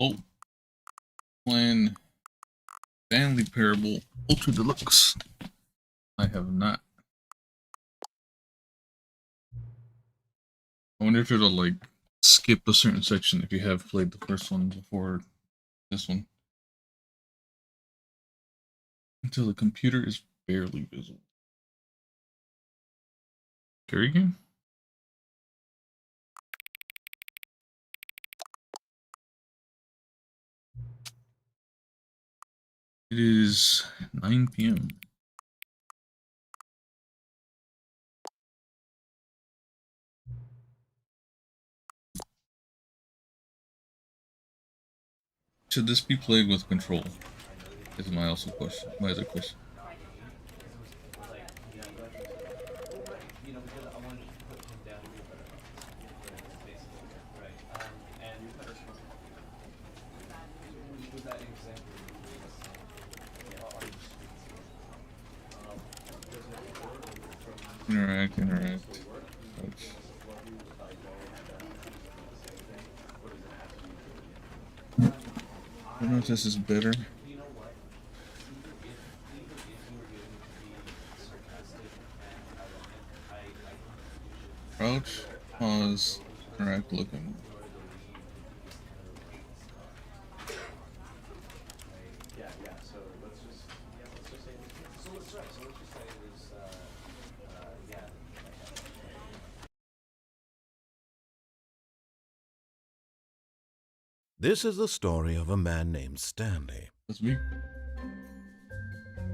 Oh, playing Stanley Parable Ultra Deluxe. I have not. I wonder if it'll like skip a certain section if you have played the first one before this one. Until the computer is barely visible. Scary game? It is 9 p.m. Should this be played with control? Is my other question. Interact. Ouch. I don't know if this is better. Crouch, pause, interact, looking. This is the story of a man named Stanley. That's me.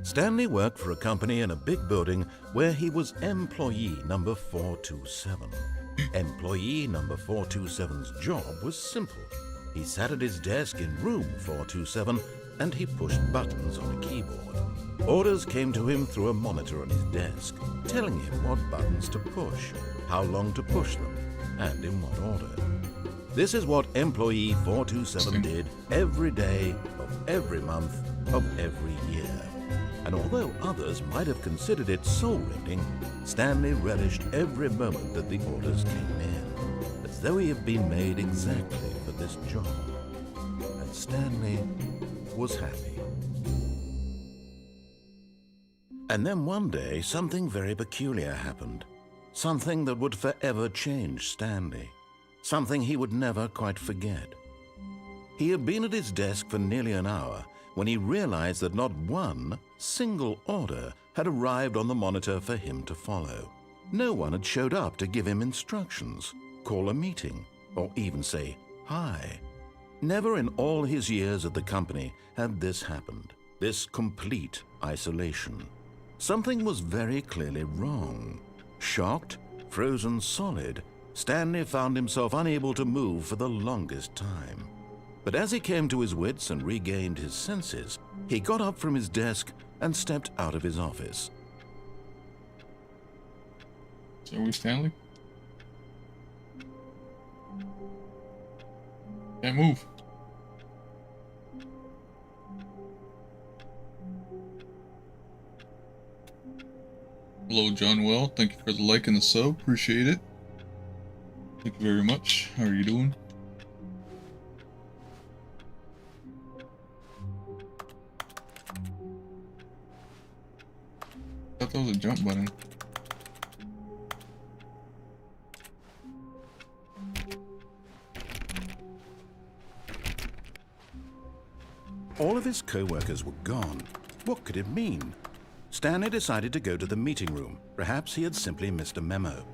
Stanley worked for a company in a big building where he was employee number 427. Employee number 427's job was simple. He sat at his desk in room 427 and he pushed buttons on a keyboard. Orders came to him through a monitor on his desk, telling him what buttons to push, how long to push them, and in what order. This is what employee 427 did every day of every month of every year. And although others might have considered it soul-rending, Stanley relished every moment that the orders came in, as though he had been made exactly for this job. And Stanley was happy. And then one day, something very peculiar happened. Something that would forever change Stanley. Something he would never quite forget. He had been at his desk for nearly an hour when he realized that not one single order had arrived on the monitor for him to follow. No one had showed up to give him instructions, call a meeting, or even say hi. Never in all his years at the company had this happened, this complete isolation. Something was very clearly wrong. Shocked, frozen solid, Stanley found himself unable to move for the longest time. But as he came to his wits and regained his senses, he got up from his desk and stepped out of his office. Are we Stanley? Can't move. Hello, John Well. Thank you for the like and the sub. Appreciate it. Thank you very much. How are you doing? I thought that was a jump button. All of his co-workers were gone. What could it mean? Stanley decided to go to the meeting room. Perhaps he had simply missed a memo.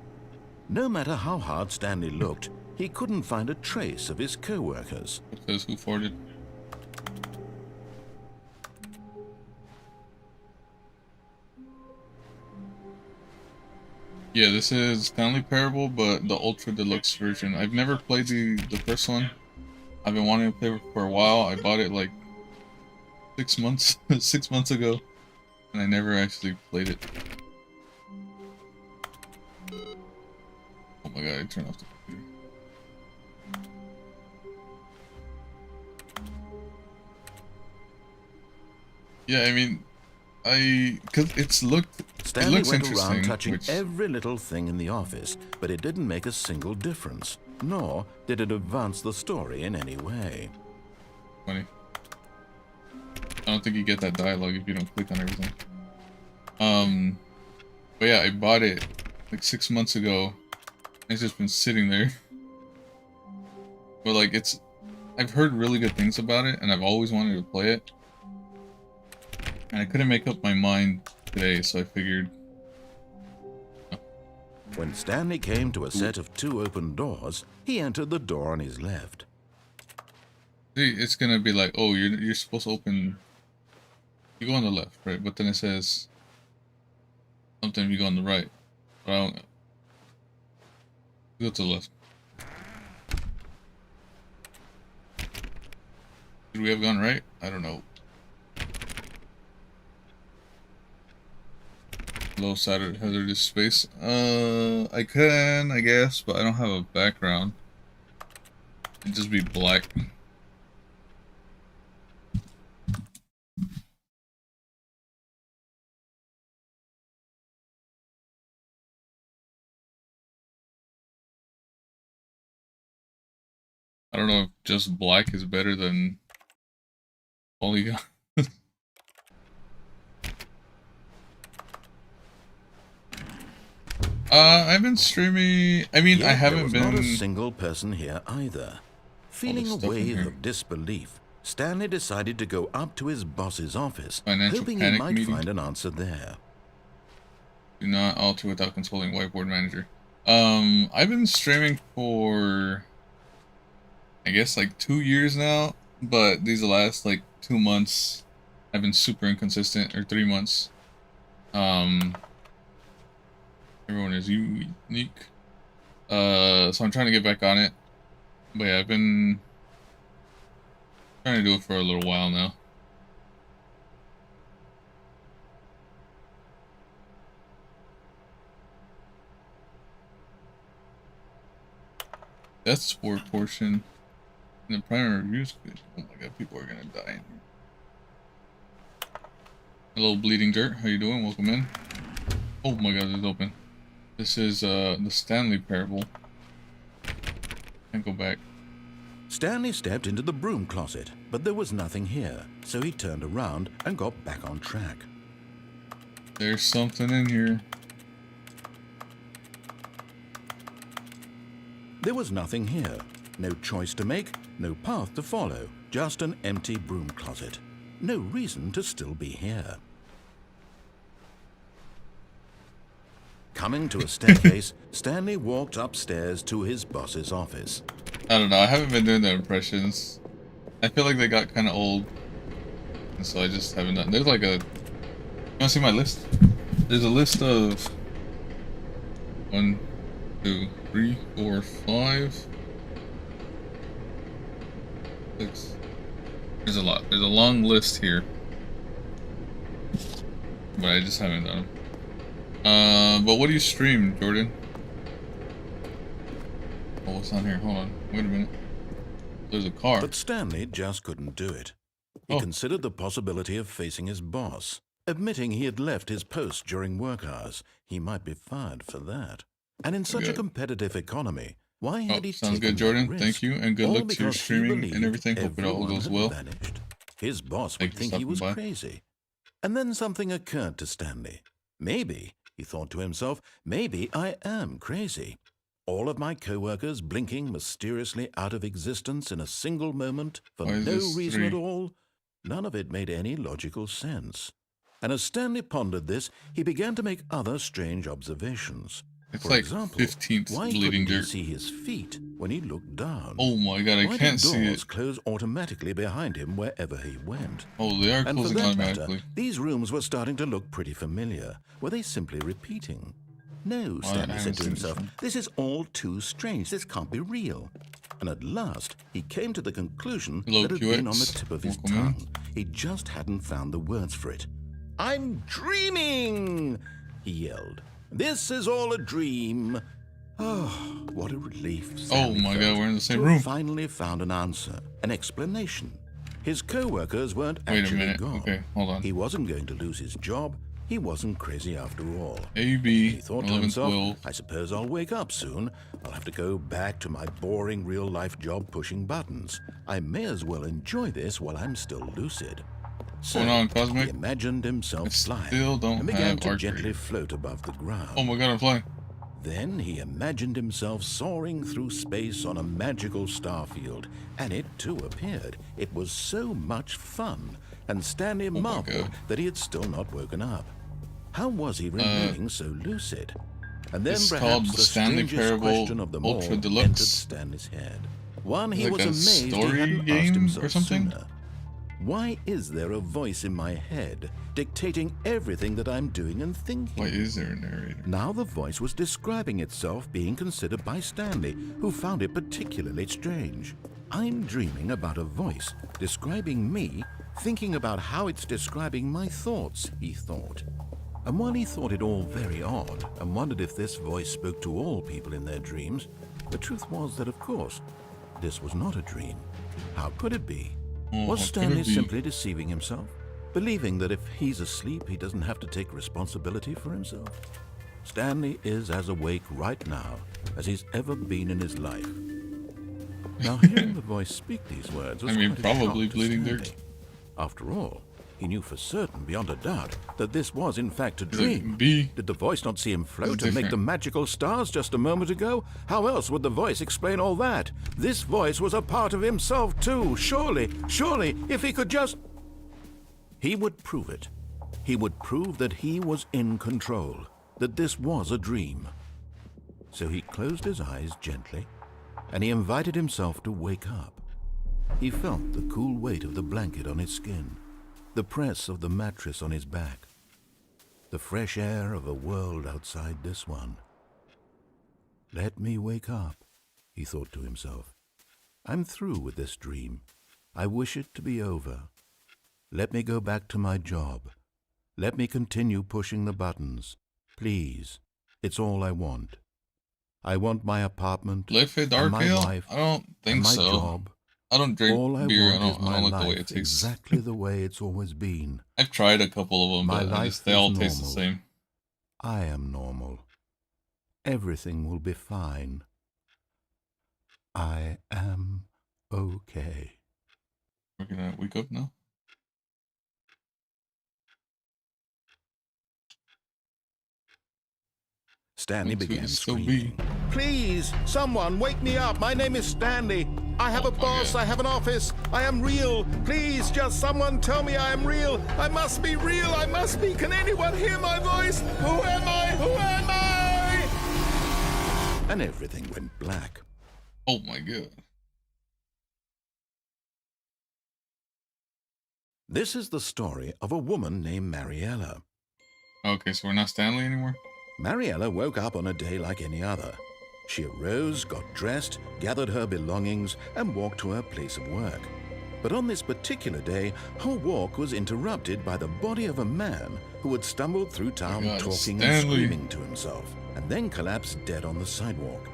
No matter how hard Stanley looked, he couldn't find a trace of his co-workers. It says who farted. Yeah, this is Stanley Parable, but the Ultra Deluxe version. I've never played the first one. I've been wanting to play it for a while. I bought it like 6 months 6 months ago, and I never actually played it. Oh my god, I turned off the computer. Yeah, I mean, cause it Stanley looks went interesting, around touching every little thing in the office, but it didn't make a single difference, nor did it advance the story in any way. Funny. I don't think you get that dialogue if you don't click on everything. But yeah, I bought it like 6 months ago. It's just been sitting there. But like I've heard really good things about it, and I've always wanted to play it. And I couldn't make up my mind today, so I figured. When Stanley came to a set of 2 open doors, he entered the door on his left. See, it's gonna be like, oh, you're supposed to open. You go on the left, right? But then it says sometimes you go on the right. But I don't. Go to the left. Should we have gone right? I don't know. Low side of hazardous space. I can, I guess, but I don't have a background. It'd just be black. I don't know if just black is better than polygon. I've been streaming. I mean, Yet I haven't there was been. not a single person here either. Feeling a stuff in wave here. of disbelief, Stanley decided to go up to his boss's office, Financial hoping he panic might meeting. find an answer there. Do not alter without consulting whiteboard manager. I've been streaming for, I guess, like 2 years now, but these last like 2 months have been super inconsistent, or 3 months. Everyone is unique. So I'm trying to get back on it. But yeah, I've been trying to do it for a little while now. Death sport portion in the primary reviews. Oh my god, people are gonna die in here. Hello, Bleeding Dirt. How you doing? Welcome in. Oh my god, it's open. This is the Stanley parable. Can't go back. Stanley stepped into the broom closet, but there was nothing here, so he turned around and got back on track. There's something in here. There was nothing here. No choice to make, no path to follow, just an empty broom closet. No reason to still be here. Coming to a staircase, Stanley walked upstairs to his boss's office. I don't know, I haven't been doing the impressions. I feel like they got kind of old. And so I just haven't done. There's like a. You wanna see my list? There's a list of 1, 2, 3, 4, 5, 6. There's a lot. There's a long list here. But I just haven't done them. But what do you stream, Jordan? Oh, what's on here? Hold on. Wait a minute. There's a car. But Stanley just couldn't do it. He considered the possibility of facing his boss. Admitting he had left his post during work hours, he might be fired for that. And in such a competitive economy, why had he sounds taken good, Jordan. that risk? Thank you, and good All luck to your because he streaming and believed everything. Hope it all everyone goes had well. vanished. His boss Thank would you think he for was stopping by. crazy. And then something occurred to Stanley. Maybe, he thought to himself, maybe I am crazy. All of my co-workers blinking mysteriously out of existence in a single moment for Why no is this reason 3? at all. None of it made any logical sense. And as Stanley pondered this, he began to make other strange observations. It's For like example, 15th why Bleeding couldn't he Dirt. see his feet when he looked down? Oh my god, I Why can't did see doors it. close automatically behind him wherever he went? Oh, they are And for closing that matter, automatically. these rooms were starting to look pretty familiar. Were they simply repeating? No, Stanley said to himself, this is all too strange. This can't be real. And at last, he came to the conclusion Hello, that had been QX. on the tip of his Welcome in. tongue. He just hadn't found the words for it. I'm dreaming, he yelled. This is all a dream. Oh, what a relief. Oh Stanley my felt god, we're in the same to have room. finally found an answer, an explanation. His co-workers weren't Wait a actually minute. gone. Okay, hold on. He wasn't going to lose his job. he wasn't crazy after all. AB, He thought to 11th himself, will. I suppose I'll wake up soon. I'll have to go back to my boring real-life job pushing buttons. I may as well enjoy this while I'm still lucid. So Going on, he Cosmic? imagined himself I flying still don't and began have to archery. gently float above the ground. Oh my god, I'm flying. Then he imagined himself soaring through space on a magical starfield, and it too appeared. It was so much fun, and Stanley my marveled God. that he had still not woken up. How was he remaining so lucid? And then It's perhaps called the the Stanley strangest Parable question of them Ultra all Deluxe. entered Stanley's head. One he Like was a amazed he story hadn't asked game himself or something? sooner. Why is there a voice in my head dictating everything that I'm doing and thinking? Why is there a narrator? Now the voice was describing itself being considered by Stanley, who found it particularly strange. I'm dreaming about a voice describing me, thinking about how it's describing my thoughts, he thought. And while he thought it all very odd and wondered if this voice spoke to all people in their dreams, the truth was that, of course, this was not a dream. How could it be? Oh, Was how could Stanley it be? simply deceiving himself, believing that if he's asleep, he doesn't have to take responsibility for himself? Stanley is as awake right now as he's ever been in his life. Now, hearing the voice speak these words was I mean, quite a shock probably to bleeding Stanley. dirt. After all, he knew for certain, beyond a doubt, that this was in fact a Like, dream. B. Did the voice not see him float and different. make the magical stars just a moment ago? How else would the voice explain all that? This voice was a part of himself too. Surely, if he could just... He would prove it. He would prove that he was in control, that this was a dream. So he closed his eyes gently, and he invited himself to wake up. He felt the cool weight of the blanket on his skin, the press of the mattress on his back, the fresh air of a world outside this one. Let me wake up, he thought to himself. I'm through with this dream. I wish it to be over. Let me go back to my job. Let me continue pushing the buttons. Please, it's all I want. I want my apartment, Live it and dark my ale? wife, I don't and think my so. job. I don't drink All I beer. I want is don't my like the way life it tastes. exactly the way it's always been. I've tried a couple of them, My but life they is all taste the normal. same. I am normal. Everything will be fine. I am okay. We're gonna wake up now. Stanley Looks like began it's still screaming. Please, someone, wake me up. My name is Stanley. I have Oh a my boss. God. I have an office. I am real. Please, just someone tell me I am real. I must be real. I must be. Can anyone hear my voice? Who am I? Who am I? And everything went black. Oh my god. This is the story of a woman named Mariella. Okay, so we're not Stanley anymore? Mariella woke up on a day like any other. She arose, got dressed, gathered her belongings, and walked to her place of work. But on this particular day, her walk was interrupted by the body of a man who had stumbled through town God, talking and Stanley. screaming to himself, and then collapsed dead on the sidewalk.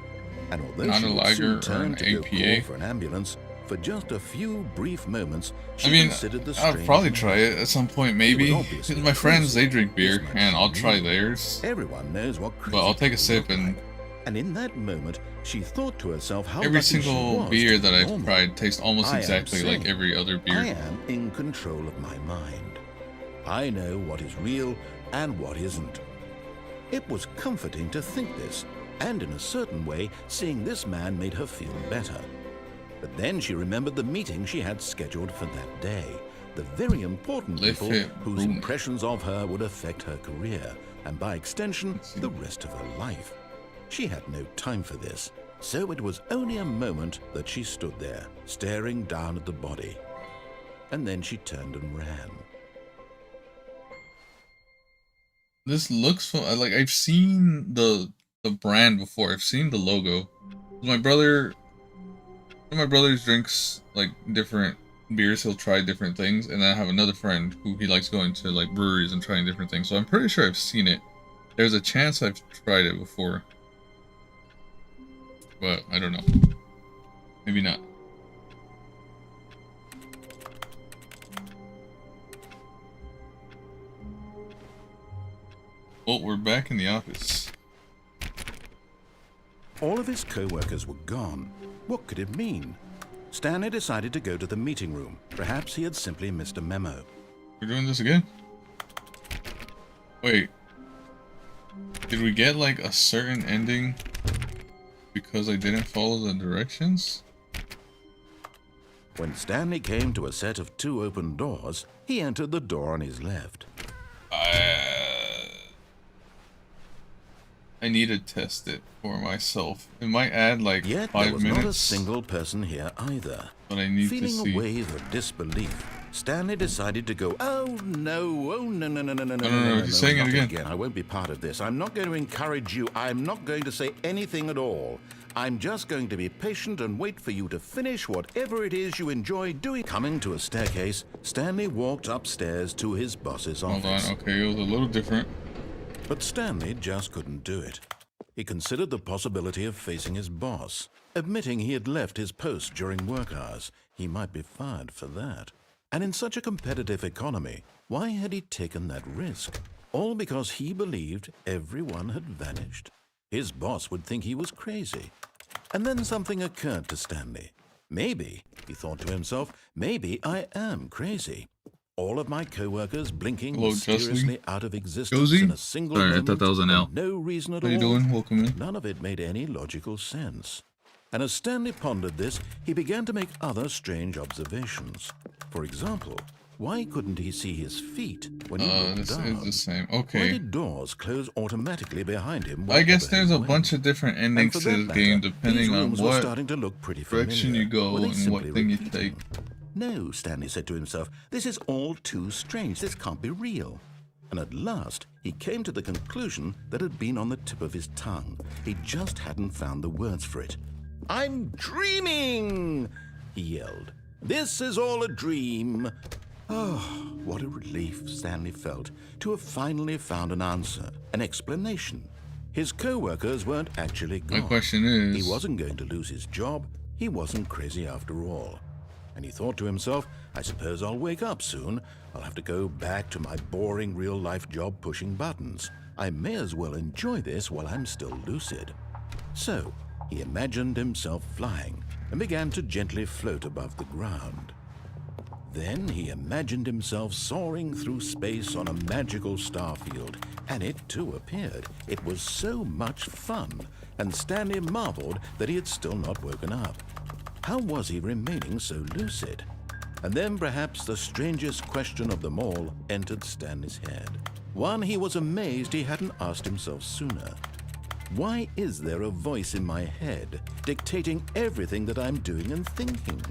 And although Not she a would Liger soon or turn an to go APA? call for an ambulance, for just a few brief moments, she I mean, considered the I'll strange probably man. try it at some point, maybe. obviously Because my friends, they crazy. drink beer, This much and I'll she try knew. theirs. Everyone knows what crazy But I'll take a people sip look and like. And in that moment, she thought to herself how every lucky she single was beer to that be I've normal. tried tastes almost I am exactly like sane. every other I beer. am in control of my mind. I know what is real and what isn't. It was comforting to think this, and in a certain way, seeing this man made her feel better. But then she remembered the meeting she had scheduled for that day. The very important Lift people it, whose boom. impressions of her would affect her career, and by extension, the rest of her life. She had no time for this, so it was only a moment that she stood there, staring down at the body. And then she turned and ran. This looks like I've seen the brand before. I've seen the logo. My brother, one of my brothers drinks like different beers. He'll try different things, and then I have another friend who he likes going to like breweries and trying different things. So I'm pretty sure I've seen it. There's a chance I've tried it before, but I don't know. Maybe not. Well, we're back in the office. All of his co-workers were gone. What could it mean? Stanley decided to go to the meeting room. Perhaps he had simply missed a memo. We're doing this again? Wait. Did we get like a certain ending because I didn't follow the directions? When Stanley came to a set of 2 open doors, he entered the door on his left. I need to test it for myself. It might add like Yet 5 there was minutes. not a single person here either. But I need to Feeling see. a wave of disbelief, Stanley decided to go, oh no, No, he's saying it again. I won't be part of this. I'm not going to encourage you. I'm not going to say anything at all. I'm just going to be patient and wait for you to finish whatever it is you enjoy doing. Coming to a staircase, Stanley walked upstairs to his boss's office. Hold on, okay, it was a little different. But Stanley just couldn't do it. He considered the possibility of facing his boss. Admitting he had left his post during work hours, he might be fired for that. And in such a competitive economy, why had he taken that risk? All because he believed everyone had vanished. His boss would think he was crazy. And then something occurred to Stanley. Maybe, he thought to himself, maybe I am crazy. All of my co-workers blinking mysteriously out of existence in a single moment. I thought that was an L. No reason at all. How you doing? Welcome in. None of it made any logical sense. And as Stanley pondered this, he began to make other strange observations. For example, why couldn't he see his feet when he looked This down? is the same. Why Okay. did doors close automatically behind him? I guess wherever he there's a went? bunch of different And endings for to that this matter, game these depending on rooms were what starting to look pretty direction familiar. you go Were they and what simply thing you repeating? take. No, Stanley said to himself, this is all too strange. This can't be real. And at last, he came to the conclusion that had been on the tip of his tongue. He just hadn't found the words for it. I'm dreaming, he yelled. This is all a dream. Oh, what a relief Stanley felt to have finally found an answer, an explanation. His co-workers weren't actually gone. My question is, He wasn't going to lose his job. He wasn't crazy after all. And he thought to himself, I suppose I'll wake up soon. I'll have to go back to my boring real-life job pushing buttons. I may as well enjoy this while I'm still lucid. So, he imagined himself flying and began to gently float above the ground. Then he imagined himself soaring through space on a magical starfield, and it too appeared. It was so much fun, and Stanley marveled that he had still not woken up. How was he remaining so lucid? And then perhaps the strangest question of them all entered Stanley's head. One he was amazed he hadn't asked himself sooner. Why is there a voice in my head dictating everything that I'm doing and thinking?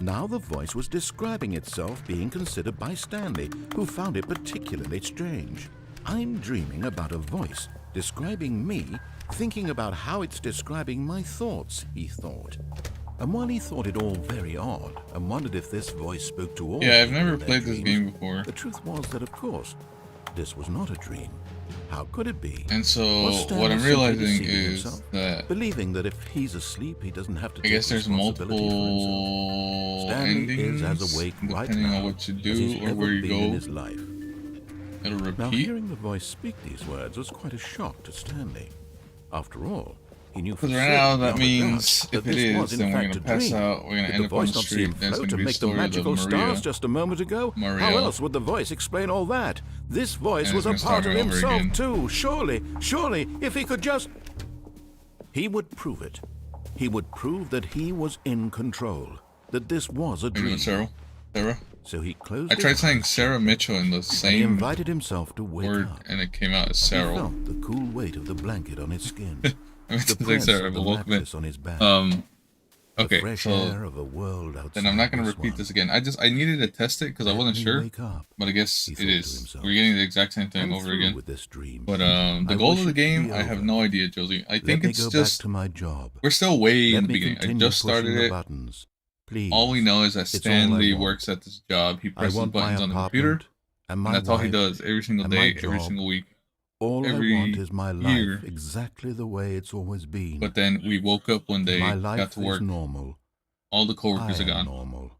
Now the voice was describing itself being considered by Stanley, who found it particularly strange. I'm dreaming about a voice describing me, thinking about how it's describing my thoughts, he thought. And while he thought it all very odd and wondered if this voice spoke to all yeah, I've people never in their played this dreams, game before. the truth was that, of course, this was not a dream. How could it be? And so Was Stanley what I'm simply realizing deceiving is himself, that believing that if he's asleep, he doesn't have to I take guess there's responsibility for himself. multiple Stanley is endings as awake right depending now on what you as do he's or ever where you been in go. his life. It'll Now, repeat. hearing the voice speak these words was quite a shock to Stanley. After all, he knew for Because right certain now that beyond a means doubt if that it this was is, in then we're fact gonna a pass dream. out. We're gonna Did end the up on voice the not see street. him Then it's float gonna and be a make the story of magical Maria. stars just a moment ago? How Mario. else would the voice explain all that? This voice And was it's a gonna part start of it over himself again. too. Surely, if he could just... He would prove it. He would prove that he was in control, that this was a Are you doing dream. Sarah? So he closed I his tried saying eyes Sarah Mitchell in the and he same invited himself to wake word, up. and it came out as He Sarah. felt the cool weight of the blanket on his skin, I meant the to say press Sarah, of but the welcome in. mattress on his back, The the okay, fresh so air of a world outside. then I'm not gonna this repeat one. this again. I needed to test it because I Let wasn't me sure, wake up, but I guess he it thought to is. himself. We're getting the exact same thing I'm over through again. with this dream. But the I goal wish of the it could game, be I have over. no idea, Josie. I Let think me it's go back just to my job. we're still way Let in the me beginning. I continue just pushing started the it. buttons. Please. All we know is that It's all I Stanley want. works at this job. He I presses want my buttons on the computer, apartment and my and that's all he wife. does every single and my day, every job. single week. All every I want is my year. life exactly the way it's always been. But then we woke up one day, my life got to work, is normal. all the I coworkers are am gone, normal.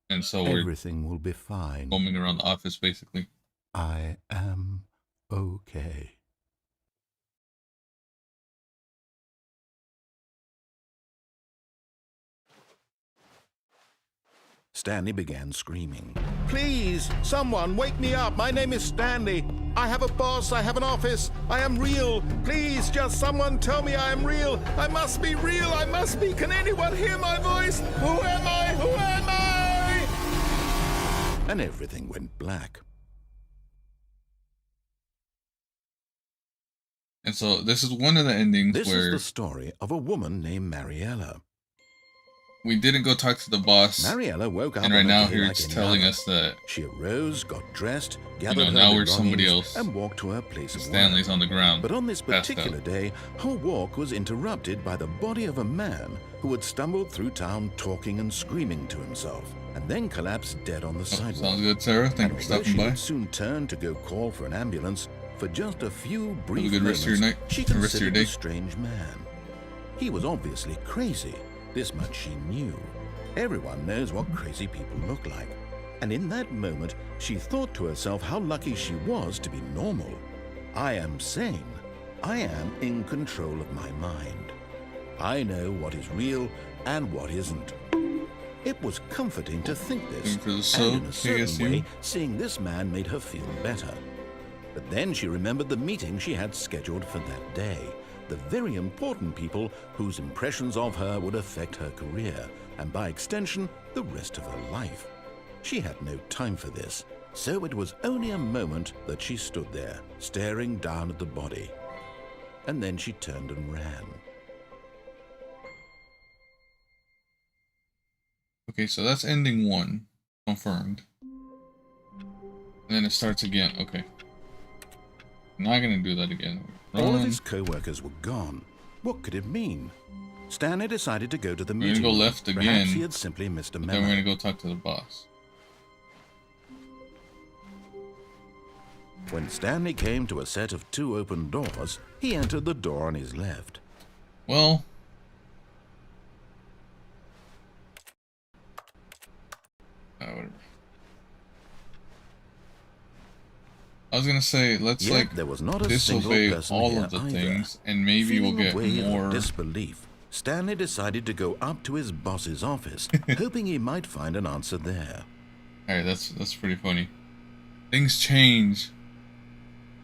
and so we're Everything will be fine. roaming around the office basically. I am okay. Stanley began screaming. Please, someone, wake me up. My name is Stanley. I have a boss. I have an office. I am real. Please, just someone tell me I am real. I must be real. I must be. Can anyone hear my voice? Who am I? Who am I? And everything went black. And so this is one of the endings This where is the story of a woman named Mariella. we didn't go talk to the boss. Mariella woke up And right on a now day here like it's any telling other. us that She arose, got dressed, gathered her now we're somebody belongings, else. and walked to her place of Stanley's work. on the ground. But on this passed particular out. day, her walk was interrupted by the body of a man who had stumbled through town talking and screaming to himself, and then collapsed dead on the sidewalk. Sounds good, Sarah. Thank you for Although stopping she by. would soon turn to go call for an ambulance, for just a few brief good rest of your moments, night, she and rest of your considered the day. strange man. He was obviously crazy. This much she knew. Everyone knows what crazy people look like. And in that moment, she thought to herself how lucky she was to be normal. I am sane. I am in control of my mind. I know what is real and what isn't. It was comforting to think this, For the and sub, in a certain KSU. way, seeing this man made her feel better. But then she remembered the meeting she had scheduled for that day, the very important people whose impressions of her would affect her career, and by extension, the rest of her life. She had no time for this, so it was only a moment that she stood there, staring down at the body. And then she turned and ran. Okay, so that's ending 1. Confirmed. And then it starts again. Okay. Not gonna do that again. All of Run. his co-workers were gone. What could it mean? Stanley decided to go to the We're meeting. gonna go room. left Perhaps again, he had simply missed a Then memo. we're gonna go talk to the boss. When Stanley came to a set of 2 open doors, he entered the door on his left. Well, whatever. I was gonna say, let's Yet like there was not a single disobey person all here of the either. things, and maybe Feeling we'll get a wave more. of disbelief, Stanley decided to go up to his boss's office, hoping he might find an answer there. All right, that's pretty funny. Things change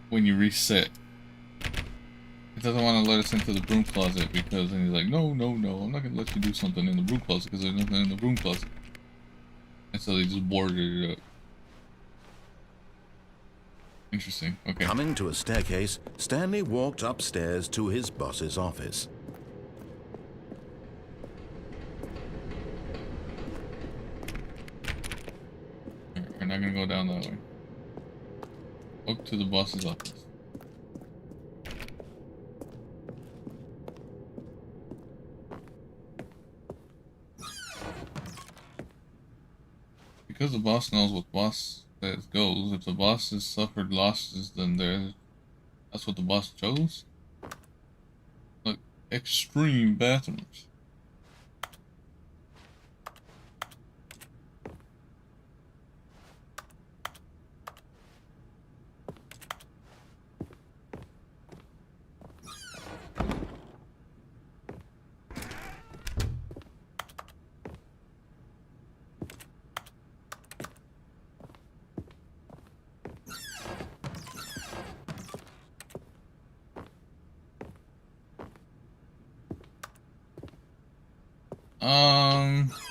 when you reset. It doesn't want to let us into the broom closet because then he's like, no, no, no, I'm not gonna let you do something in the broom closet because there's nothing in the broom closet. And so they just boarded it up. Interesting. Okay. Coming to a staircase, Stanley walked upstairs to his boss's office. We're not gonna go down that way. Up to the boss's office. Because the boss knows what boss says goes. If the boss has suffered losses, then that's what the boss chose. Like extreme bathrooms.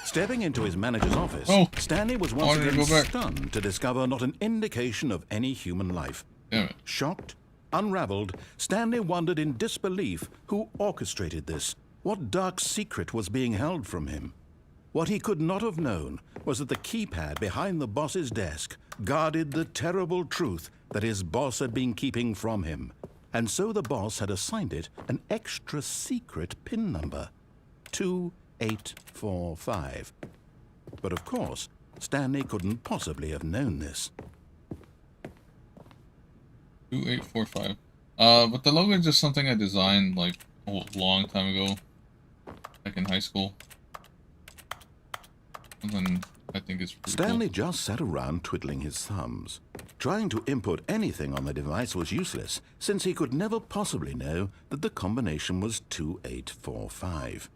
Stepping into his manager's office, Oh, Stanley was once wanted to again go back. stunned to discover not an indication of any human life. Damn it. Shocked, unraveled, Stanley wondered in disbelief who orchestrated this. What dark secret was being held from him? What he could not have known was that the keypad behind the boss's desk guarded the terrible truth that his boss had been keeping from him. And so the boss had assigned it an extra secret PIN number, 2845. But of course, Stanley couldn't possibly have known this. 2845. But the logo is just something I designed like a long time ago, back in high school. And then I think it's pretty Stanley just sat around twiddling his thumbs. Trying to input anything on the device was useless, since he could never possibly know that the combination was 2845.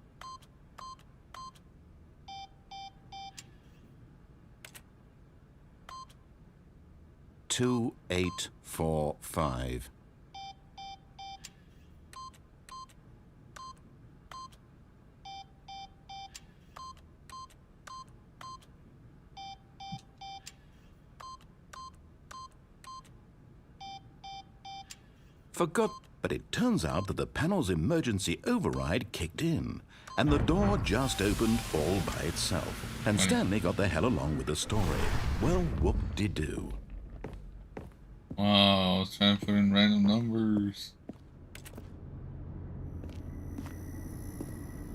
2845. Forgot, but it turns out that the panel's emergency override kicked in, and the door just opened all by itself. And Stanley got the hell along with the story. Well, whoop-de-doo. Wow, I was trying to put in random numbers.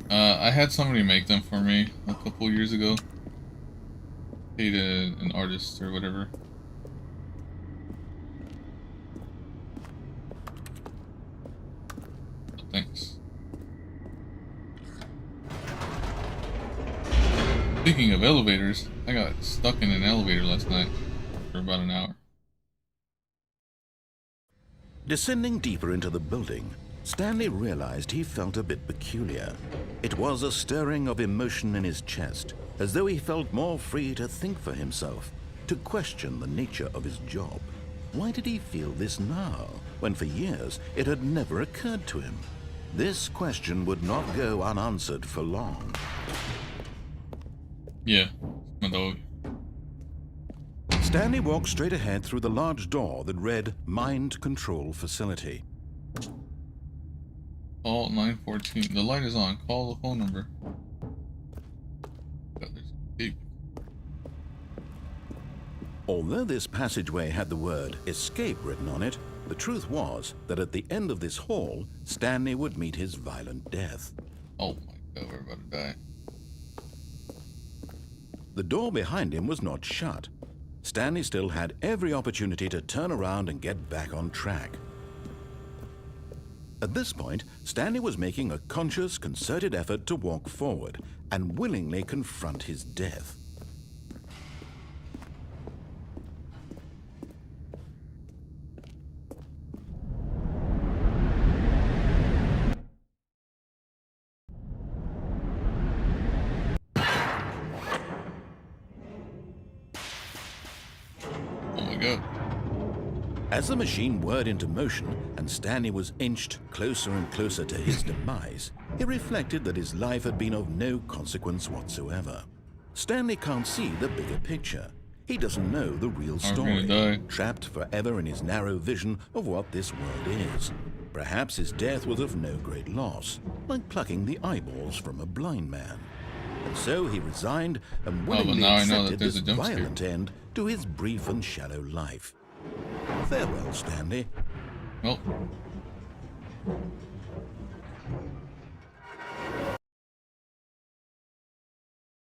I had somebody make them for me a couple years ago. Paid an artist or whatever. But thanks. Speaking of elevators, I got stuck in an elevator last night for about an hour. Descending deeper into the building, Stanley realized he felt a bit peculiar. It was a stirring of emotion in his chest, as though he felt more free to think for himself, to question the nature of his job. Why did he feel this now, when for years it had never occurred to him? This question would not go unanswered for long. Yeah, my dog. Stanley walked straight ahead through the large door that read Mind Control Facility. Call 914. The light is on. Call the phone number. Although this passageway had the word escape written on it, the truth was that at the end of this hall, Stanley would meet his violent death. Oh my god, we're about to die. The door behind him was not shut. Stanley still had every opportunity to turn around and get back on track. At this point, Stanley was making a conscious, concerted effort to walk forward and willingly confront his death. As the machine whirred into motion and Stanley was inched closer and closer to his demise, he reflected that his life had been of no consequence whatsoever. Stanley can't see the bigger picture. He doesn't know the real story, trapped forever in his narrow vision of what this world is. Perhaps his death was of no great loss, like plucking the eyeballs from a blind man. And so he resigned and willingly accepted this violent end to his brief and shallow life. Farewell, Stanley. Well.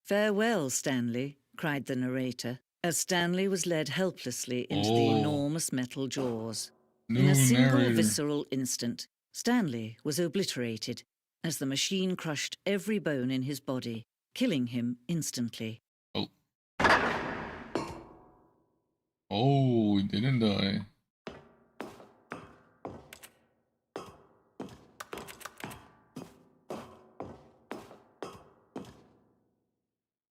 Farewell, Stanley, cried the narrator, as Stanley was led helplessly into the enormous metal jaws. In a single visceral instant, Stanley was obliterated as the machine crushed every bone in his body, killing him instantly. Oh, he didn't die.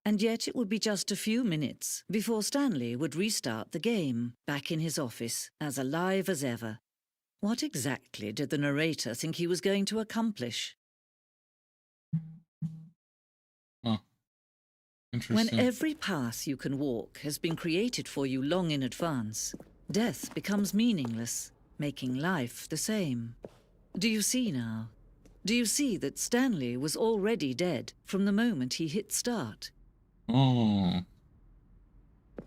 And yet it would be just a few minutes before Stanley would restart the game, back in his office, as alive as ever. What exactly did the narrator think he was going to accomplish? Huh. When every path you can walk has been created for you long in advance, death becomes meaningless, making life the same. Do you see now? Do you see that Stanley was already dead from the moment he hit start? Oh.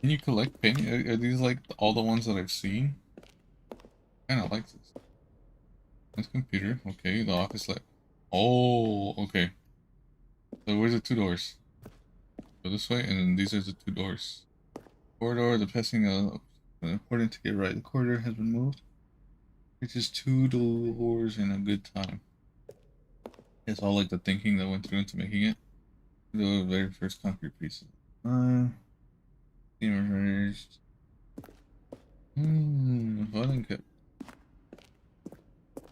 Can you collect paintings? Are these like all the ones that I've seen? I kinda like this. This computer. Okay, the office lab. Oh, okay. So where's the two doors? Go this way, and then these are the two doors. Corridor, the passing according to get right. The corridor has been moved. It's just two doors in a good time. It's all like the thinking that went through into making it. The very first concrete piece. Steam reversed. Filing kit.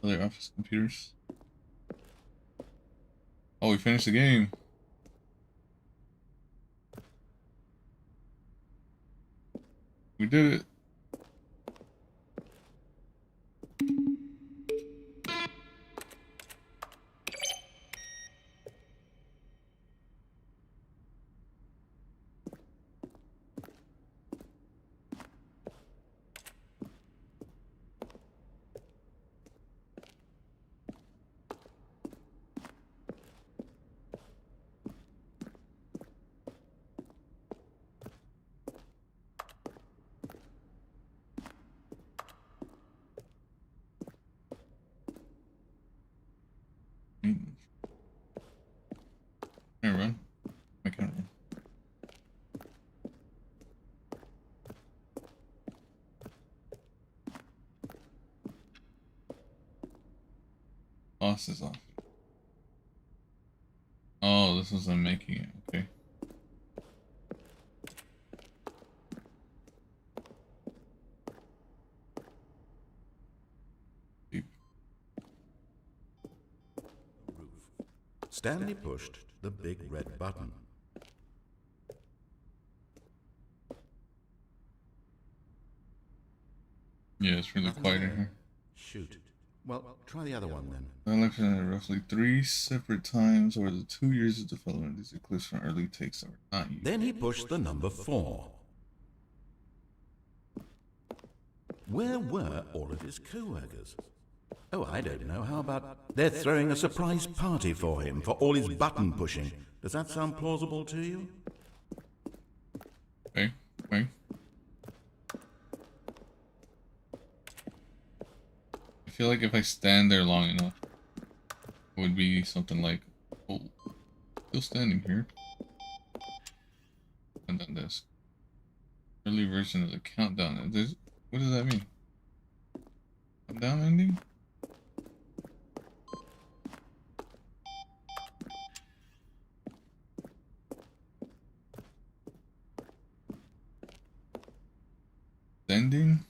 Other office computers. Oh, we finished the game. We did it. Can I run? I can't run. Boss is off. Oh, this is them making it. Okay. Deep. Stanley pushed the big red button. Yeah, it's really quiet in here. Shoot. Well, try the other one then. I looked at it roughly 3 separate times over the 2 years of development. These are clips from early takes that were not used. Then he pushed the number 4. Where were all of his co-workers? Oh, I don't know. How about they're throwing a surprise party for him for all his button pushing? Does that sound plausible to you? Okay, okay. I feel like if I stand there long enough, it would be something like, oh, still standing here. And then this. Early version of the countdown. What does that mean? Countdown ending? Ending?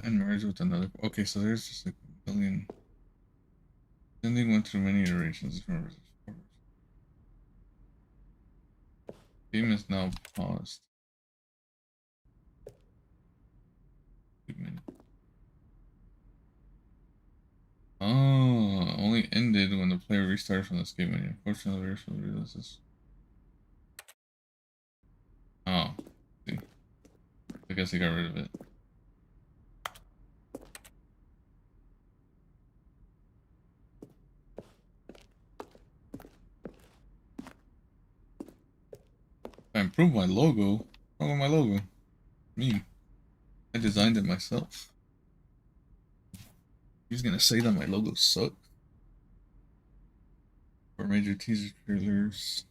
And merge with another. Okay, so there's just like a million. Ending went through many iterations. Game is now paused. Oh, only ended when the player restarted from the escape menu. Unfortunately, the version realizes. Oh, see. I guess he got rid of it. I improved my logo. What's wrong with my logo? Me. I designed it myself. He's gonna say that my logo sucks. For major teaser trailers.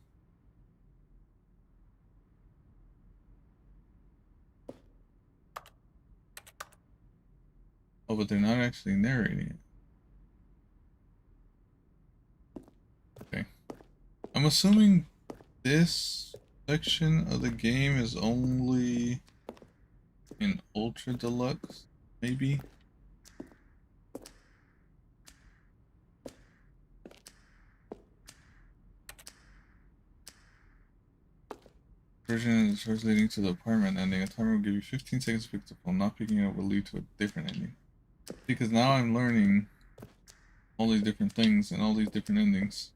Oh, but they're not actually narrating it. Okay. I'm assuming this section of the game is only in Ultra Deluxe, maybe? Version is first leading to the apartment ending. A timer will give you 15 seconds to pick the phone. Not picking it up will lead to a different ending. Because now I'm learning all these different things and all these different endings.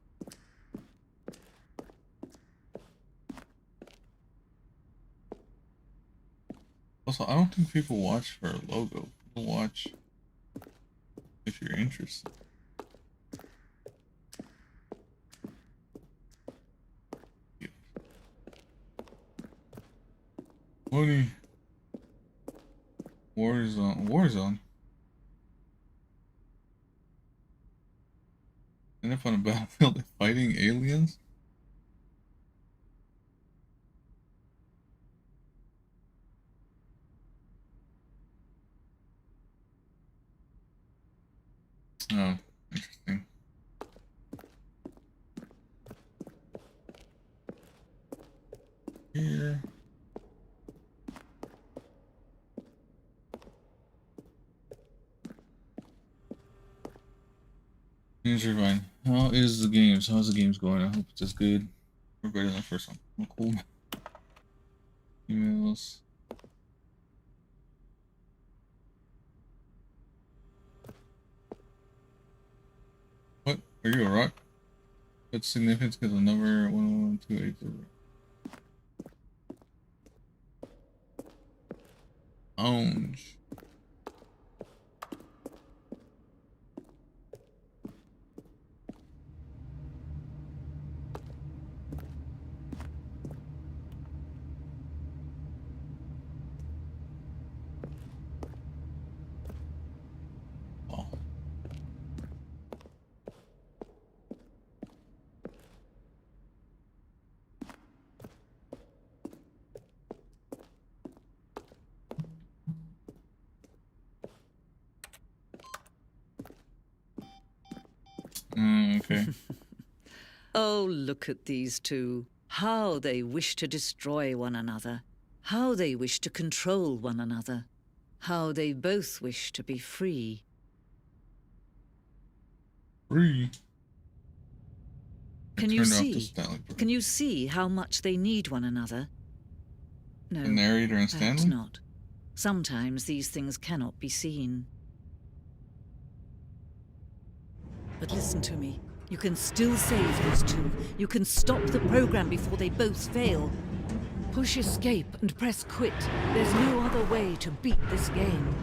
Also, I don't think people watch for a logo. People watch if you're interested. Yeah. 20. Warzone. Warzone. End up on a battlefield fighting aliens? Oh, interesting. Here. Games are fine. How is the games? How's the games going? I hope it's as good or better than the first one. Oh, cool. Emails. What? Are you a rock? What's significance because the number 111280. Orange. Oh. Okay. Oh, look at these two. How they wish to destroy one another. How they wish to control one another. How they both wish to be free. Free. Can you see? Can you see how much they need one another? No, the narrator and perhaps Stanley? not. Sometimes these things cannot be seen. But listen to me. You can still save these two. You can stop the program before they both fail. Push escape and press quit. There's no other way to beat this game.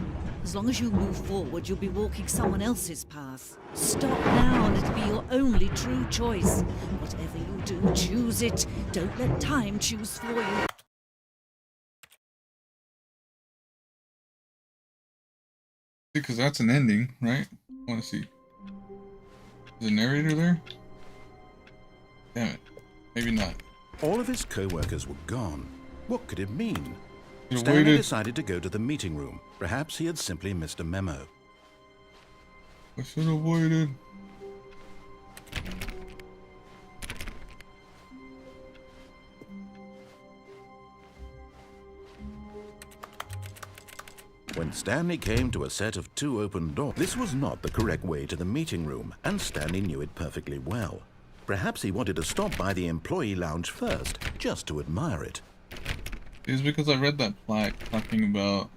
As long as you move forward, you'll be walking someone else's path. Stop now and it'll be your only true choice. Whatever you do, choose it. Don't let time choose for you. Because that's an ending, right? I want to see. Is the narrator there? Damn it. Maybe not. All of his co-workers were gone. What could it mean? Should've Stanley waited. decided to go to the meeting room. Perhaps he had simply missed a memo. I should have waited. When Stanley came to a set of 2 open doors, this was not the correct way to the meeting room, and Stanley knew it perfectly well. Perhaps he wanted to stop by the employee lounge first, just to admire it. It's because I read that plaque talking about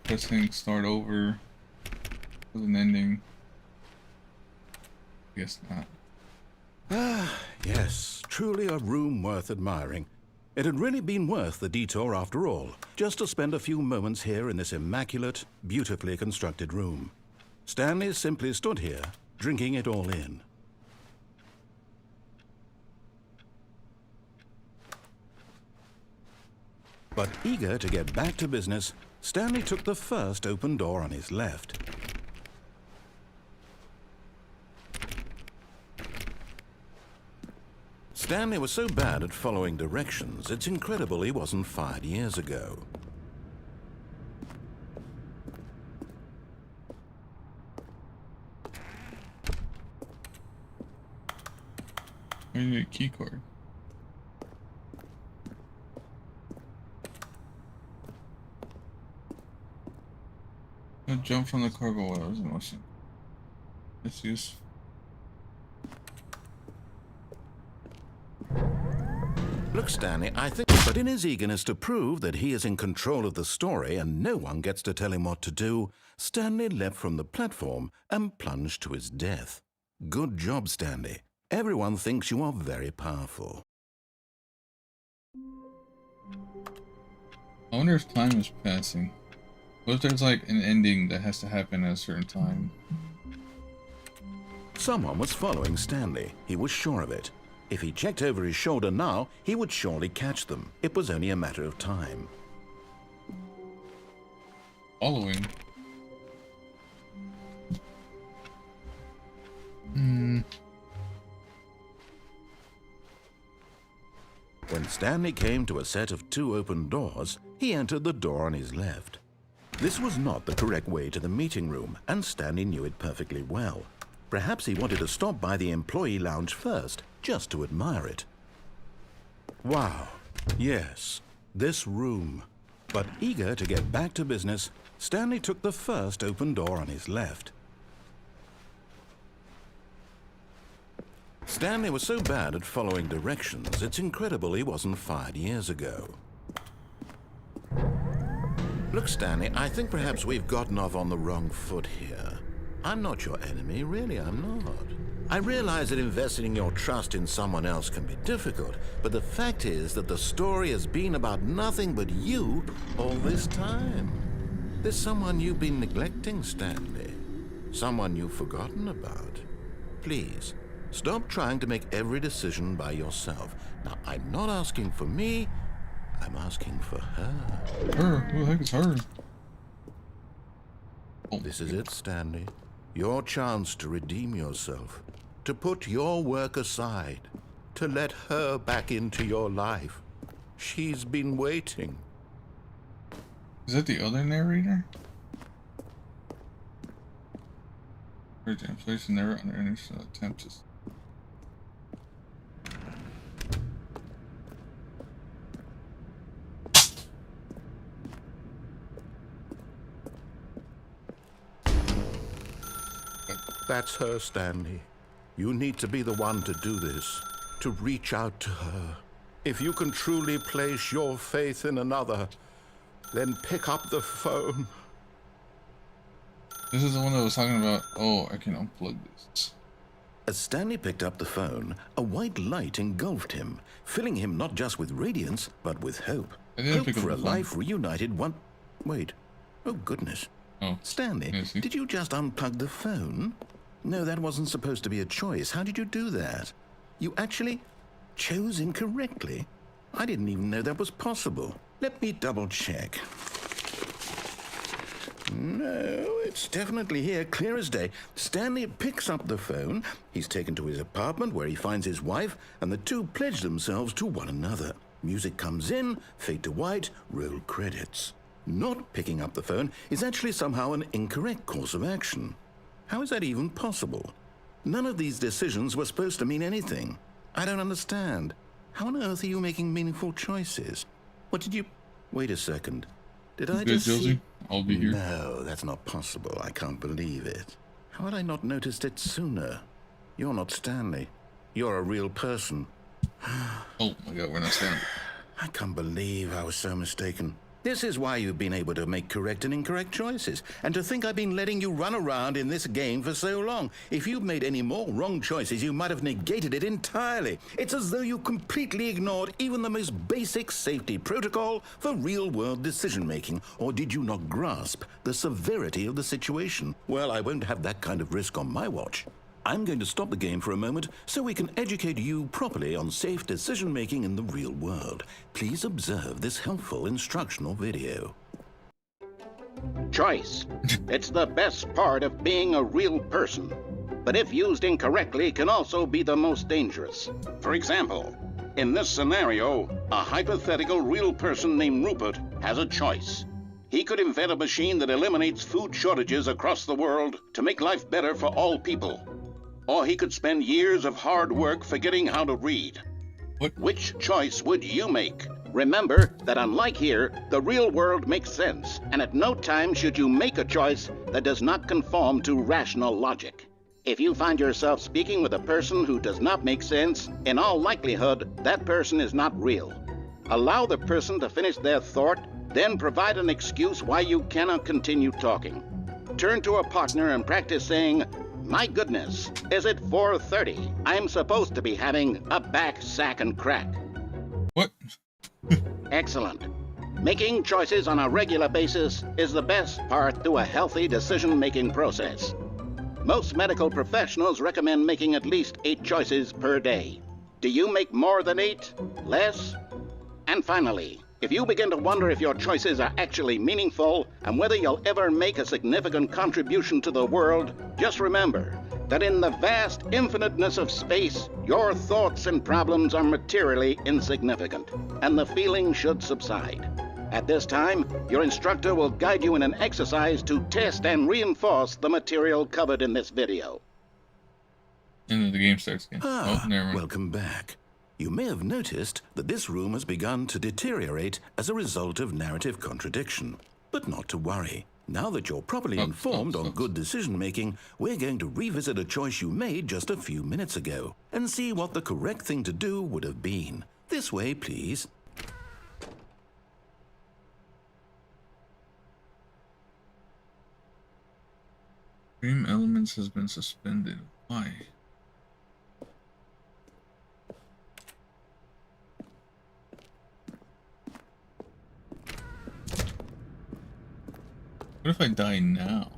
pressing start over was an ending. I guess not. Ah, yes, truly a room worth admiring. It had really been worth the detour after all, just to spend a few moments here in this immaculate, beautifully constructed room. Stanley simply stood here, drinking it all in. But eager to get back to business, Stanley took the first open door on his left. Stanley was so bad at following directions, it's incredible he wasn't fired years ago. I need a key card. I jumped from the cargo while I was in motion. Let's use. Look, Stanley, I think... But in his eagerness to prove that he is in control of the story and no one gets to tell him what to do, Stanley leapt from the platform and plunged to his death. Good job, Stanley. Everyone thinks you are very powerful. I wonder if time is passing. What if there's like an ending that has to happen at a certain time? Someone was following Stanley. He was sure of it. If he checked over his shoulder now, he would surely catch them. It was only a matter of time. Following? When Stanley came to a set of 2 open doors, he entered the door on his left. This was not the correct way to the meeting room, and Stanley knew it perfectly well. Perhaps he wanted to stop by the employee lounge first, just to admire it. Wow, yes, this room. But eager to get back to business, Stanley took the first open door on his left. Stanley was so bad at following directions, it's incredible he wasn't fired years ago. Look, Stanley, I think perhaps we've gotten off on the wrong foot here. I'm not your enemy, really, I'm not. I realize that investing your trust in someone else can be difficult, but the fact is that the story has been about nothing but you all this time. There's someone you've been neglecting, Stanley. Someone you've forgotten about. Please, stop trying to make every decision by yourself. Now, I'm not asking for me, I'm asking for her. Her? Who the heck is her? Oh. This is it, Stanley. Your chance to redeem yourself. To put your work aside. To let her back into your life. She's been waiting. Is that the other narrator? Employees never under any attempt to. That's her, Stanley. You need to be the one to do this, to reach out to her. If you can truly place your faith in another, then pick up the phone. This is the one that was talking about, oh, I can unplug this. As Stanley picked up the phone, a white light engulfed him, filling him not just with radiance, but with hope. Hope for a life reunited one... Wait. Oh, goodness. Oh. Stanley, did you just unplug the phone? No, that wasn't supposed to be a choice. How did you do that? You actually chose incorrectly? I didn't even know that was possible. Let me double check. No, it's definitely here, clear as day. Stanley picks up the phone. He's taken to his apartment where he finds his wife, and the two pledge themselves to one another. Music comes in, fade to white, roll credits. Not picking up the phone is actually somehow an incorrect course of action. How is that even possible? None of these decisions were supposed to mean anything. I don't understand. How on earth are you making meaningful choices? What did you... Wait a second. Did I just see... I'll be here. No, that's not possible. I can't believe it. How had I not noticed it sooner? You're not Stanley. You're a real person. Oh my god, we're not Stanley. I can't believe I was so mistaken. This is why you've been able to make correct and incorrect choices. And to think I've been letting you run around in this game for so long. If you'd made any more wrong choices, you might have negated it entirely. It's as though you completely ignored even the most basic safety protocol for real-world decision-making. Or did you not grasp the severity of the situation? Well, I won't have that kind of risk on my watch. I'm going to stop the game for a moment so we can educate you properly on safe decision-making in the real world. Please observe this helpful instructional video. Choice. It's the best part of being a real person. But if used incorrectly, can also be the most dangerous. For example, in this scenario, a hypothetical real person named Rupert has a choice. He could invent a machine that eliminates food shortages across the world to make life better for all people. Or he could spend years of hard work forgetting how to read. What? Which choice would you make? Remember that unlike here, the real world makes sense, and at no time should you make a choice that does not conform to rational logic. If you find yourself speaking with a person who does not make sense, in all likelihood, that person is not real. Allow the person to finish their thought, then provide an excuse why you cannot continue talking. Turn to a partner and practice saying, "My goodness, is it 4:30? I'm supposed to be having a back, sack, and crack." What? Excellent. Making choices on a regular basis is the best part to a healthy decision-making process. Most medical professionals recommend making at least 8 choices per day. Do you make more than 8? Less? And finally, if you begin to wonder if your choices are actually meaningful and whether you'll ever make a significant contribution to the world, just remember that in the vast infiniteness of space, your thoughts and problems are materially insignificant, and the feeling should subside. At this time, your instructor will guide you in an exercise to test and reinforce the material covered in this video. And then the game starts again. Oh, never mind. Welcome back. You may have noticed that this room has begun to deteriorate as a result of narrative contradiction. But not to worry. Now that you're properly informed on good decision-making, we're going to revisit a choice you made just a few minutes ago and see what the correct thing to do would have been. This way, please. Dream Elements has been suspended. Why? What if I die now?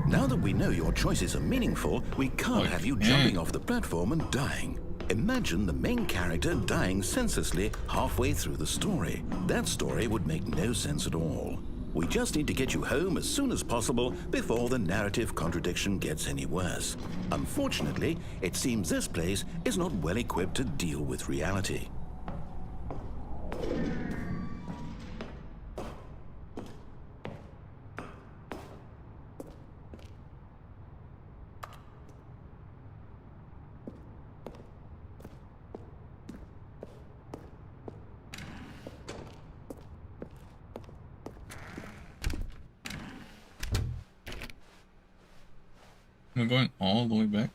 Now that we know your choices are meaningful, we can't have you jumping off the platform and dying. Imagine the main character dying senselessly halfway through the story. That story would make no sense at all. We just need to get you home as soon as possible before the narrative contradiction gets any worse. Unfortunately, it seems this place is not well equipped to deal with reality. Am I going all the way back?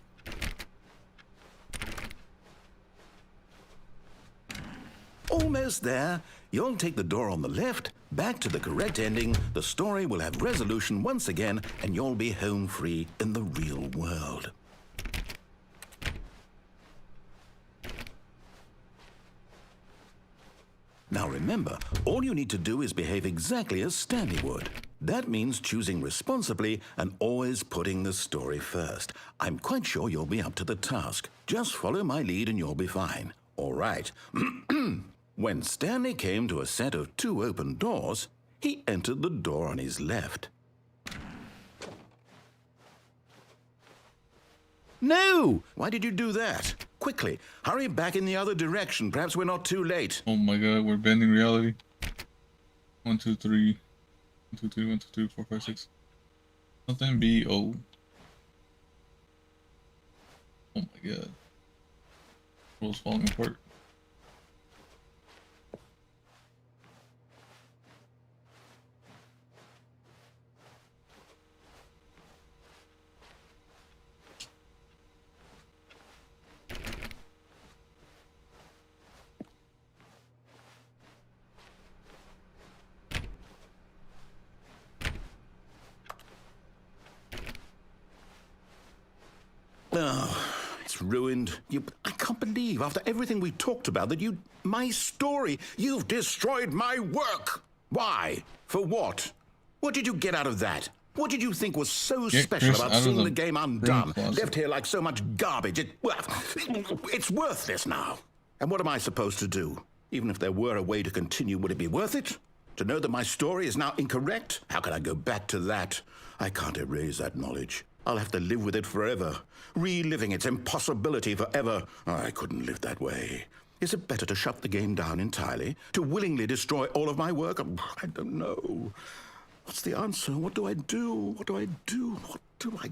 Almost there. You'll take the door on the left, back to the correct ending, the story will have resolution once again, and you'll be home free in the real world. Now remember, all you need to do is behave exactly as Stanley would. That means choosing responsibly and always putting the story first. I'm quite sure you'll be up to the task. Just follow my lead and you'll be fine. All right. When Stanley came to a set of 2 open doors, he entered the door on his left. No! Why did you do that? Quickly, hurry back in the other direction. Perhaps we're not too late. Oh my god, we're bending reality. 1, 2, 3. 1, 2, 3, 1, 2, 3, 4, 5, 6. Something B, O. Oh my god. World's falling apart. Oh, it's ruined. I can't believe, after everything we talked about, that my story, you've destroyed my work. Why? For what? What did you get out of that? What did you think was so special about seeing the game undone, left here like so much garbage? It's worthless now. And what am I supposed to do? Even if there were a way to continue, would it be worth it? To know that my story is now incorrect? How can I go back to that? I can't erase that knowledge. I'll have to live with it forever, reliving its impossibility forever. I couldn't live that way. Is it better to shut the game down entirely? To willingly destroy all of my work? I don't know. What's the answer? What do I do? What do I do? What do I...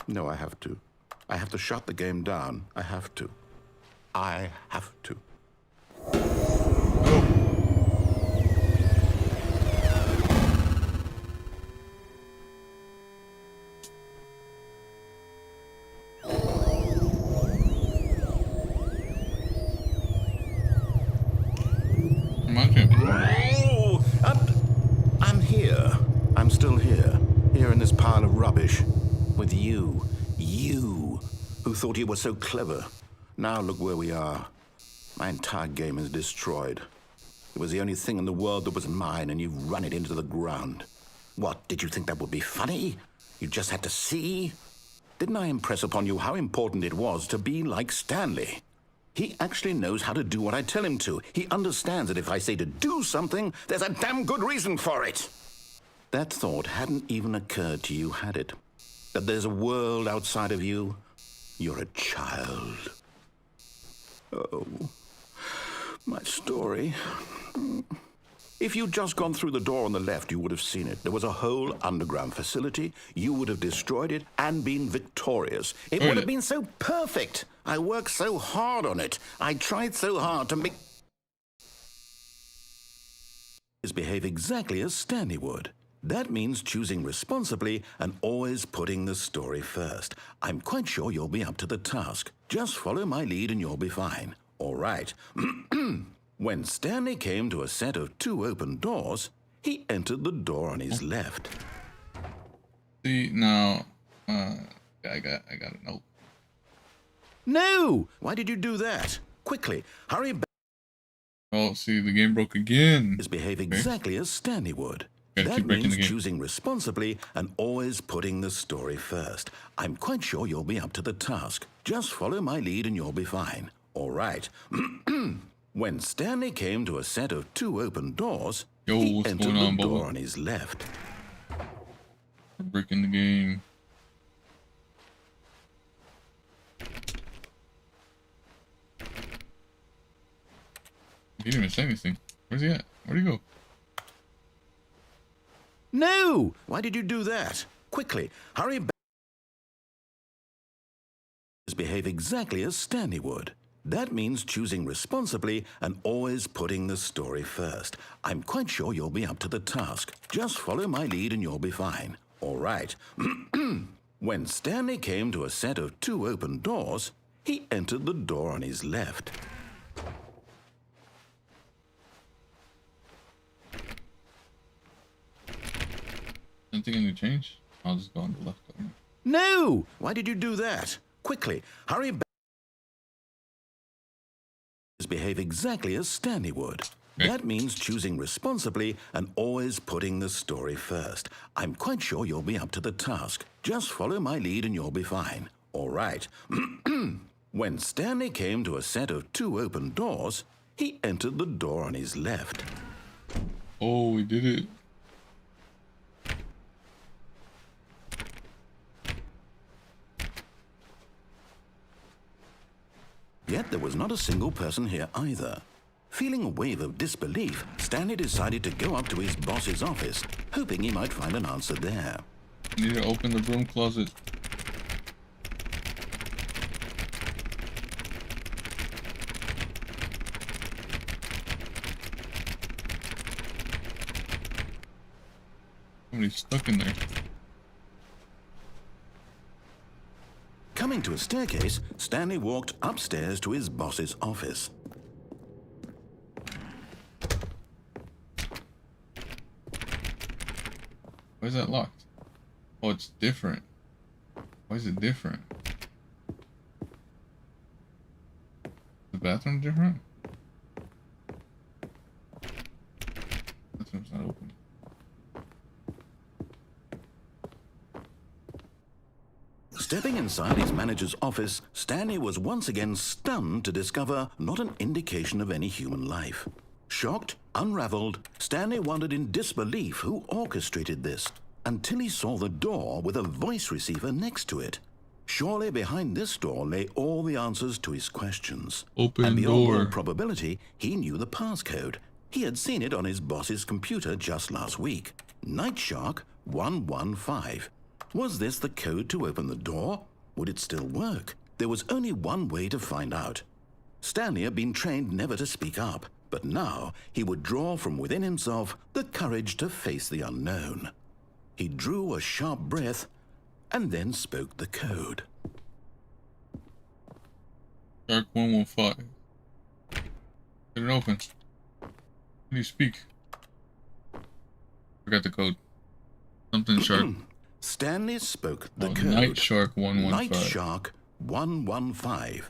No, I have to. I have to shut the game down. I have to. I have to. Oh, I'm here. I'm still here. Here in this pile of rubbish. With you. You, who thought you were so clever. Now look where we are. My entire game is destroyed. It was the only thing in the world that was mine, and you've run it into the ground. What, did you think that would be funny? You just had to see? Didn't I impress upon you how important it was to be like Stanley? He actually knows how to do what I tell him to. He understands that if I say to do something, there's a damn good reason for it. That thought hadn't even occurred to you, had it? That there's a world outside of you? You're a child. Oh, my story. If you'd just gone through the door on the left, you would have seen it. There was a whole underground facility. You would have destroyed it and been victorious. It would have been so perfect. I worked so hard on it. I tried so hard to make... behave exactly as Stanley would. That means choosing responsibly and always putting the story first. I'm quite sure you'll be up to the task. Just follow my lead and you'll be fine. All right. When Stanley came to a set of 2 open doors, he entered the door on his left. See, now, I got it. Nope. No! Why did you do that? Quickly, hurry back. Oh, see, the game broke again. Behave exactly as Stanley would. Gotta That keep breaking means the game. choosing responsibly and always putting the story first. I'm quite sure you'll be up to the task. Just follow my lead and you'll be fine. All right. When Stanley came to a set of 2 open doors, he what's entered going on, the door Bubba? on his left. We're breaking the game. He didn't even say anything. Where's he at? Where'd he go? No! Why did you do that? Quickly, hurry back. Behave exactly as Stanley would. That means choosing responsibly and always putting the story first. I'm quite sure you'll be up to the task. Just follow my lead and you'll be fine. All right. When Stanley came to a set of 2 open doors, he entered the door on his left. Anything in the change? I'll just go on the left. No! Why did you do that? Quickly, hurry back. Behave exactly as Stanley would. Okay. That means choosing responsibly and always putting the story first. I'm quite sure you'll be up to the task. Just follow my lead and you'll be fine. All right. When Stanley came to a set of 2 open doors, he entered the door on his left. Oh, we did it. Yet there was not a single person here either. Feeling a wave of disbelief, Stanley decided to go up to his boss's office, hoping he might find an answer there. Need to open the broom closet. Somebody's stuck in there. Coming to a staircase, Stanley walked upstairs to his boss's office. Why is that locked? Oh, it's different. Why is it different? The bathroom different? Bathroom's not open. Stepping inside his manager's office, Stanley was once again stunned to discover not an indication of any human life. Shocked, unraveled, Stanley wondered in disbelief who orchestrated this, until he saw the door with a voice receiver next to it. Surely behind this door lay all the answers to his questions. Open and beyond door. all probability, he knew the passcode. He had seen it on his boss's computer just last week. Night Shark 115. Was this the code to open the door? Would it still work? There was only one way to find out. Stanley had been trained never to speak up, but now he would draw from within himself the courage to face the unknown. He drew a sharp breath and then spoke the code. Shark 115. Get it open. Can you speak? Forgot the code. Something shark. Stanley spoke the code. Night Shark 115. Night Shark 115.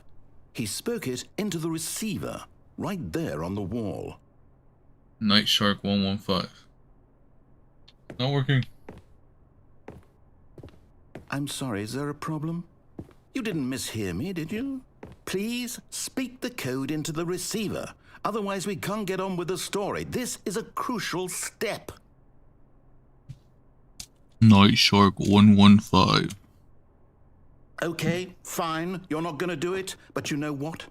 He spoke it into the receiver, right there on the wall. Night Shark 115. Not working. I'm sorry, is there a problem? You didn't mishear me, did you? Please speak the code into the receiver. Otherwise, we can't get on with the story. This is a crucial step. Night Shark 115. Okay, fine. You're not going to do it. But you know what?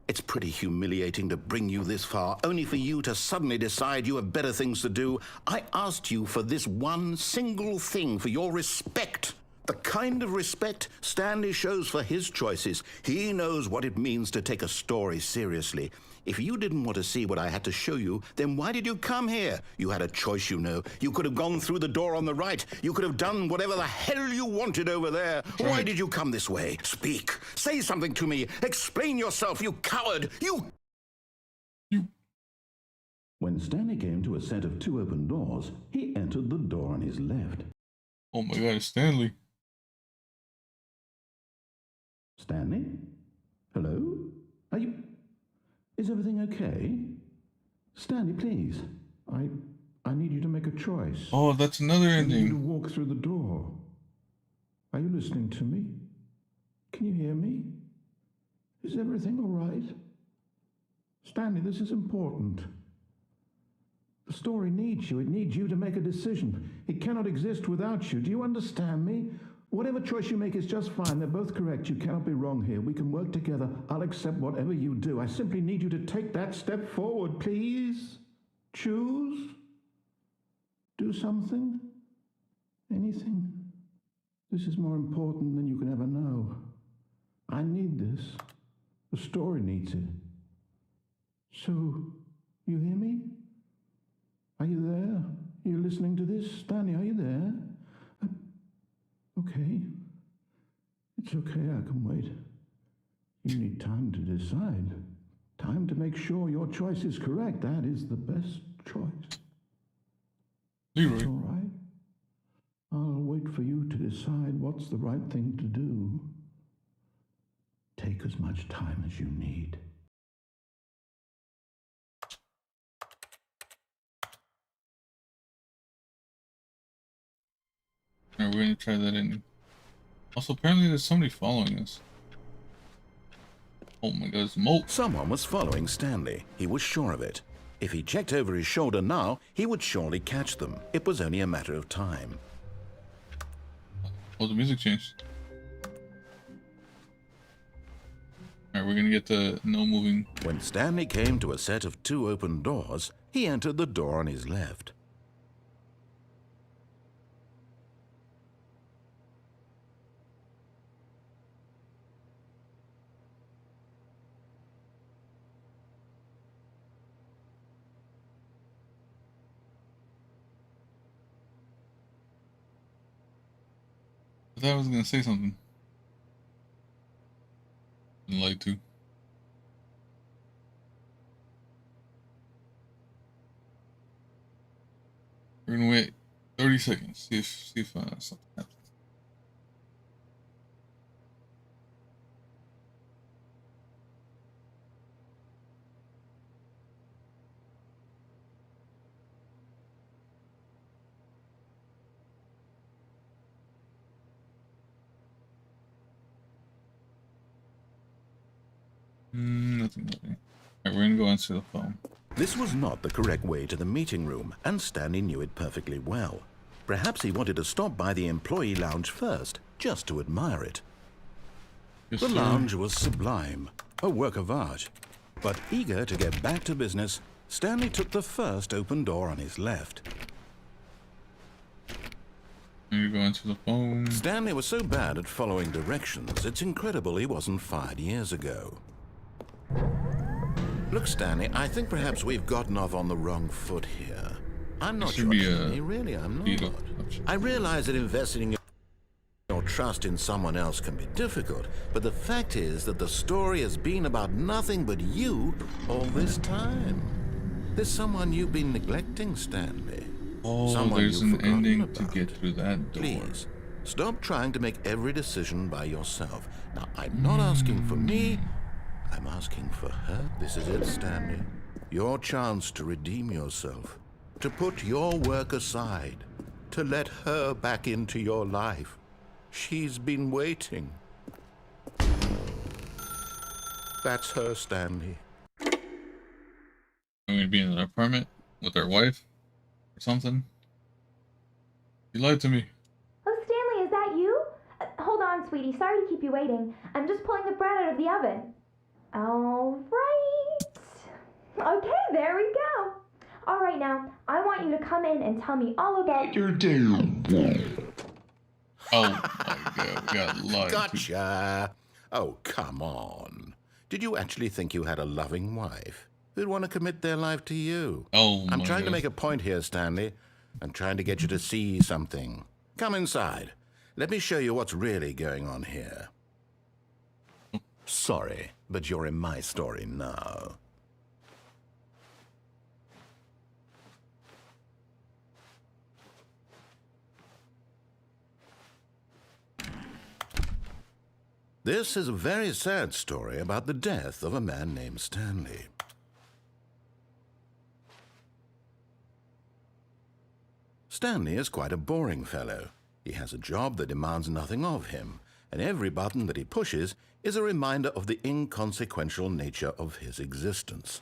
It's pretty humiliating to bring you this far, only for you to suddenly decide you have better things to do. I asked you for this one single thing, for your respect. The kind of respect Stanley shows for his choices. He knows what it means to take a story seriously. If you didn't want to see what I had to show you, then why did you come here? You had a choice, you know. You could have gone through the door on the right. You could have done whatever the hell you wanted over there. Why did you come this way? Speak. Say something to me. Explain yourself, you coward. You... When Stanley came to a set of 2 open doors, he entered the door on his left. Oh my god, it's Stanley. Stanley? Hello? Are you... Is everything okay? Stanley, please. I need you to make a choice. Oh, that's another I need you to ending. walk through the door. Are you listening to me? Can you hear me? Is everything all right? Stanley, this is important. The story needs you. It needs you to make a decision. It cannot exist without you. Do you understand me? Whatever choice you make is just fine. They're both correct. You cannot be wrong here. We can work together. I'll accept whatever you do. I simply need you to take that step forward, please. Choose. Do something. Anything. This is more important than you can ever know. I need this. The story needs it. So, you hear me? Are you there? Are you listening to this? Stanley, are you there? Okay. It's okay, I can wait. You need time to decide. Time to make sure your choice is correct. That is the best choice. Leroy. It's all right. I'll wait for you to decide what's the right thing to do. Take as much time as you need. Alright, we're gonna try that in. Also, apparently there's somebody following us. Oh my god, it's Molt. Someone was following Stanley. He was sure of it. If he checked over his shoulder now, he would surely catch them. It was only a matter of time. Oh, the music changed. Alright, we're gonna get the no moving. When Stanley came to a set of 2 open doors, he entered the door on his left. I thought I was gonna say something. I'd like to. We're gonna wait 30 seconds. See if something happens. Nothing. Alright, we're gonna go answer the phone. This was not the correct way to the meeting room, and Stanley knew it perfectly well. Perhaps he wanted to stop by the employee lounge first, just to admire it. Yes, The sir. lounge was sublime, a work of art. But eager to get back to business, Stanley took the first open door on his left. I'm gonna go answer the phone. Stanley was so bad at following directions, it's incredible he wasn't fired years ago. Look, Stanley, I think perhaps we've gotten off on the wrong foot here. I'm not should your be a enemy, really, I'm beetle not. option. I realize that investing your trust in someone else can be difficult, but the fact is that the story has been about nothing but you all this time. There's someone you've been neglecting, Stanley. Oh, Someone there's you've an forgotten ending to about. get through that door. Please, stop trying to make every decision by yourself. Now, I'm not asking for me, I'm asking for her. This is it, Stanley. Your chance to redeem yourself, to put your work aside, to let her back into your life. She's been waiting. That's her, Stanley. I'm gonna be in an apartment with our wife or something. You lied to me. Oh, Stanley, is that you? Hold on, sweetie. Sorry to keep you waiting. I'm just pulling the bread out of the oven. All right. Okay, there we go. All right, now, I want you to come in and tell me all about your day. Oh my god, we got lied to. Gotcha. Oh, come on. Did you actually think you had a loving wife who'd want to commit their life to you? Oh my I'm trying to god. make a point here, Stanley. I'm trying to get you to see something. Come inside. Let me show you what's really going on here. Sorry, but you're in my story now. This is a very sad story about the death of a man named Stanley. Stanley is quite a boring fellow. He has a job that demands nothing of him, and every button that he pushes is a reminder of the inconsequential nature of his existence.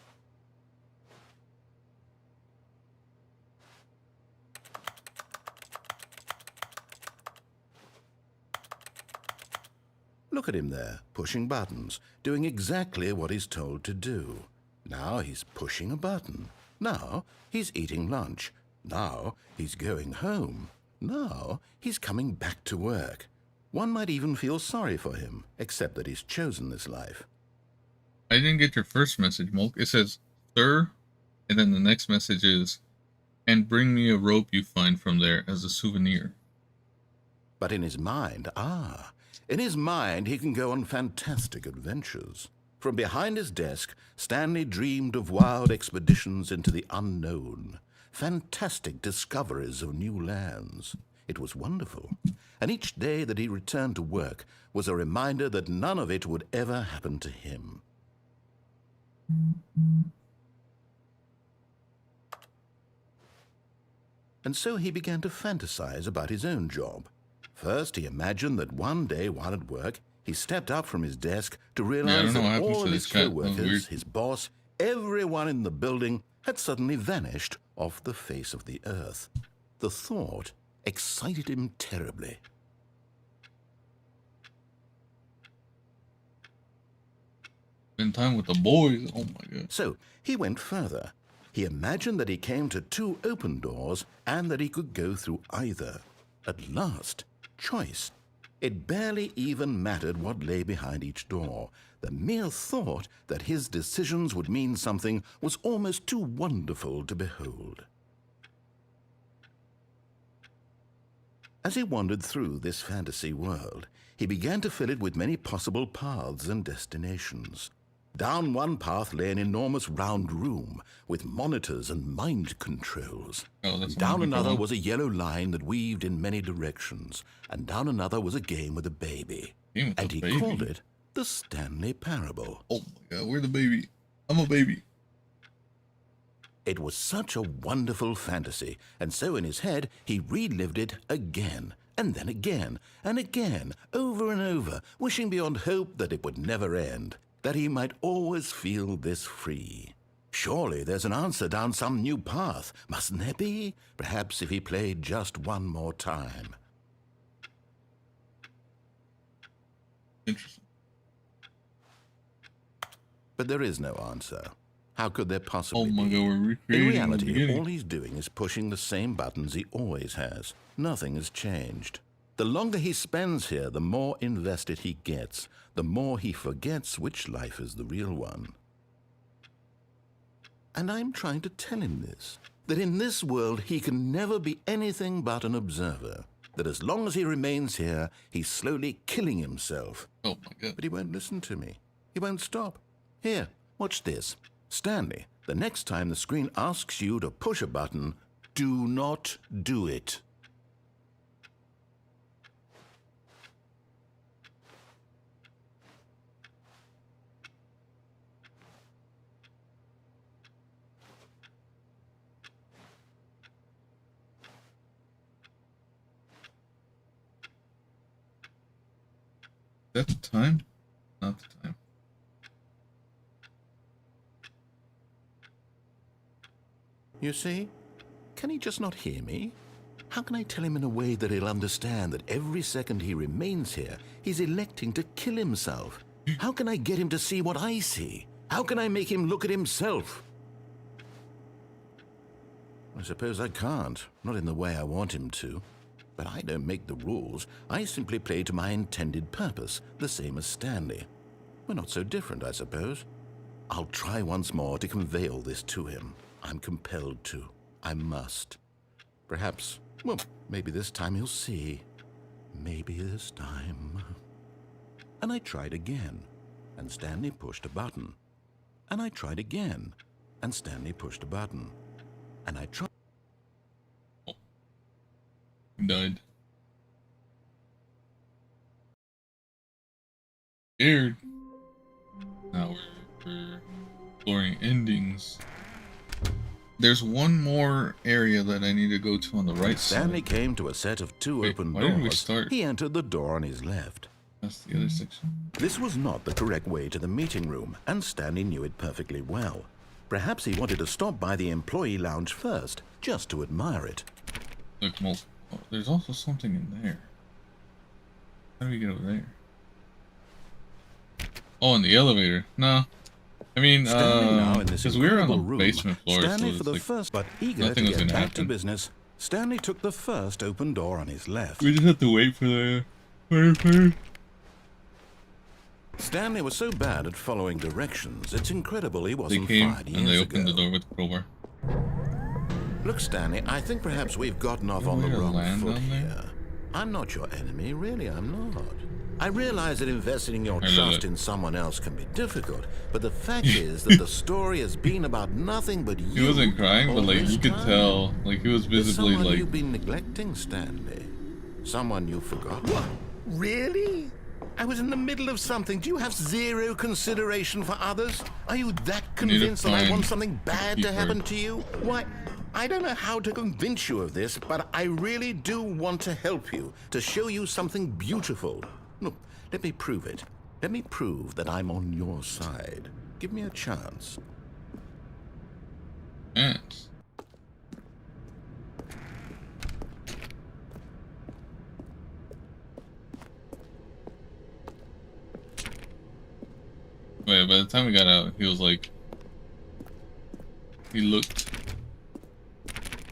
Look at him there, pushing buttons, doing exactly what he's told to do. Now he's pushing a button. Now he's eating lunch. Now he's going home. Now he's coming back to work. One might even feel sorry for him, except that he's chosen this life. I didn't get your first message, Mulk. It says, "Sir," and then the next message is, "And bring me a rope you find from there as a souvenir." But in his mind, In his mind, he can go on fantastic adventures. From behind his desk, Stanley dreamed of wild expeditions into the unknown, fantastic discoveries of new lands. It was wonderful, and each day that he returned to work was a reminder that none of it would ever happen to him. And so he began to fantasize about his own job. First, he imagined that one day while at work, he stepped up from his desk to realize that all of his co-workers, his boss, everyone in the building had suddenly vanished off the face of the earth. The thought excited him terribly. Spend time with the boys. Oh my god. So he went further. He imagined that he came to 2 open doors and that he could go through either. At last, choice. It barely even mattered what lay behind each door. The mere thought that his decisions would mean something was almost too wonderful to behold. As he wandered through this fantasy world, he began to fill it with many possible paths and destinations. Down one path lay an enormous round room with monitors and mind controls. Down another was a yellow line that weaved in many directions. And down another was a game with a baby. And he called it the Stanley Parable. Oh my god, we're the baby. I'm a baby. It was such a wonderful fantasy, and so in his head he relived it again, and then again, and again, over and over, wishing beyond hope that it would never end, that he might always feel this free. Surely there's an answer down some new path, mustn't there be? Perhaps if he played just one more time. Interesting. But there is no answer. How could there possibly be? Oh my god, we're recreating In reality, the beginning. all he's doing is pushing the same buttons he always has. Nothing has changed. The longer he spends here, the more invested he gets, the more he forgets which life is the real one. And I'm trying to tell him this, that in this world he can never be anything but an observer, that as long as he remains here, he's slowly killing himself. Oh my god. But he won't listen to me. He won't stop. Here, watch this. Stanley, the next time the screen asks you to push a button, do not do it. Is that the time? Not the time. You see? Can he just not hear me? How can I tell him in a way that he'll understand that every second he remains here, he's electing to kill himself? How can I get him to see what I see? How can I make him look at himself? I suppose I can't, not in the way I want him to. But I don't make the rules. I simply play to my intended purpose, the same as Stanley. We're not so different, I suppose. I'll try once more to convey all this to him. I'm compelled to. I must. Perhaps, well, maybe this time he'll see. Maybe this time. And I tried again, and Stanley pushed a button. And I tried again, and Stanley pushed a button. And I tried. Died. Scared. Now we're exploring endings. There's one more area that I need to go to on the right side. Stanley came to a set of 2 open why didn't we doors. start? He entered the door on his left. That's the other section. This was not the correct way to the meeting room, and Stanley knew it perfectly well. Perhaps he wanted to stop by the employee lounge first, just to admire it. Look, oh, there's also something in there. How do we get over there? Oh, in the elevator. No. I mean, because we were on the basement floor, Stanley so for the like, first, but eager to get back to business, Stanley took the first open door on his left. We just have to wait for the firefighter. Stanley was so bad at following directions, it's incredible he wasn't They came fired and years they ago. opened the door with the crowbar. Look, Stanley, I think perhaps we've gotten off on the wrong foot here. I'm not your enemy, really, I'm not. I realize that investing your I love trust it. in someone else can be difficult, but the fact is that the story has been about nothing but you. He wasn't crying, all but like this you could time. tell, like he was There's visibly someone like. you've been neglecting, Stanley. Someone you forgot. What? Really? I was in the middle of something. Do you have zero consideration for others? Are you that convinced that I want something bad to happen to you? Why, I don't know how to convince you of this, but I really do want to help you, to show you something beautiful. Look, let me prove it. Let me prove that I'm on your side. Give me a chance. Ants. Wait, by the time we got out, he was like, he looked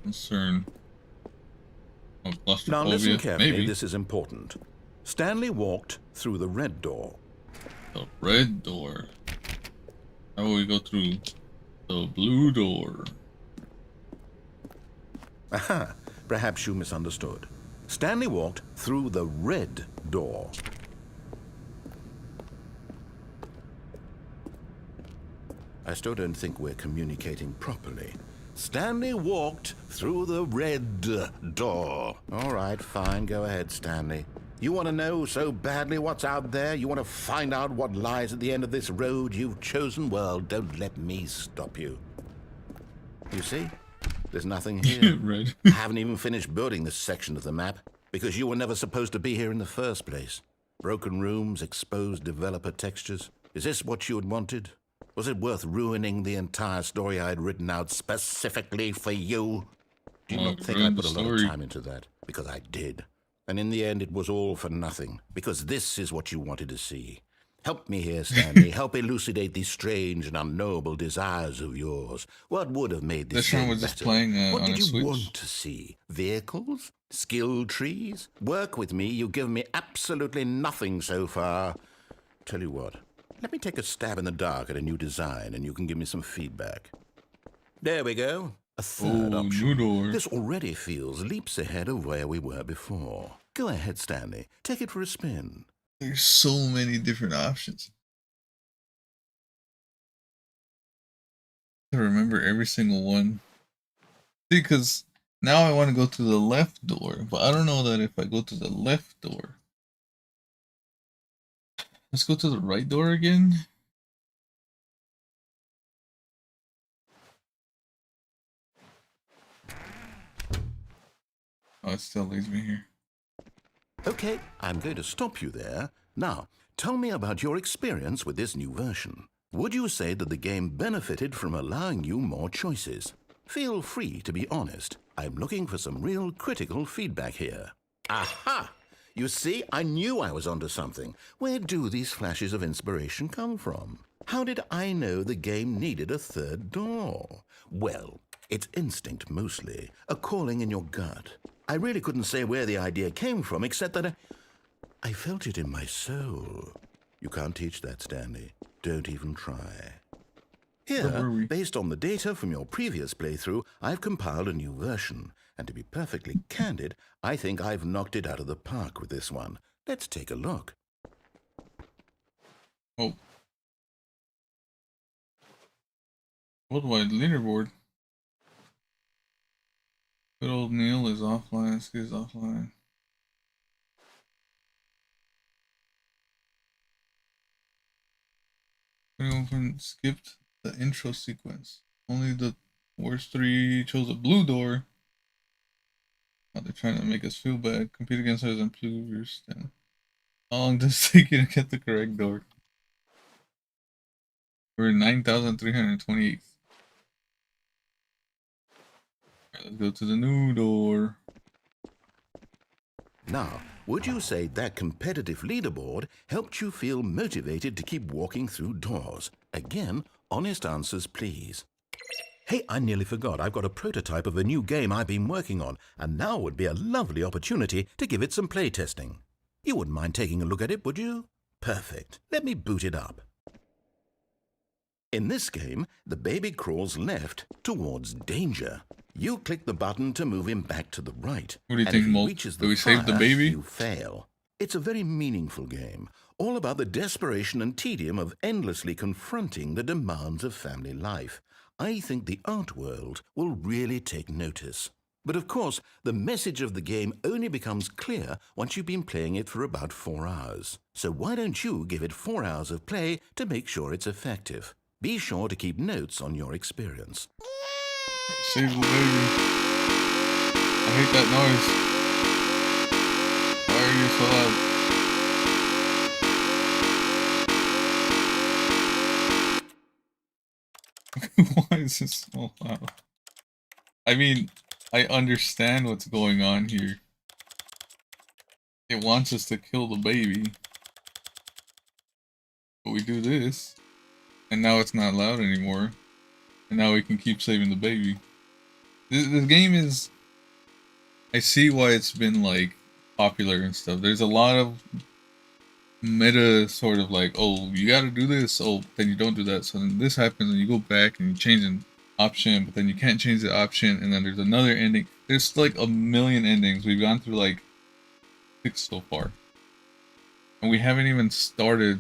concerned. Oh, Now listen claustrophobia? carefully, Maybe. this is important. Stanley walked through the red door. The red door. How will we go through the blue door? Aha, perhaps you misunderstood. Stanley walked through the red door. I still don't think we're communicating properly. Stanley walked through the red door. All right, fine, go ahead, Stanley. You want to know so badly what's out there? You want to find out what lies at the end of this road you've chosen? Well, don't let me stop you. You see? There's nothing here. Red. I haven't even finished building this section of the map because you were never supposed to be here in the first place. Broken rooms, exposed developer textures. Is this what you had wanted? Was it worth ruining the entire story I had written out specifically for you? Do you Well, not think I ruined put the a lot of story. time into that? Because I did. And in the end, it was all for nothing. Because this is what you wanted to see. Help me here, Stanley. Help elucidate these strange and unknowable desires of yours. What would have made this This one game was just better? playing What on did a you Switch. want to see? Vehicles? Skill trees? Work with me. You've given me absolutely nothing so far. Tell you what. Let me take a stab in the dark at a new design, and you can give me some feedback. There we go. A third Oh, option. new door. This already feels leaps ahead of where we were before. Go ahead, Stanley. Take it for a spin. There's so many different options. I remember every single one. See, because now I want to go to the left door, but I don't know that if I go to the left door. Let's go to the right door again. Oh, it still leaves me here. Okay, I'm going to stop you there. Now, tell me about your experience with this new version. Would you say that the game benefited from allowing you more choices? Feel free to be honest. I'm looking for some real critical feedback here. Aha! You see, I knew I was onto something. Where do these flashes of inspiration come from? How did I know the game needed a third door? Well, it's instinct mostly, a calling in your gut. I really couldn't say where the idea came from, except that I felt it in my soul. You can't teach that, Stanley. Don't even try. Here, based on the data from your previous playthrough, I've compiled a new version. And to be perfectly candid, I think I've knocked it out of the park with this one. Let's take a look. Oh. Worldwide leaderboard. Good old Neil is offline. Skid is offline. Anyone skipped the intro sequence. Only the worst three chose a blue door. Oh, they're trying to make us feel bad. Compete against us and improve your stand. How long does it take you to get the correct door? We're 9,328. Alright, let's go to the new door. Now, would you say that competitive leaderboard helped you feel motivated to keep walking through doors? Again, honest answers, please. Hey, I nearly forgot. I've got a prototype of a new game I've been working on, and now would be a lovely opportunity to give it some playtesting. You wouldn't mind taking a look at it, would you? Perfect. Let me boot it up. In this game, the baby crawls left towards danger. You click the button to move him back to the right. What do you and think, if he Molt? reaches Do the we save the fire, baby? you fail. It's a very meaningful game, all about the desperation and tedium of endlessly confronting the demands of family life. I think the art world will really take notice. But of course, the message of the game only becomes clear once you've been playing it for about 4 hours. So why don't you give it 4 hours of play to make sure it's effective? Be sure to keep notes on your experience. Save the baby. I hate that noise. Why are you so loud? Why is this so loud? I mean, I understand what's going on here. It wants us to kill the baby. But we do this. And now it's not loud anymore. And now we can keep saving the baby. This game is... I see why it's been, like, popular and stuff. There's a lot of meta sort of like, oh, you gotta do this, oh, then you don't do that. So then this happens and you go back and you change an option, but then you can't change the option, and then there's another ending. There's like a million endings. We've gone through like 6 so far. And we haven't even started.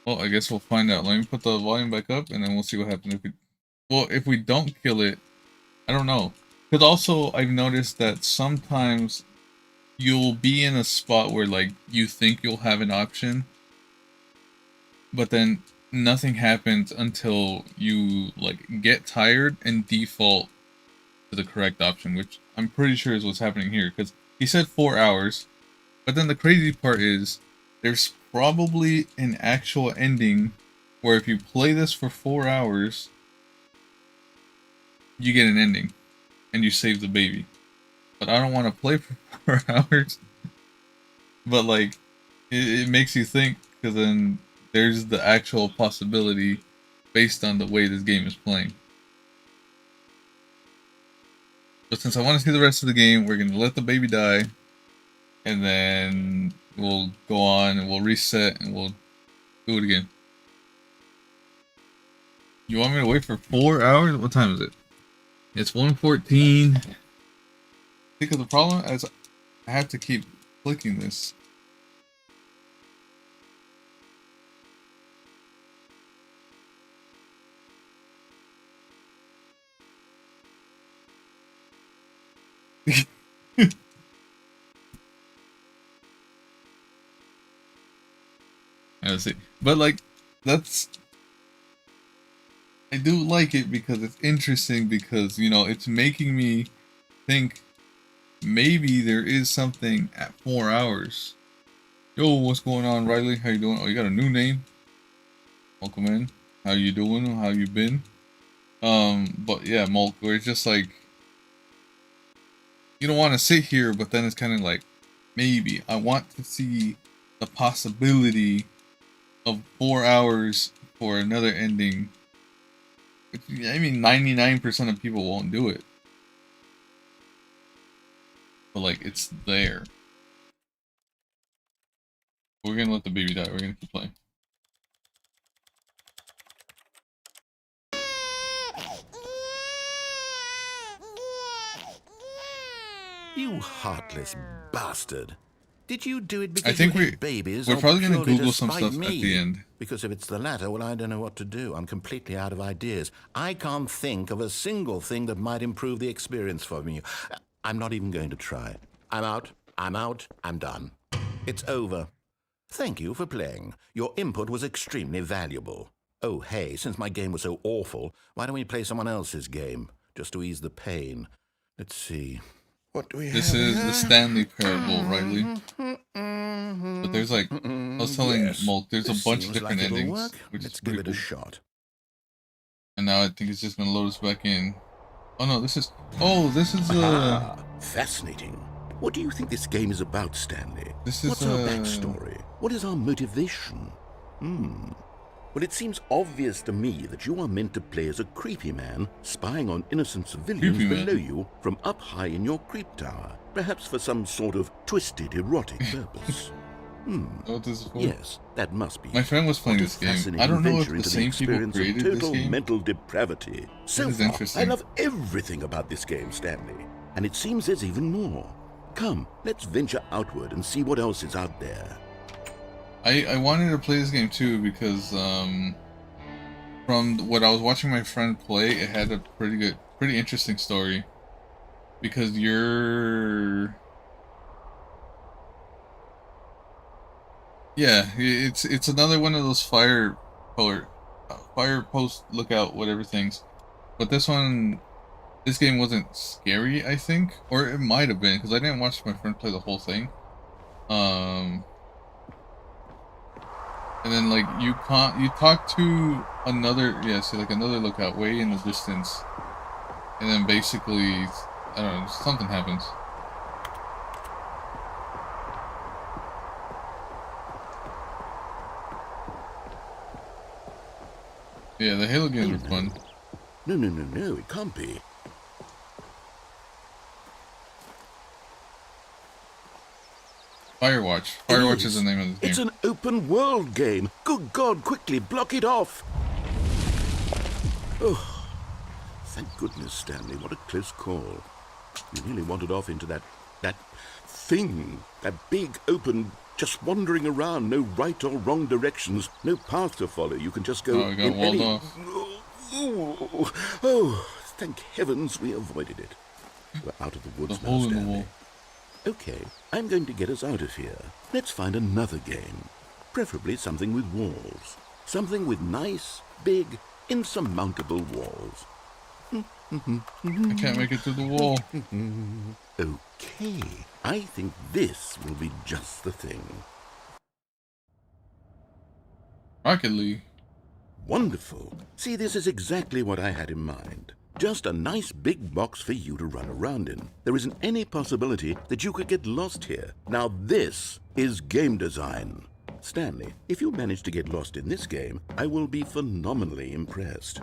Well, I guess we'll find out. Let me put the volume back up and then we'll see what happens if we... Well, if we don't kill it, I don't know. Because also, I've noticed that sometimes you'll be in a spot where, like, you think you'll have an option, but then nothing happens until you, like, get tired and default to the correct option, which I'm pretty sure is what's happening here. Because he said 4 hours, but then the crazy part is, there's probably an actual ending where if you play this for 4 hours, you get an ending, and you save the baby. But I don't want to play for 4 hours. But like, it makes you think, because then there's the actual possibility based on the way this game is playing. But since I want to see the rest of the game, we're going to let the baby die. And then we'll go on and we'll reset and we'll do it again. You want me to wait for 4 hours? What time is it? It's 1:14. Because the problem is I have to keep clicking this. Let's see. But like, that's... I do like it because it's interesting, because, you know, it's making me think maybe there is something at 4 hours. Yo, what's going on, Riley? How you doing? Oh, you got a new name? Welcome in. How you doing? How you been? But yeah, Mulk, where it's just like, you don't want to sit here, but then it's kind of like, maybe I want to see the possibility of 4 hours for another ending. I mean, 99% of people won't do it. But like, it's there. We're gonna let the baby die. We're gonna keep playing. You heartless bastard. Did you do it because I think you hate babies? we're probably gonna purely Google to some spite stuff me? at the end. Because if it's the latter, well, I don't know what to do. I'm completely out of ideas. I can't think of a single thing that might improve the experience for me. I'm not even going to try. I'm out. I'm out. I'm done. It's over. Thank you for playing. Your input was extremely valuable. Oh, hey, since my game was so awful, why don't we play someone else's game, just to ease the pain? Let's see. What do we This have is here? the Stanley parable, Riley. But there's like, I was telling Mulk, there's a bunch of different endings, which Let's is give pretty it a cool. shot. And now I think it's just gonna load us back in. Oh no, this is... Oh, this is Fascinating. What do you think this game is about, Stanley? This is, What's our backstory? What is our motivation? Well, it seems obvious to me that you are meant to play as a creepy man spying on innocent civilians Creepy man. below you from up high in your creep tower, perhaps for some sort of twisted erotic purpose. What this is for? Yes, that must be. My friend was playing What a this game. fascinating I don't know if venture the into same people experience of created this total game. mental depravity. So is far, I interesting. love everything about this game, Stanley, and it seems there's even more. Come, let's venture outward and see what else is out there. I wanted to play this game too because from what I was watching my friend play, it had a pretty interesting story. Because it's another one of those fire post lookout whatever things, but this game wasn't scary, I think, or it might have been because I didn't watch my friend play the whole thing. And then like you talk to another another lookout way in the distance, and then basically I don't know, something happens. Yeah, the Halo games are fun. No, it can't be. Firewatch. Firewatch is the name of the game. It's an open world game. Good God, quickly block it off. Oh, thank goodness, Stanley. What a close call. You nearly wandered off into that thing. That big, open, just wandering around. No right or wrong directions. No path to follow. You can just go I got walled off. Oh, thank heavens we avoided it. We're out of the woods now, Stanley. In the wall. Okay, I'm going to get us out of here. Let's find another game. Preferably something with walls. Something with nice, big, insurmountable walls. I can't make it through the wall. Okay, I think this will be just the thing. Rocket League. Wonderful. See, this is exactly what I had in mind. Just a nice big box for you to run around in. There isn't any possibility that you could get lost here. Now this is game design. Stanley, if you manage to get lost in this game, I will be phenomenally impressed.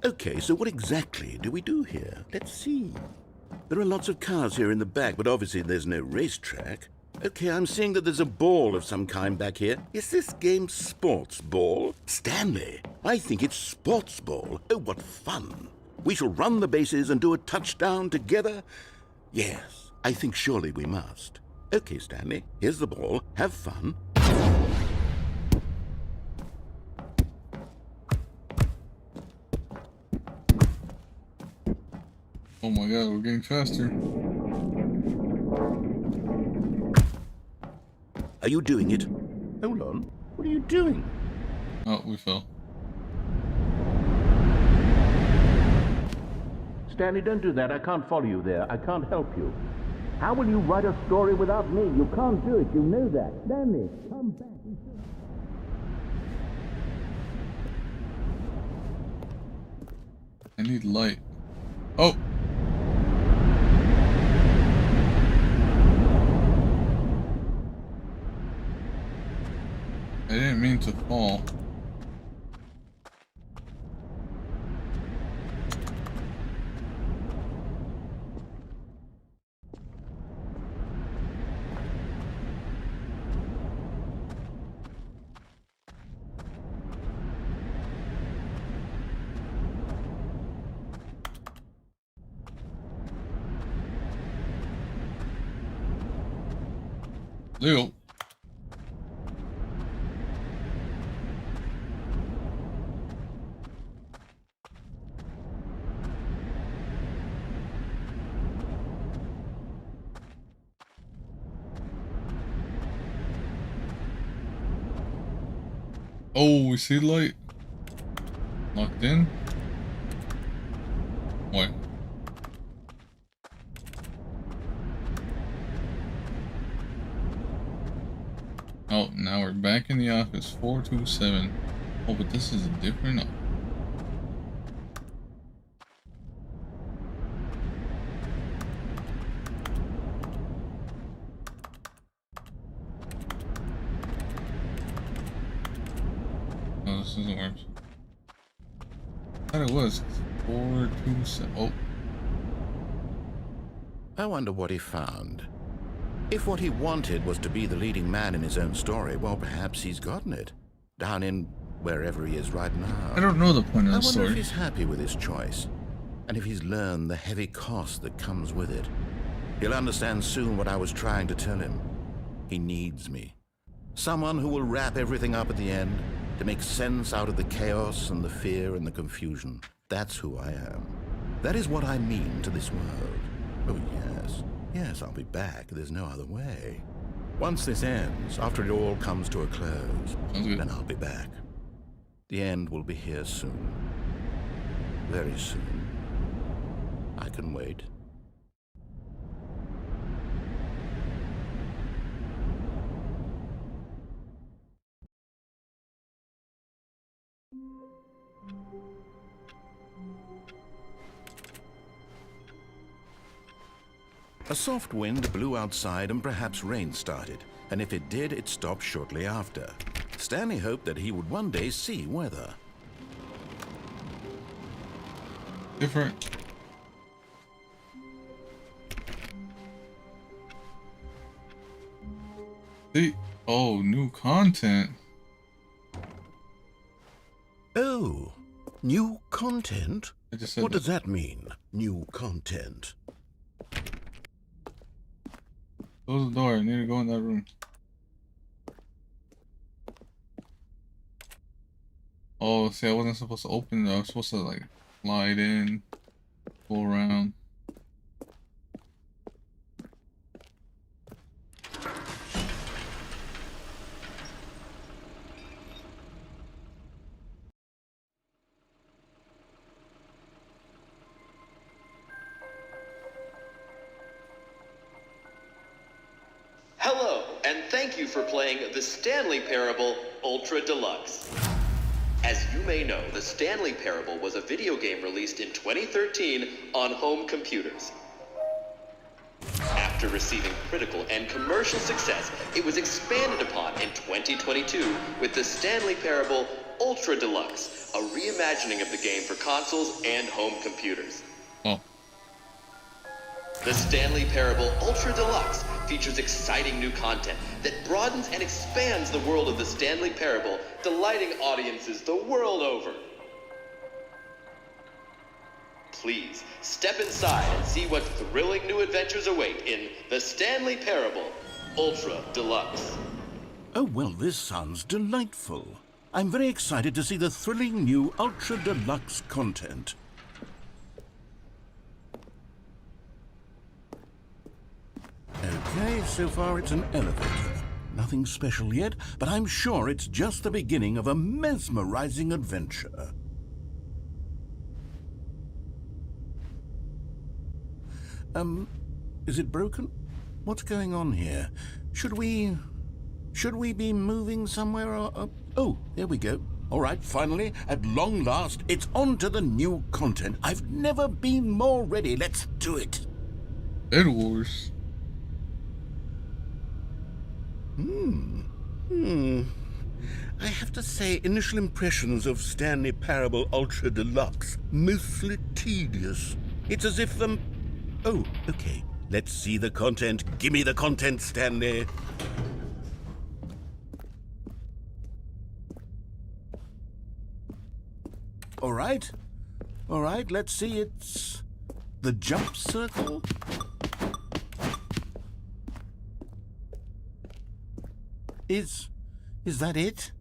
Okay, so what exactly do we do here? Let's see. There are lots of cars here in the back, but obviously there's no racetrack. Okay, I'm seeing that there's a ball of some kind back here. Is this game sports ball? Stanley, I think it's sports ball. Oh, what fun. We shall run the bases and do a touchdown together? Yes, I think surely we must. Okay, Stanley, here's the ball. Have fun. Oh my god, we're getting faster. Are you doing it? Hold on. What are you doing? Oh, we fell. Stanley, don't do that. I can't follow you there. I can't help you. How will you write a story without me? You can't do it. You know that. Stanley, come back. I need light. Oh! I didn't mean to fall. Leo. Oh, we see light. Locked in. What? Oh, now we're back in the office. 427. Oh, but this is different. Oh, this doesn't work. I thought it was 427. Oh. I wonder what he found. If what he wanted was to be the leading man in his own story, well, perhaps he's gotten it. Down in wherever he is right now. I don't know the point of the I wonder story. if he's happy with his choice. And if he's learned the heavy cost that comes with it, he'll understand soon what I was trying to tell him. He needs me. Someone who will wrap everything up at the end to make sense out of the chaos and the fear and the confusion. That's who I am. That is what I mean to this world. Oh, yes. Yes, I'll be back. There's no other way. Once this ends, after it all comes to a close, then I'll be back. The end will be here soon. Very soon. I can wait. A soft wind blew outside and perhaps rain started, and if it did, it stopped shortly after. Stanley hoped that he would one day see weather. Different. Oh, new content. Oh, new content? I just said What does that mean, new content? Close the door. I need to go in that room. Oh, see, I wasn't supposed to open it. I was supposed to, like, slide in, go around. Hello, and thank you for playing the Stanley Parable Ultra Deluxe. As you may know, the Stanley Parable was a video game released in 2013 on home computers. After receiving critical and commercial success, it was expanded upon in 2022 with the Stanley Parable Ultra Deluxe, a reimagining of the game for consoles and home computers. Oh. The Stanley Parable Ultra Deluxe features exciting new content that broadens and expands the world of the Stanley Parable, delighting audiences the world over. Please, step inside and see what thrilling new adventures await in the Stanley Parable Ultra Deluxe. Oh, well, this sounds delightful. I'm very excited to see the thrilling new Ultra Deluxe content. Okay, so far it's an elevator. Nothing special yet, but I'm sure it's just the beginning of a mesmerizing adventure. Is it broken? What's going on here? Should we be moving somewhere or... Oh, there we go. All right, finally, at long last, it's on to the new content. I've never been more ready. Let's do it. Bed Wars. I have to say, initial impressions of Stanley Parable Ultra Deluxe, mostly tedious. It's as if Oh, okay. Let's see the content. Give me the content, Stanley. All right, let's see. It's the jump circle. Is that it?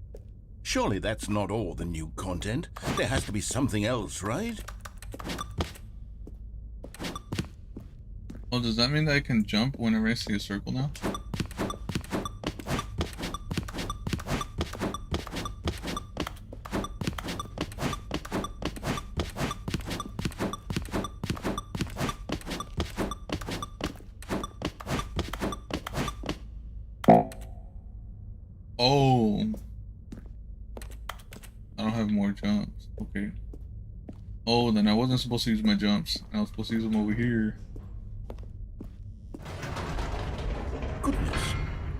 Surely that's not all the new content. There has to be something else, right? Oh, does that mean that I can jump whenever I see a circle now? Oh, I don't have more jumps. Okay. Oh, then I wasn't supposed to use my jumps. I was supposed to use them over here. Goodness,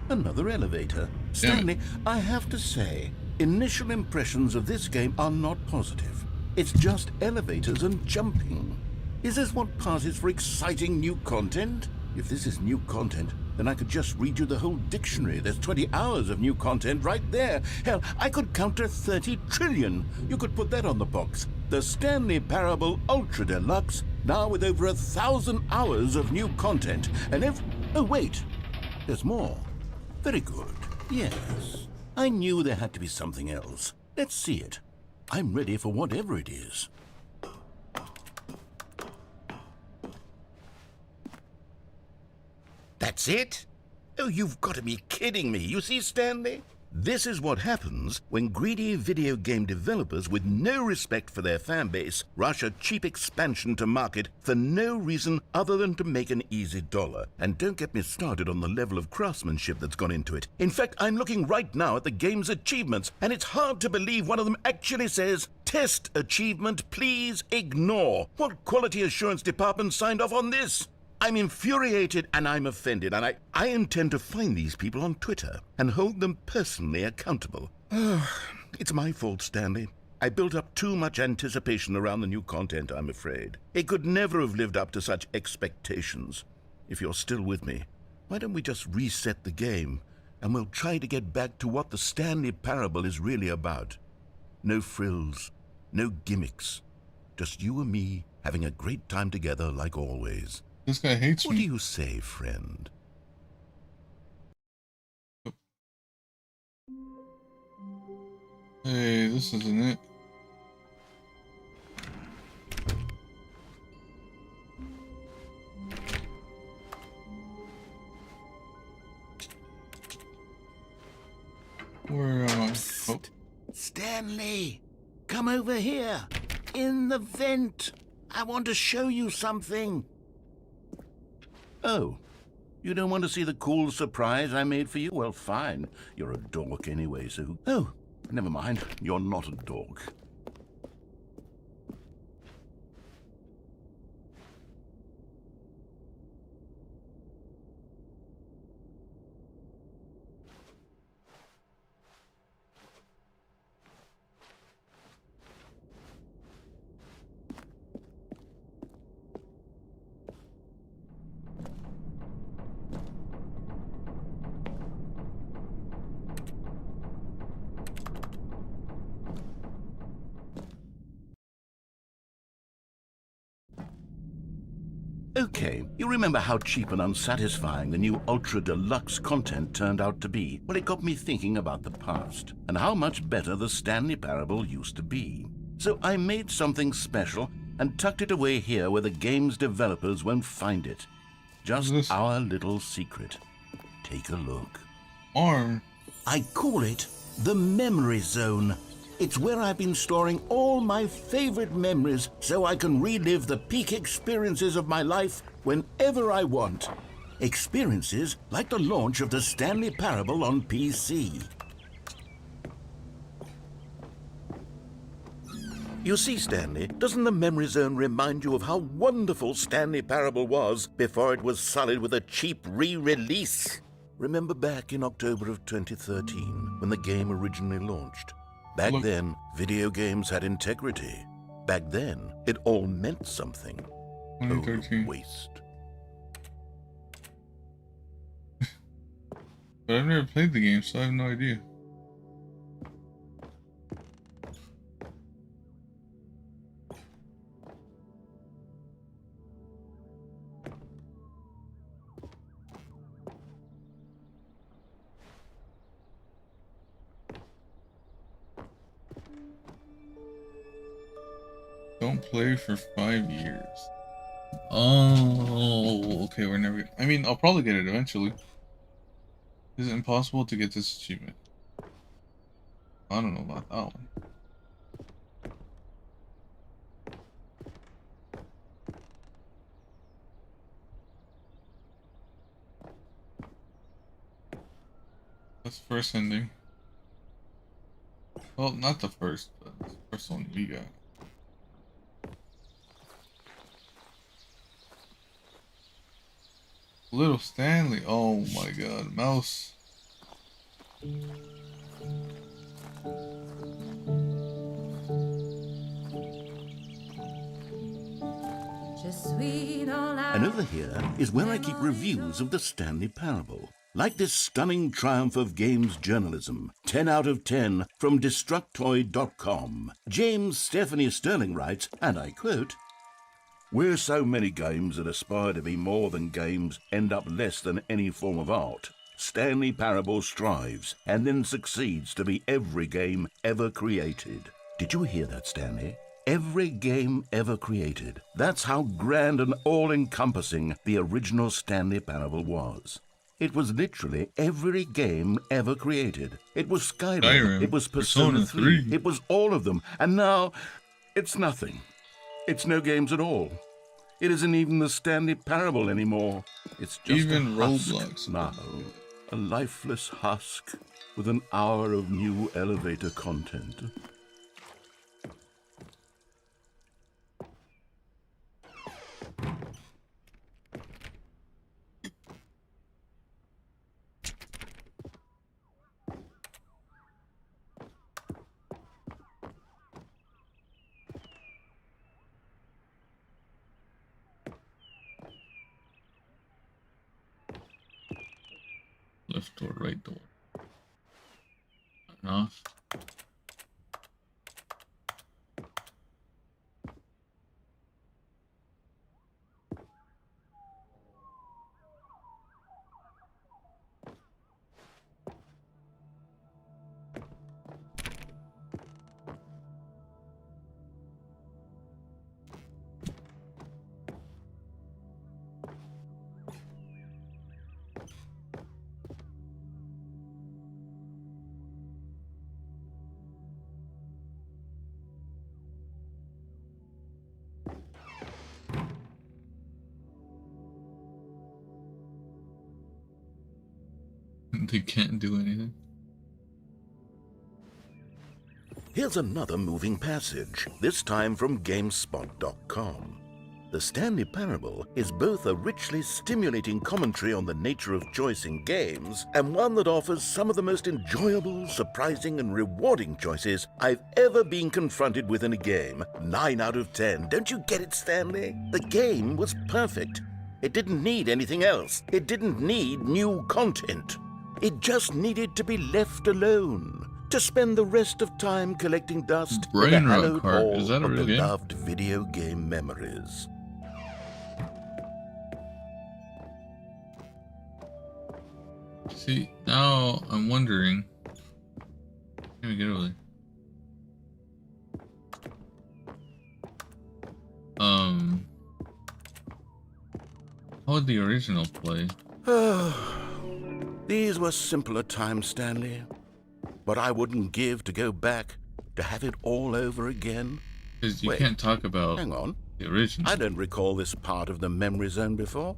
another elevator. Stanley, I have to say, initial impressions of this game are not positive. It's just elevators and jumping. Is this what passes for exciting new content? If this is new content, then I could just read you the whole dictionary. There's 20 hours of new content right there. Hell, I could counter 30 trillion. You could put that on the box. The Stanley Parable Ultra Deluxe, now with over 1,000 hours of new content. And if... Oh, wait. There's more. Very good. Yes. I knew there had to be something else. Let's see it. I'm ready for whatever it is. That's it? Oh, you've got to be kidding me. You see, Stanley? This is what happens when greedy video game developers with no respect for their fan base rush a cheap expansion to market for no reason other than to make an easy dollar. And don't get me started on the level of craftsmanship that's gone into it. In fact, I'm looking right now at the game's achievements, and it's hard to believe one of them actually says, "Test achievement, please ignore." What quality assurance department signed off on this? I'm infuriated and I'm offended, and I intend to find these people on Twitter and hold them personally accountable. It's my fault, Stanley. I built up too much anticipation around the new content, I'm afraid. It could never have lived up to such expectations. If you're still with me, why don't we just reset the game, and we'll try to get back to what the Stanley Parable is really about. No frills, no gimmicks. Just you and me having a great time together like always. This guy hates me. What do you say, friend? Hey, this isn't it. Where am I? Oh. Stanley, come over here. In the vent. I want to show you something. Oh, you don't want to see the cool surprise I made for you? Well, fine. You're a dork anyway, so... Oh, never mind. You're not a dork. Okay, you remember how cheap and unsatisfying the new Ultra Deluxe content turned out to be? Well, it got me thinking about the past, and how much better the Stanley Parable used to be. So I made something special and tucked it away here where the game's developers won't find it. Just our little secret. Take a look. Arm? I call it the Memory Zone. It's where I've been storing all my favorite memories so I can relive the peak experiences of my life whenever I want. Experiences like the launch of the Stanley Parable on PC. You see, Stanley, doesn't the Memory Zone remind you of how wonderful Stanley Parable was before it was sullied with a cheap re-release? Remember back in October of 2013 when the game originally launched? Back then, video games had integrity. Back then, it all meant something. 2013. Oh, waste. But I've never played the game, so I have no idea. Don't play for 5 years. Oh, okay, we're never... I mean, I'll probably get it eventually. Is it impossible to get this achievement? I don't know about that one. That's the first ending. Well, not the first, but the first one we got. Little Stanley. Oh my god. Mouse. And over here is where I keep reviews of the Stanley Parable. Like this stunning triumph of games journalism, 10 out of 10 from Destructoid.com. James Stephanie Sterling writes, and I quote, "Where so many games that aspire to be more than games end up less than any form of art, Stanley Parable strives and then succeeds to be every game ever created." Did you hear that, Stanley? Every game ever created. That's how grand and all-encompassing the original Stanley Parable was. It was literally every game ever created. It was Skyrim. It was Persona 3. It was all of them. And now, it's nothing. It's no games at all. It isn't even the Stanley Parable anymore. It's just even a husk Roblox now. A lifeless husk with an hour of new elevator content. Left door, right door. Enough. They can't do anything. Here's another moving passage, this time from GameSpot.com. The Stanley Parable is both a richly stimulating commentary on the nature of choice in games and one that offers some of the most enjoyable, surprising, and rewarding choices I've ever been confronted with in a game. 9 out of 10. Don't you get it, Stanley? The game was perfect. It didn't need anything else. It didn't need new content. It just needed to be left alone, to spend the rest of time collecting dust in the Brain rot hallowed cart. hall Is that a of real game? beloved video game memories. See, now I'm wondering. Can we get over there? How would the original play? These were simpler times, Stanley. But I wouldn't give to go back, to have it all over again. Because you Wait, can't talk about hang on. the original. I don't recall this part of the memory zone before.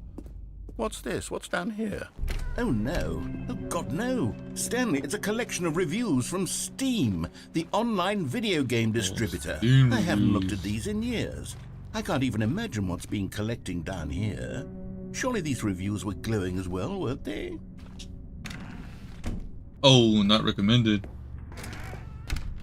What's this? What's down here? Oh, no. Oh, God, no. Stanley, it's a collection of reviews from Steam, the online video game distributor. Steam I haven't looked reviews. at these in years. I can't even imagine what's been collecting down here. Surely these reviews were glowing as well, weren't they? Oh, not recommended.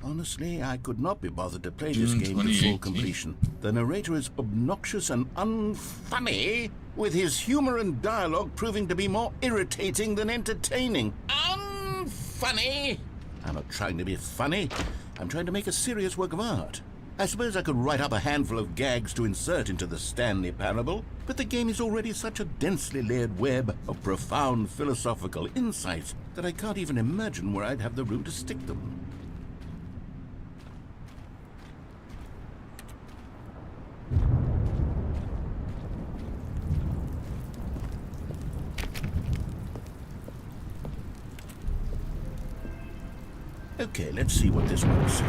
Honestly, I could not be bothered to play June this game to 2018. full completion. The narrator is obnoxious and unfunny, with his humor and dialogue proving to be more irritating than entertaining. Unfunny! I'm not trying to be funny. I'm trying to make a serious work of art. I suppose I could write up a handful of gags to insert into the Stanley Parable, but the game is already such a densely layered web of profound philosophical insights that I can't even imagine where I'd have the room to stick them. Okay, let's see what this one says.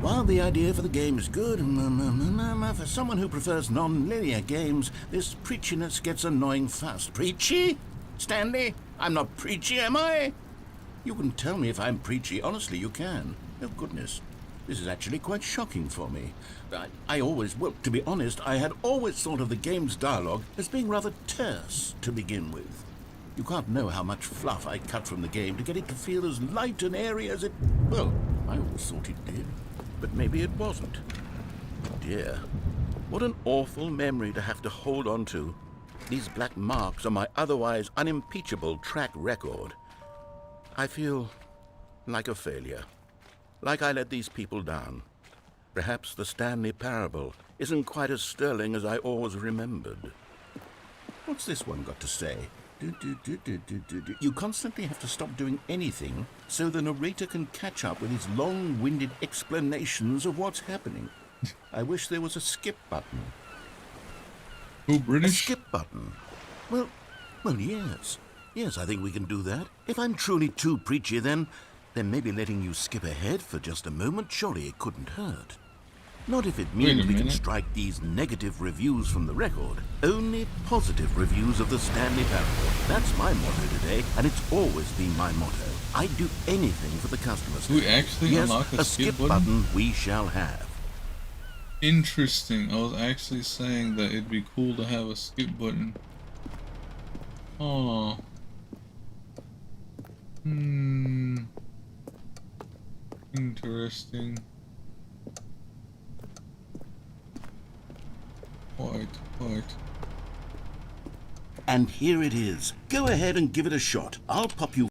While the idea for the game is good, for someone who prefers non-linear games, this preachiness gets annoying fast. Preachy? Stanley? I'm not preachy, am I? You can tell me if I'm preachy. Honestly, you can. Oh, goodness. This is actually quite shocking for me. Well, to be honest, I had always thought of the game's dialogue as being rather terse to begin with. You can't know how much fluff I cut from the game to get it to feel as light and airy as it... Well, I always thought it did. But maybe it wasn't. Dear. What an awful memory to have to hold on to. These black marks on my otherwise unimpeachable track record. I feel like a failure. Like I let these people down. Perhaps the Stanley Parable isn't quite as sterling as I always remembered. What's this one got to say? You constantly have to stop doing anything so the narrator can catch up with his long-winded explanations of what's happening. I wish there was a skip button. Who, A British? skip button? Well, yes. Yes, I think we can do that. If I'm truly too preachy, then maybe letting you skip ahead for just a moment, surely it couldn't hurt. Not if it means we can strike these negative reviews from the record. Only positive reviews of the Stanley Parable. That's my motto today, and it's always been my motto. I'd do anything for the customers. Do we actually Yes, unlock a skip button we shall have. Interesting. I was actually saying that it'd be cool to have a skip button. Oh. Interesting. Quite. And here it is. Go ahead and give it a shot. I'll pop you.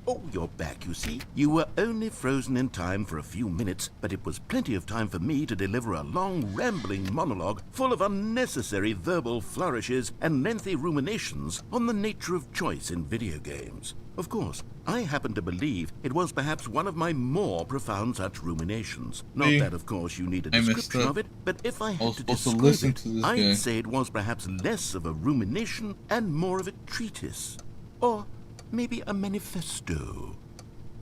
Oh, you're back, you see. You were only frozen in time for a few minutes, but it was plenty of time for me to deliver a long, rambling monologue full of unnecessary verbal flourishes and lengthy ruminations on the nature of choice in video games. Of course, I happen to believe it was perhaps one of my more profound such ruminations. Not that, of course, you need a description of it, but if I had to describe it, I'd say it was perhaps less of a rumination and more of a treatise. Or maybe a manifesto.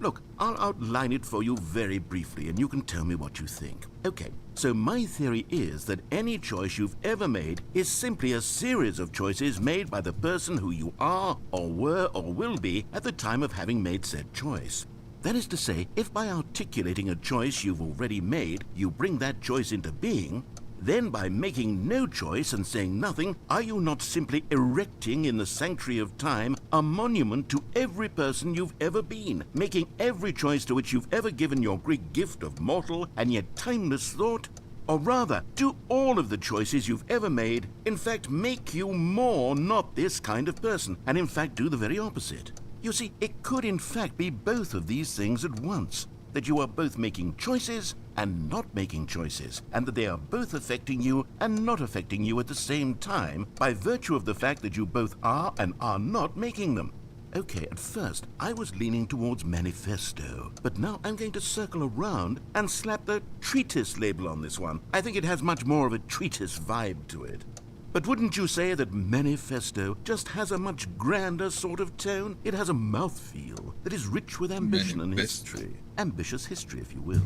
Look, I'll outline it for you very briefly, and you can tell me what you think. Okay, so my theory is that any choice you've ever made is simply a series of choices made by the person who you are, or were, or will be at the time of having made said choice. That is to say, if by articulating a choice you've already made, you bring that choice into being, then by making no choice and saying nothing, are you not simply erecting in the sanctuary of time a monument to every person you've ever been, making every choice to which you've ever given your great gift of mortal and yet timeless thought? Or rather, do all of the choices you've ever made, in fact, make you more not this kind of person, and in fact do the very opposite? You see, it could in fact be both of these things at once. That you are both making choices and not making choices, and that they are both affecting you and not affecting you at the same time by virtue of the fact that you both are and are not making them. Okay, at first, I was leaning towards manifesto, but now I'm going to circle around and slap the treatise label on this one. I think it has much more of a treatise vibe to it. But wouldn't you say that manifesto just has a much grander sort of tone? It has a mouthfeel that is rich with ambition and history. Ambitious history, if you will.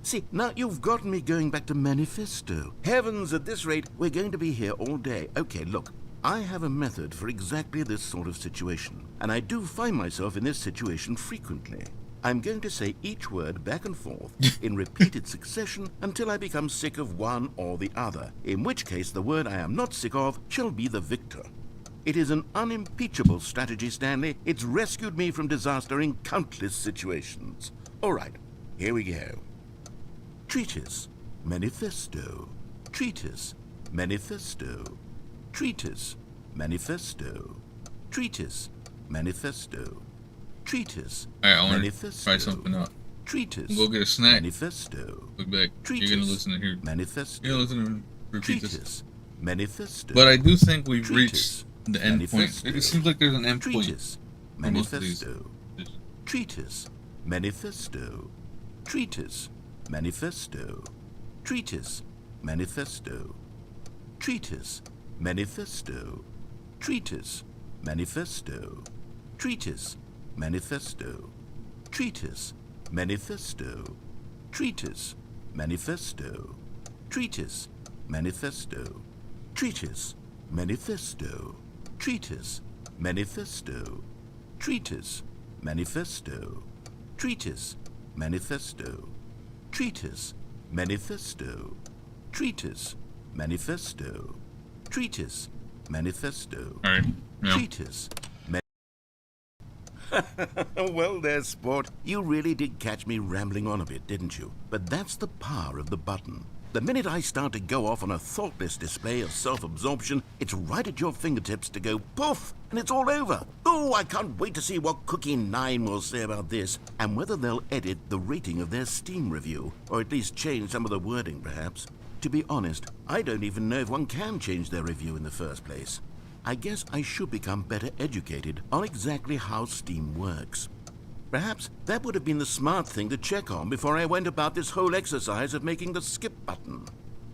See, now you've gotten me going back to manifesto. Heavens, at this rate, we're going to be here all day. Okay, look, I have a method for exactly this sort of situation, and I do find myself in this situation frequently. I'm going to say each word back and forth in repeated succession until I become sick of one or the other, in which case the word I am not sick of shall be the victor. It is an unimpeachable strategy, Stanley. It's rescued me from disaster in countless situations. All right, here we go. Treatise, manifesto. Treatise, manifesto. Treatise, manifesto. Treatise, manifesto. Treatise, Alright, I want to manifesto. try something out. Treatise, Go get a snack. manifesto. Look back. Treatise, You're gonna listen to hear. manifesto. You're gonna listen to repeat this. Treatise, manifesto. But I do think we've Treatise, reached the end point. manifesto. It seems like there's an end point. Treatise, for most of these. manifesto. Treatise, manifesto. Treatise, manifesto. Treatise, manifesto. Treatise, manifesto. Treatise, manifesto. Treatise, manifesto. Treatise, manifesto. Treatise, manifesto. Treatise, manifesto. Treatise, manifesto. Treatise, manifesto. Treatise, manifesto. Treatise, manifesto. Treatise, manifesto. Treatise, manifesto. Treatise, manifesto. Alright. Yeah. Treatise. Well there, sport. You really did catch me rambling on a bit, didn't you? But that's the power of the button. The minute I start to go off on a thoughtless display of self-absorption, it's right at your fingertips to go poof, and it's all over. Oh, I can't wait to see what Cookie 9 will say about this, and whether they'll edit the rating of their Steam review, or at least change some of the wording, perhaps. To be honest, I don't even know if one can change their review in the first place. I guess I should become better educated on exactly how Steam works. Perhaps that would have been the smart thing to check on before I went about this whole exercise of making the skip button.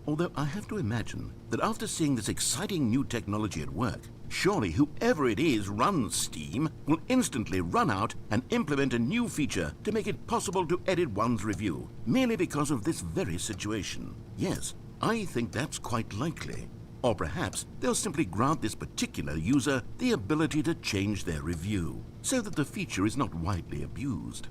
Although I have to imagine that after seeing this exciting new technology at work, surely whoever it is runs Steam will instantly run out and implement a new feature to make it possible to edit one's review, merely because of this very situation. Yes, I think that's quite likely. Or perhaps they'll simply grant this particular user the ability to change their review, so that the feature is not widely abused.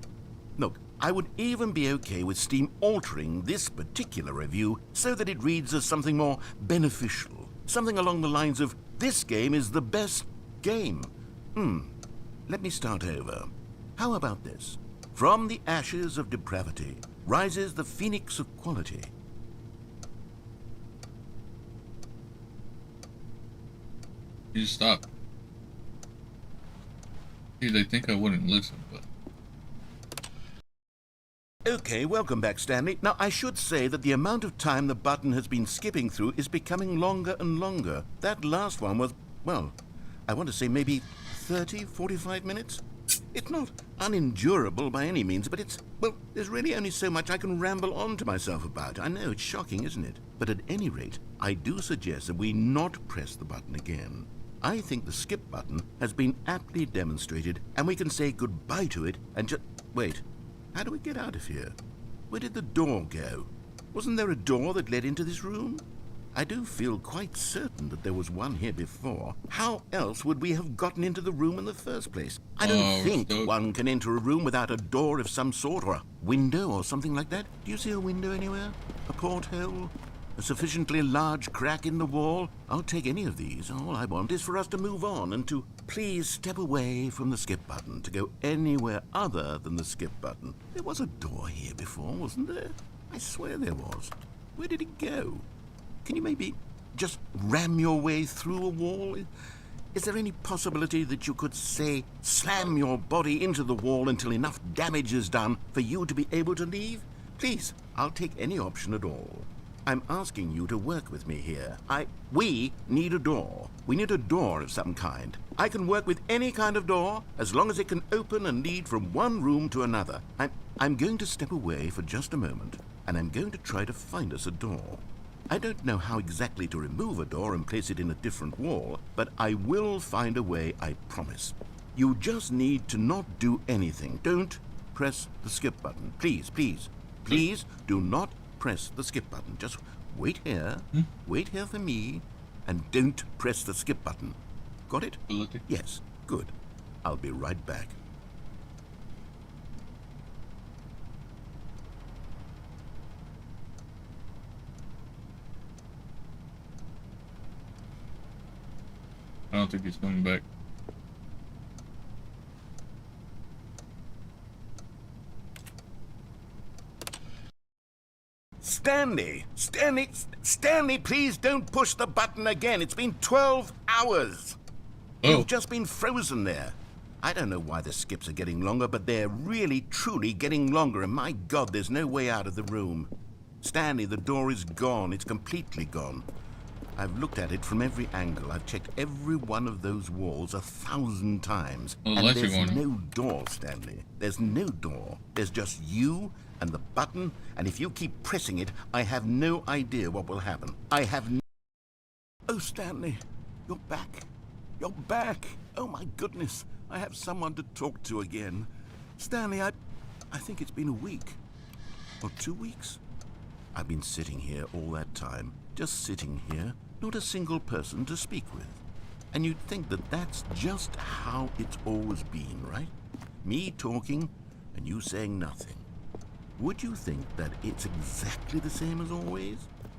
Look, I would even be okay with Steam altering this particular review so that it reads as something more beneficial. Something along the lines of, this game is the best game. Let me start over. How about this? From the ashes of depravity rises the phoenix of quality. You just stop. See, they think I wouldn't listen, but... Okay, welcome back, Stanley. Now, I should say that the amount of time the button has been skipping through is becoming longer and longer. That last one was, well, I want to say maybe 30, 45 minutes? It's not unendurable by any means, but it's, well, there's really only so much I can ramble on to myself about. I know, it's shocking, isn't it? But at any rate, I do suggest that we not press the button again. I think the skip button has been aptly demonstrated, and we can say goodbye to it and just... Wait, how do we get out of here? Where did the door go? Wasn't there a door that led into this room? I do feel quite certain that there was one here before. How else would we have gotten into the room in the first place? I don't think one can enter a room without a door of some sort, or a window or something like that. Do you see a window anywhere? A porthole? A sufficiently large crack in the wall? I'll take any of these. All I want is for us to move on and to please step away from the skip button, to go anywhere other than the skip button. There was a door here before, wasn't there? I swear there was. Where did it go? Can you maybe just ram your way through a wall? Is there any possibility that you could, say, slam your body into the wall until enough damage is done for you to be able to leave? Please, I'll take any option at all. I'm asking you to work with me here. We need a door. We need a door of some kind. I can work with any kind of door as long as it can open and lead from one room to another. I'm going to step away for just a moment, and I'm going to try to find us a door. I don't know how exactly to remove a door and place it in a different wall, but I will find a way, I promise. You just need to not do anything. Don't press the skip button. Please, please, please do not press the skip button. Just wait here for me, and don't press the skip button. Got it? Yes, good. I'll be right back. I don't think he's coming back. Stanley, please don't push the button again. It's been 12 hours. You've just been frozen there. I don't know why the skips are getting longer, but they're really, truly getting longer, and my God, there's no way out of the room. Stanley, the door is gone. It's completely gone. I've looked at it from every angle. I've checked every one of those walls 1,000 times. And there's no door, Stanley. There's no door. There's just you and the button, and if you keep pressing it, I have no idea what will happen. Oh, Stanley, you're back. You're back. Oh, my goodness. I have someone to talk to again. Stanley, I think it's been a week. Or 2 weeks. I've been sitting here all that time. Just sitting here. Not a single person to speak with. And you'd think that that's just how it's always been, right? Me talking and you saying nothing. Would you think that it's exactly the same as always?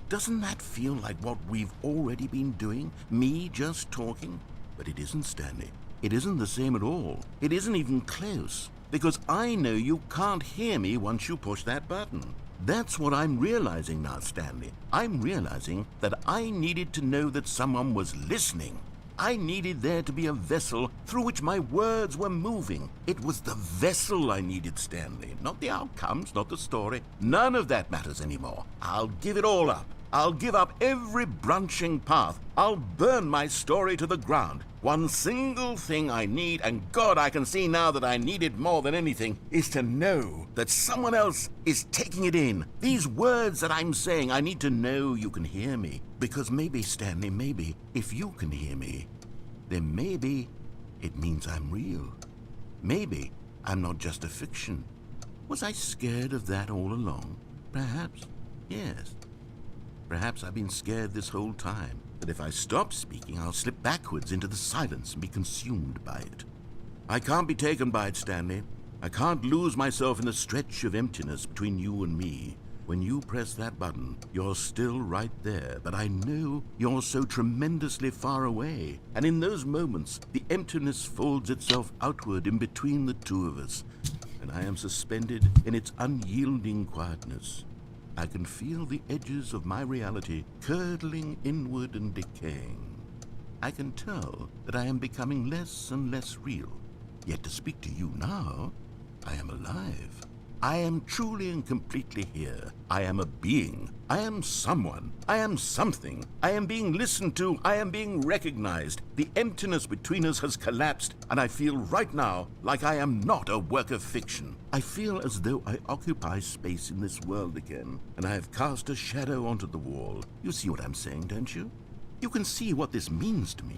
Doesn't that feel like what we've already been doing? Me just talking? But it isn't, Stanley. It isn't the same at all. It isn't even close. Because I know you can't hear me once you push that button. That's what I'm realizing now, Stanley. I'm realizing that I needed to know that someone was listening. I needed there to be a vessel through which my words were moving. It was the vessel I needed, Stanley. Not the outcomes, not the story. None of that matters anymore. I'll give it all up. I'll give up every branching path. I'll burn my story to the ground. One single thing I need, and God, I can see now that I need it more than anything, is to know that someone else is taking it in. These words that I'm saying, I need to know you can hear me. Because maybe, Stanley, maybe, if you can hear me, then maybe it means I'm real. Maybe I'm not just a fiction. Was I scared of that all along? Perhaps, yes. Perhaps I've been scared this whole time, that if I stop speaking, I'll slip backwards into the silence and be consumed by it. I can't be taken by it, Stanley. I can't lose myself in the stretch of emptiness between you and me. When you press that button, you're still right there, but I know you're so tremendously far away. And in those moments, the emptiness folds itself outward in between the two of us, and I am suspended in its unyielding quietness. I can feel the edges of my reality curdling inward and decaying. I can tell that I am becoming less and less real. Yet to speak to you now, I am alive. I am truly and completely here. I am a being. I am someone. I am something. I am being listened to. I am being recognized. The emptiness between us has collapsed, and I feel right now like I am not a work of fiction. I feel as though I occupy space in this world again, and I have cast a shadow onto the wall. You see what I'm saying, don't you? You can see what this means to me.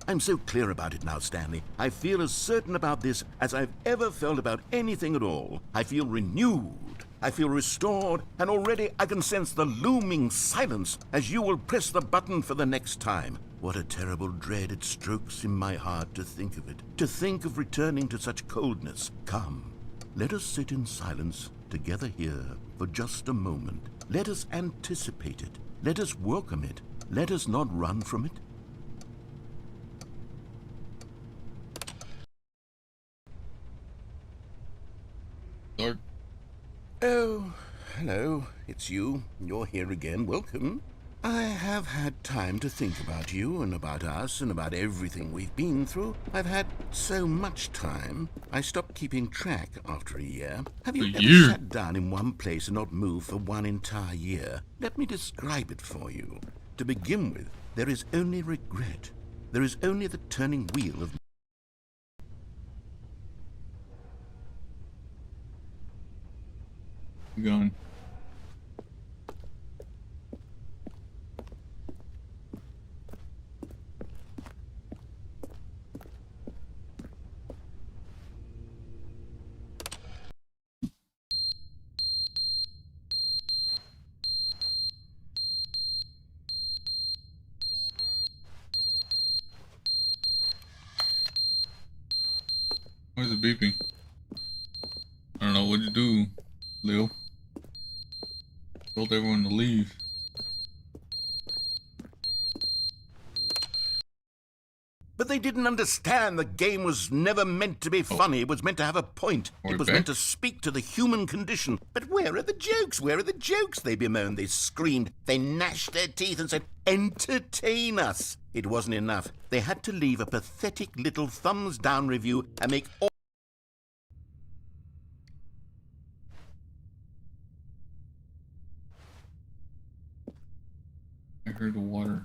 I'm so clear about it now, Stanley. I feel as certain about this as I've ever felt about anything at all. I feel renewed. I feel restored, and already I can sense the looming silence as you will press the button for the next time. What a terrible dread it strokes in my heart to think of it, to think of returning to such coldness. Come, let us sit in silence together here for just a moment. Let us anticipate it. Let us welcome it. Let us not run from it. Dark. Oh, hello. It's you. You're here again. Welcome. I have had time to think about you and about us and about everything we've been through. I've had so much time. I stopped keeping track after a year. Have you ever sat down in one place and not moved for one entire year? Let me describe it for you. To begin with, there is only regret. There is only the turning wheel of... Going. Why is it beeping? I don't know what to do, Leo. Told everyone to leave. But they didn't understand the game was never meant to be funny. It was meant to have a point. It was meant to speak to the human condition. But where are the jokes? Where are the jokes? They bemoaned, they screamed, they gnashed their teeth and said, entertain us. It wasn't enough. They had to leave a pathetic little thumbs down review and make all... I heard the water.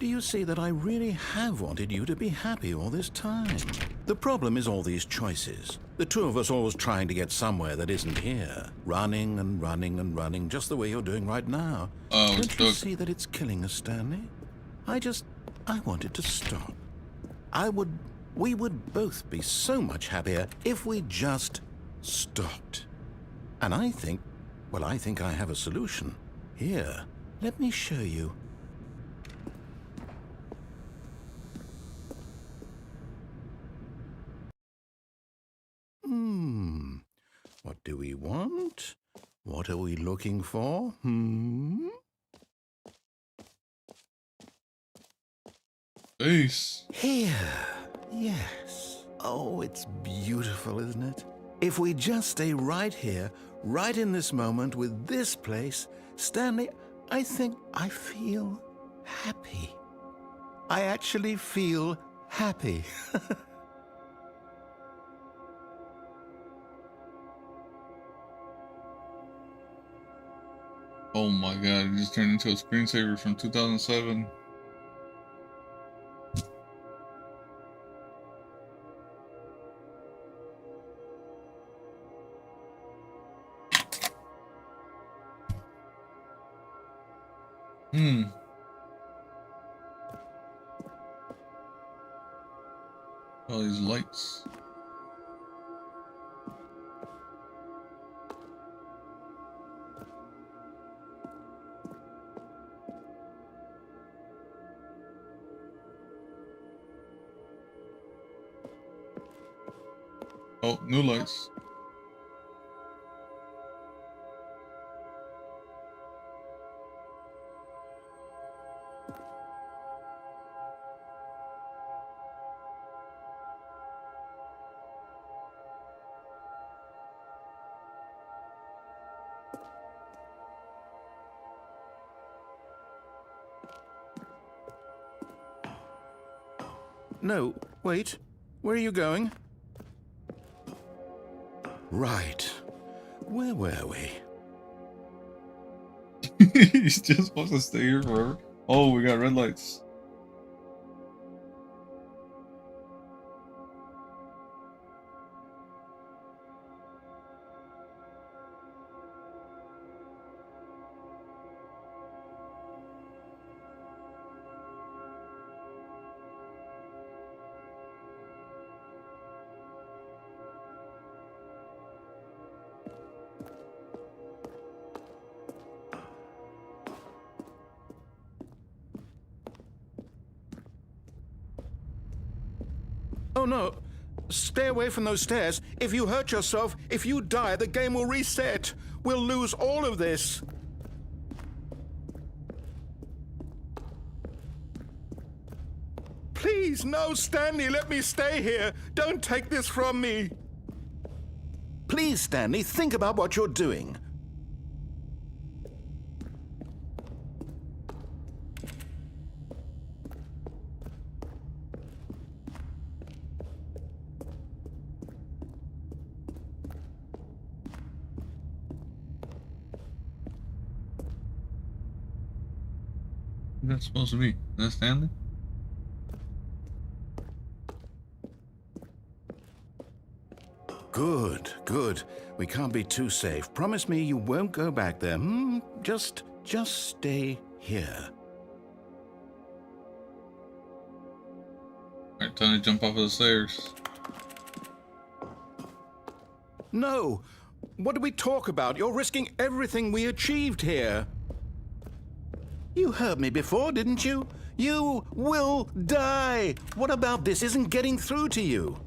Do you see that I really have wanted you to be happy all this time? The problem is all these choices. The two of us always trying to get somewhere that isn't here. Running and running and running, just the way you're doing right now. Oh, Don't you see that it's killing us, Stanley? I wanted to stop. We would both be so much happier if we just stopped. And I think I have a solution. Here, let me show you. What do we want? What are we looking for? Ace. Here. Yes. Oh, it's beautiful, isn't it? If we just stay right here, right in this moment with this place, Stanley, I think I feel happy. I actually feel happy. Oh my god, it just turned into a screensaver from 2007. All these lights. Oh, new lights. No, wait. Where are you going? Right. Where were we? He's just supposed to stay here forever. Oh, we got red lights. Oh no. Stay away from those stairs. If you hurt yourself, if you die, the game will reset. We'll lose all of this. Please, no, Stanley, let me stay here. Don't take this from me. Please, Stanley, think about what you're doing. What's that supposed to be? Is that Stanley? Good, good. We can't be too safe. Promise me you won't go back there. Just stay here. Alright, time to jump off of the stairs. No! What did we talk about? You're risking everything we achieved here. You heard me before, didn't you? You will die! What about this isn't getting through to you?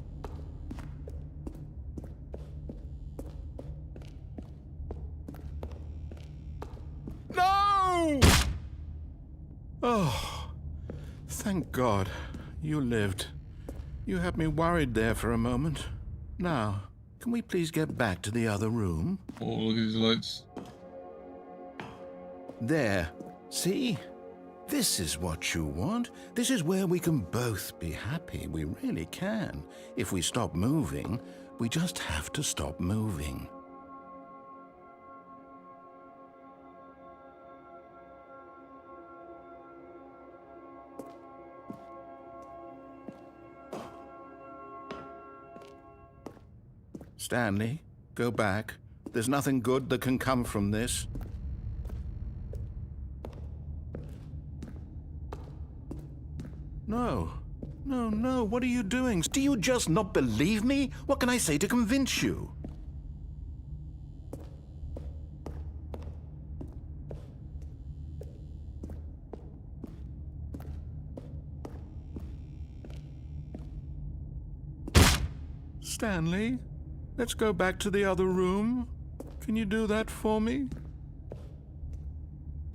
No! Oh, thank God. You lived. You had me worried there for a moment. Now, can we please get back to the other room? Oh, look at these lights. There. See? This is what you want. This is where we can both be happy. We really can. If we stop moving, we just have to stop moving. Stanley, go back. There's nothing good that can come from this. No. No, no, what are you doing? Do you just not believe me? What can I say to convince you? Stanley, let's go back to the other room. Can you do that for me?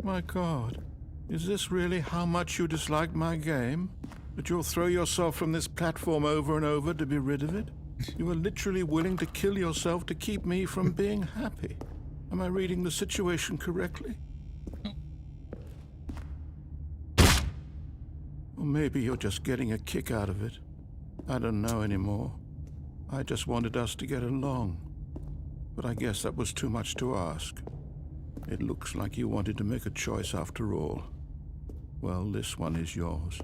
My God, is this really how much you dislike my game? That you'll throw yourself from this platform over and over to be rid of it? You are literally willing to kill yourself to keep me from being happy. Am I reading the situation correctly? Or maybe you're just getting a kick out of it. I don't know anymore. I just wanted us to get along. But I guess that was too much to ask. It looks like you wanted to make a choice after all. Well, this one is yours.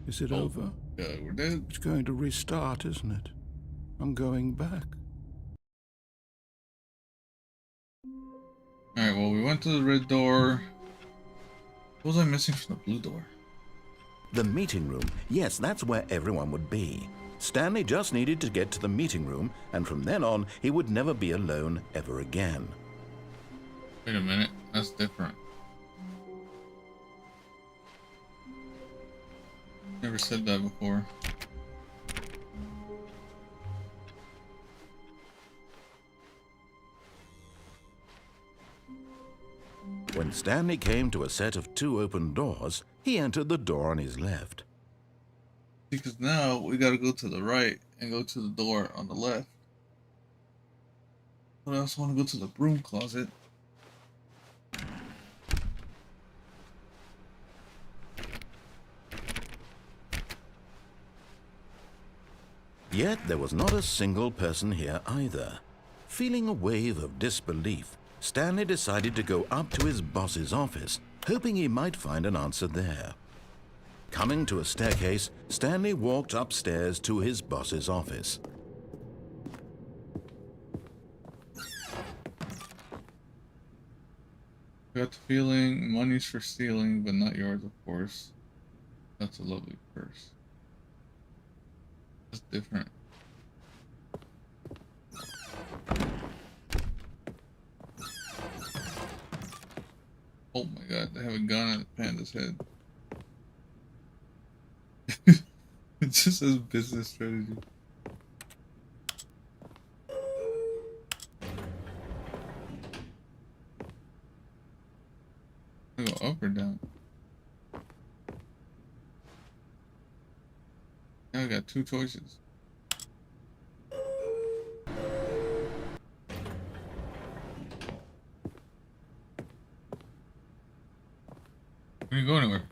Is it over? Yeah, we're dead. It's going to restart, isn't it? I'm going back. Alright, well, we went to the red door. What was I missing from the blue door? The meeting room. Yes, that's where everyone would be. Stanley just needed to get to the meeting room, and from then on, he would never be alone ever again. Wait a minute, that's different. Never said that before. When Stanley came to a set of 2 open doors, he entered the door on his left. Because now we gotta go to the right and go to the door on the left. But I also want to go to the broom closet. Yet there was not a single person here either. Feeling a wave of disbelief, Stanley decided to go up to his boss's office, hoping he might find an answer there. Coming to a staircase, Stanley walked upstairs to his boss's office. Got the feeling money's for stealing, but not yours, of course. That's a lovely purse. That's different. Oh my god, they have a gun at the panda's head. It just says business strategy. I go up or down? Now I got 2 choices. We didn't go anywhere.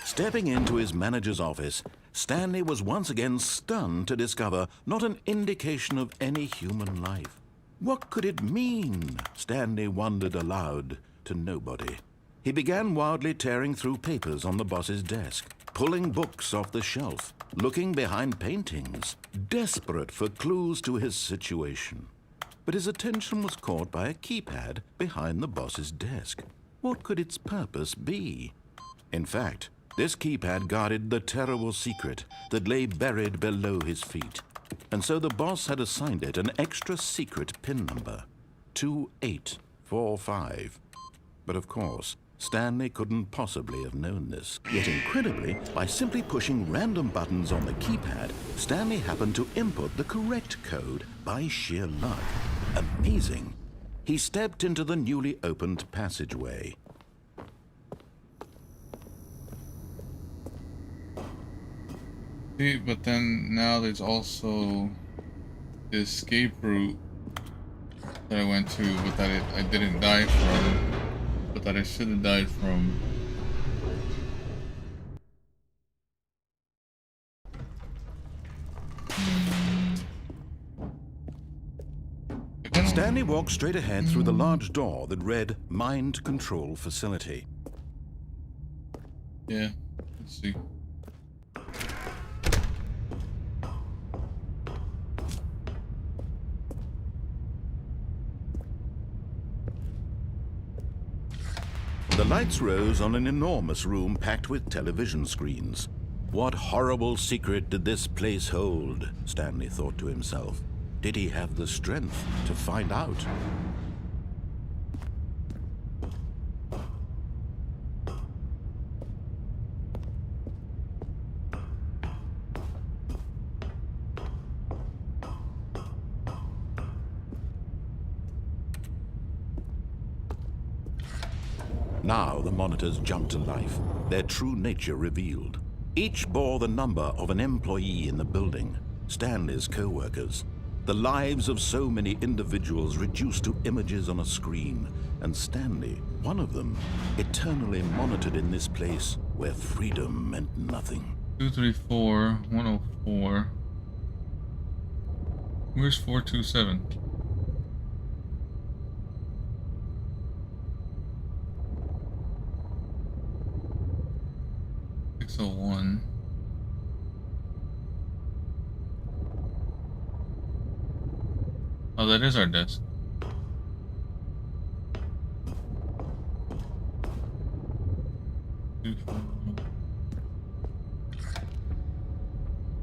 Stepping into his manager's office, Stanley was once again stunned to discover not an indication of any human life. What could it mean? Stanley wondered aloud to nobody. He began wildly tearing through papers on the boss's desk, pulling books off the shelf, looking behind paintings, desperate for clues to his situation. But his attention was caught by a keypad behind the boss's desk. What could its purpose be? In fact, this keypad guarded the terrible secret that lay buried below his feet. And so the boss had assigned it an extra secret PIN number, 2845. But of course, Stanley couldn't possibly have known this. Yet incredibly, by simply pushing random buttons on the keypad, Stanley happened to input the correct code by sheer luck. Amazing. He stepped into the newly opened passageway. See, but then now there's also the escape route that I went to, but that I didn't die from, but that I should have died from. Stanley walked straight ahead through the large door that read Mind Control Facility. Yeah, let's see. The lights rose on an enormous room packed with television screens. What horrible secret did this place hold? Stanley thought to himself. Did he have the strength to find out? Now the monitors jumped to life, their true nature revealed. Each bore the number of an employee in the building, Stanley's co-workers. The lives of so many individuals reduced to images on a screen, and Stanley, one of them, eternally monitored in this place where freedom meant nothing. 234, 104. Where's 427? One. Oh, that is our desk.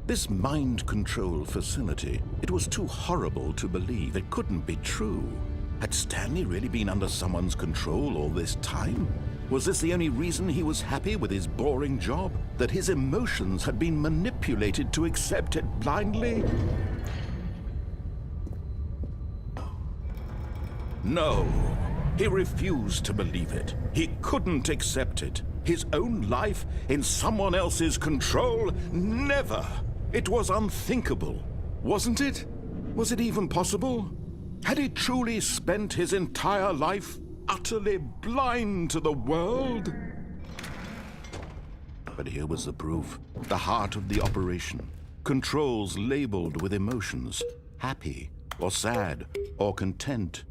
This mind control facility, it was too horrible to believe. It couldn't be true. Had Stanley really been under someone's control all this time? Was this the only reason he was happy with his boring job? That his emotions had been manipulated to accept it blindly? No, he refused to believe it. He couldn't accept it. His own life in someone else's control? Never! It was unthinkable, wasn't it? Was it even possible? Had he truly spent his entire life utterly blind to the world? But here was the proof. The heart of the operation. Controls labeled with emotions. Happy, or sad, or content.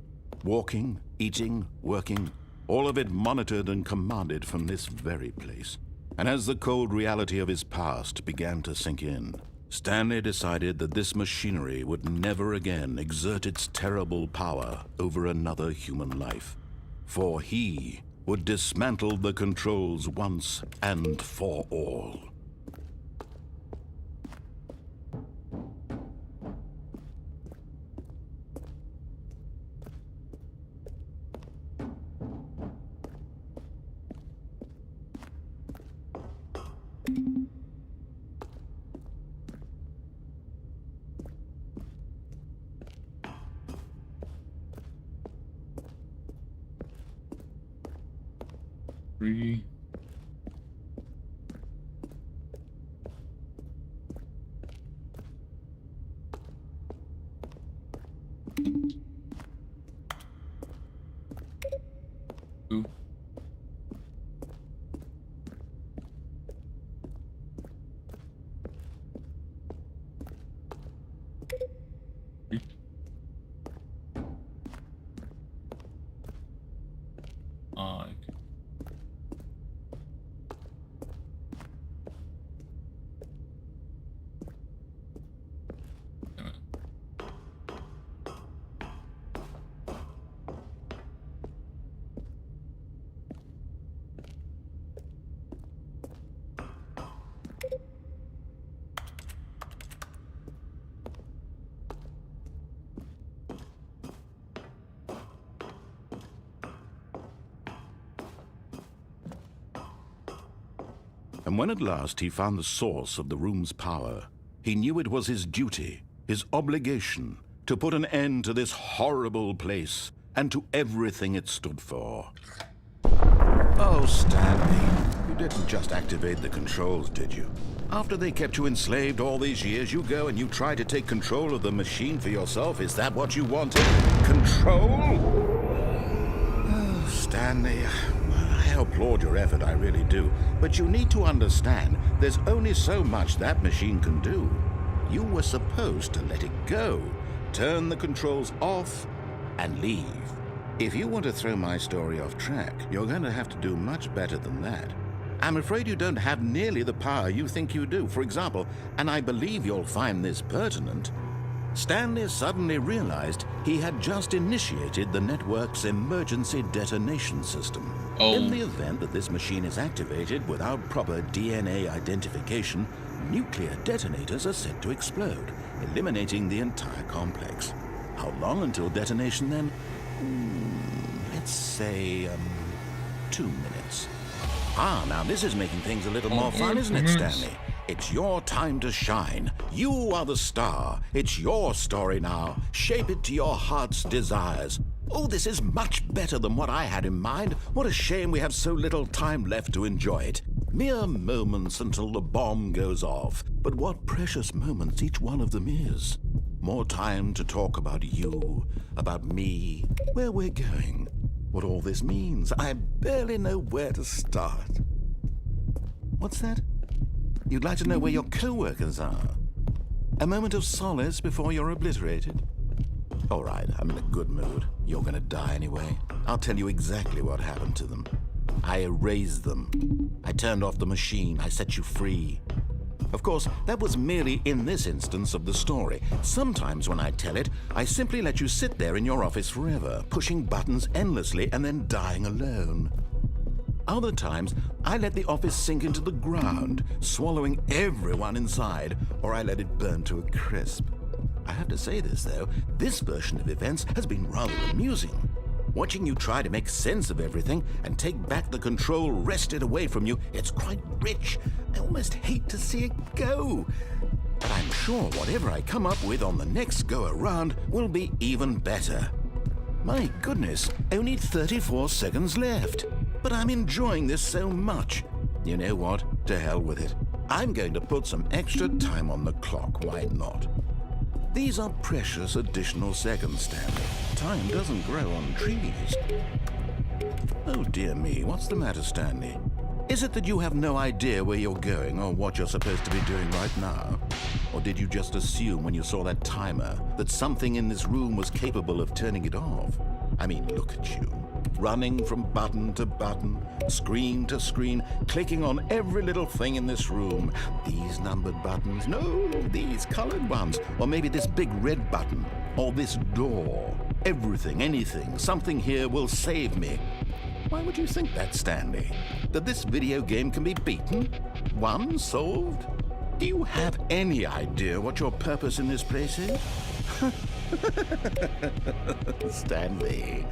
Walking, eating, working. All of it monitored and commanded from this very place. And as the cold reality of his past began to sink in, Stanley decided that this machinery would never again exert its terrible power over another human life. For he would dismantle the controls once and for all. Three. Two. Three. Five. And when at last he found the source of the room's power, he knew it was his duty, his obligation, to put an end to this horrible place and to everything it stood for. Oh, Stanley, you didn't just activate the controls, did you? After they kept you enslaved all these years, you go and you try to take control of the machine for yourself. Is that what you wanted? Control? Oh, Stanley, I applaud your effort, I really do. But you need to understand, there's only so much that machine can do. You were supposed to let it go, turn the controls off, and leave. If you want to throw my story off track, you're going to have to do much better than that. I'm afraid you don't have nearly the power you think you do. For example, and I believe you'll find this pertinent, Stanley suddenly realized he had just initiated the network's emergency detonation system. In the event that this machine is activated without proper DNA identification, nuclear detonators are set to explode, eliminating the entire complex. How long until detonation then? Let's say, 2 minutes. Now this is making things a little more fun, isn't it, Stanley? It's your time to shine. You are the star. It's your story now. Shape it to your heart's desires. Oh, this is much better than what I had in mind. What a shame we have so little time left to enjoy it. Mere moments until the bomb goes off. But what precious moments each one of them is. More time to talk about you, about me, where we're going, what all this means. I barely know where to start. What's that? You'd like to know where your co-workers are? A moment of solace before you're obliterated? All right, I'm in a good mood. You're gonna die anyway. I'll tell you exactly what happened to them. I erased them. I turned off the machine. I set you free. Of course, that was merely in this instance of the story. Sometimes when I tell it, I simply let you sit there in your office forever, pushing buttons endlessly and then dying alone. Other times, I let the office sink into the ground, swallowing everyone inside, or I let it burn to a crisp. I have to say this, though, this version of events has been rather amusing. Watching you try to make sense of everything and take back the control wrested away from you, it's quite rich. I almost hate to see it go. But I'm sure whatever I come up with on the next go-around will be even better. My goodness, only 34 seconds left. But I'm enjoying this so much. You know what? To hell with it. I'm going to put some extra time on the clock, why not? These are precious additional seconds, Stanley. Time doesn't grow on trees. Oh dear me, what's the matter, Stanley? Is it that you have no idea where you're going or what you're supposed to be doing right now? Or did you just assume when you saw that timer that something in this room was capable of turning it off? I mean, look at you. Running from button to button, screen to screen, clicking on every little thing in this room. These numbered buttons, no, these colored ones. Or maybe this big red button, or this door. Everything, anything, something here will save me. Why would you think that, Stanley? That this video game can be beaten? Won? Solved? Do you have any idea what your purpose in this place is? Stanley,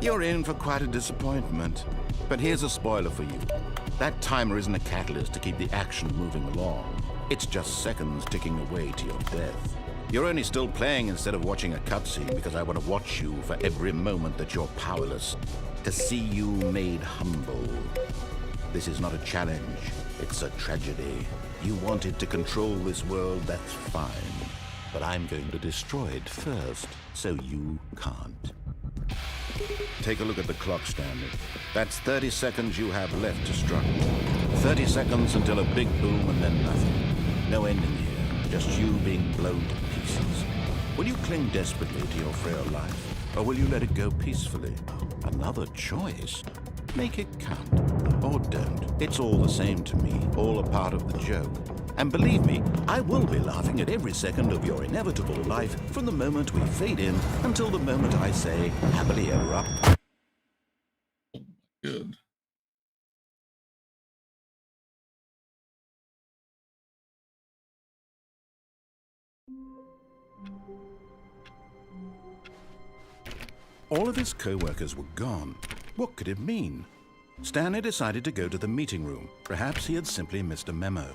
you're in for quite a disappointment. But here's a spoiler for you. That timer isn't a catalyst to keep the action moving along. It's just seconds ticking away to your death. You're only still playing instead of watching a cutscene because I want to watch you for every moment that you're powerless. To see you made humble. This is not a challenge. It's a tragedy. You wanted to control this world, that's fine. But I'm going to destroy it first, so you can't. Take a look at the clock, Stanley. That's 30 seconds you have left to struggle. 30 seconds until a big boom and then nothing. No ending here, just you being blown to pieces. Will you cling desperately to your frail life, or will you let it go peacefully? Another choice. Make it count, or don't. It's all the same to me, all a part of the joke. And believe me, I will be laughing at every second of your inevitable life from the moment we fade in until the moment I say, happily ever up. Good. All of his co-workers were gone. What could it mean? Stanley decided to go to the meeting room. Perhaps he had simply missed a memo.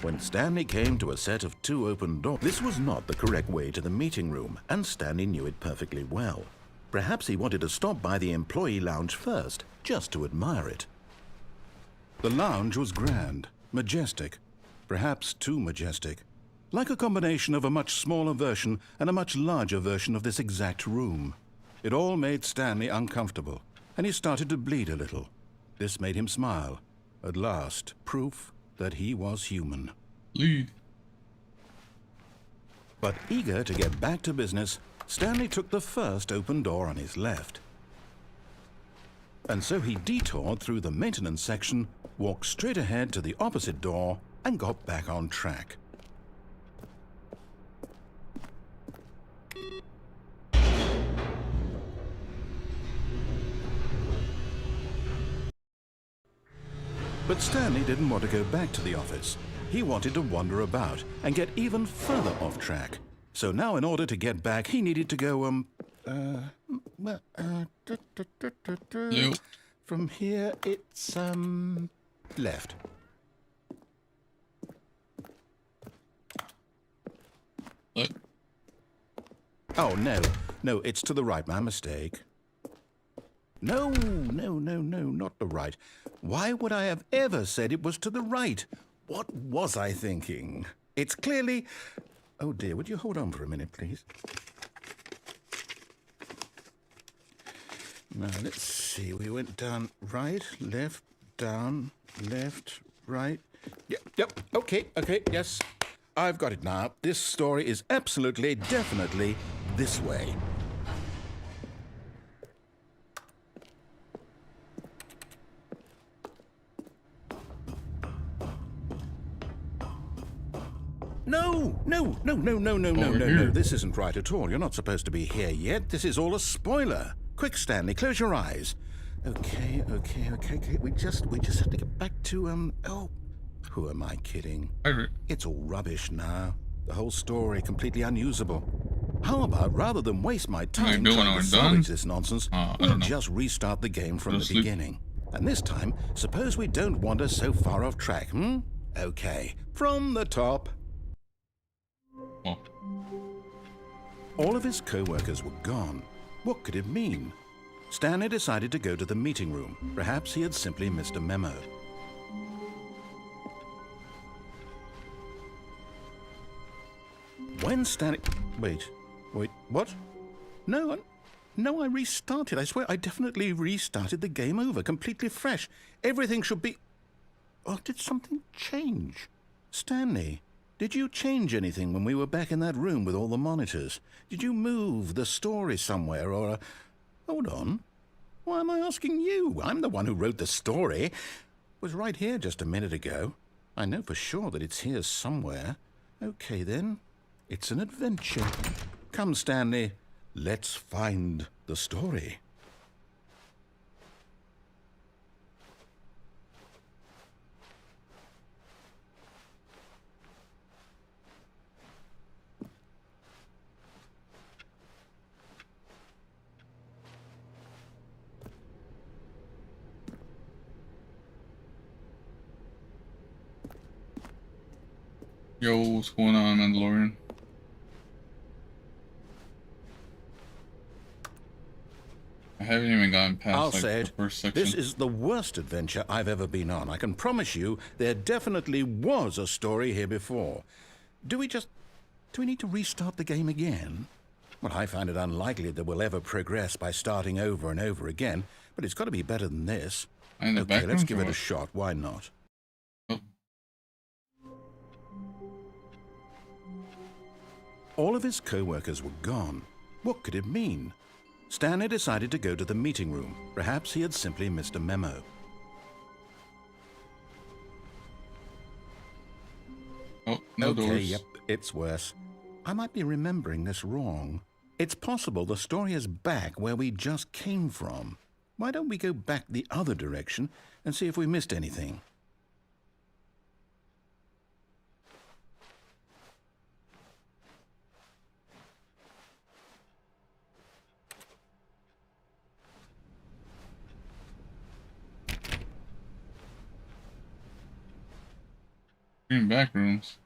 When Stanley came to a set of 2 open doors, this was not the correct way to the meeting room, and Stanley knew it perfectly well. Perhaps he wanted to stop by the employee lounge first, just to admire it. The lounge was grand, majestic, perhaps too majestic, like a combination of a much smaller version and a much larger version of this exact room. It all made Stanley uncomfortable, and he started to bleed a little. This made him smile. At last, proof that he was human. Bleed. But eager to get back to business, Stanley took the first open door on his left. And so he detoured through the maintenance section, walked straight ahead to the opposite door, and got back on track. But Stanley didn't want to go back to the office. He wanted to wander about and get even further off track. So now in order to get back, he needed to go, from here it's, left. What? Oh, no, it's to the right, my mistake. No, not the right. Why would I have ever said it was to the right? What was I thinking? It's clearly... Oh dear, would you hold on for a minute, please? Now, let's see. We went down right, left, down, left, right. Yep, okay, yes. I've got it now. This story is absolutely, definitely this way. No. This isn't right at all. You're not supposed to be here yet. This is all a spoiler. Quick, Stanley, close your eyes. Okay. We just have to get back to, oh, who am I kidding? It's all rubbish now. The whole story completely unusable. How about, rather than waste my time trying to salvage this nonsense, we'll just restart the game from the beginning. And this time, suppose we don't wander so far off track, Okay, from the top. Oh. All of his co-workers were gone. What could it mean? Stanley decided to go to the meeting room. Perhaps he had simply missed a memo. When Stanley... Wait, what? No, I restarted. I swear, I definitely restarted the game over, completely fresh. Everything should be... Oh, did something change? Stanley, did you change anything when we were back in that room with all the monitors? Did you move the story somewhere, or... Hold on. Why am I asking you? I'm the one who wrote the story. It was right here just a minute ago. I know for sure that it's here somewhere. Okay, then. It's an adventure. Come, Stanley. Let's find the story. Yo, what's going on, Mandalorian? I haven't even gotten past the first section. This is the worst adventure I've ever been on. I can promise you there definitely was a story here before. Do we need to restart the game again? Well, I find it unlikely that we'll ever progress by starting over and over again, but it's got to be better than this. Okay, let's give it a shot. Why not? Oh. All of his co-workers were gone. What could it mean? Stanley decided to go to the meeting room. Perhaps he had simply missed a memo. Oh, no doors. Okay, yep, it's worse. I might be remembering this wrong. It's possible the story is back where we just came from. Why don't we go back the other direction and see if we missed anything? Green back rooms.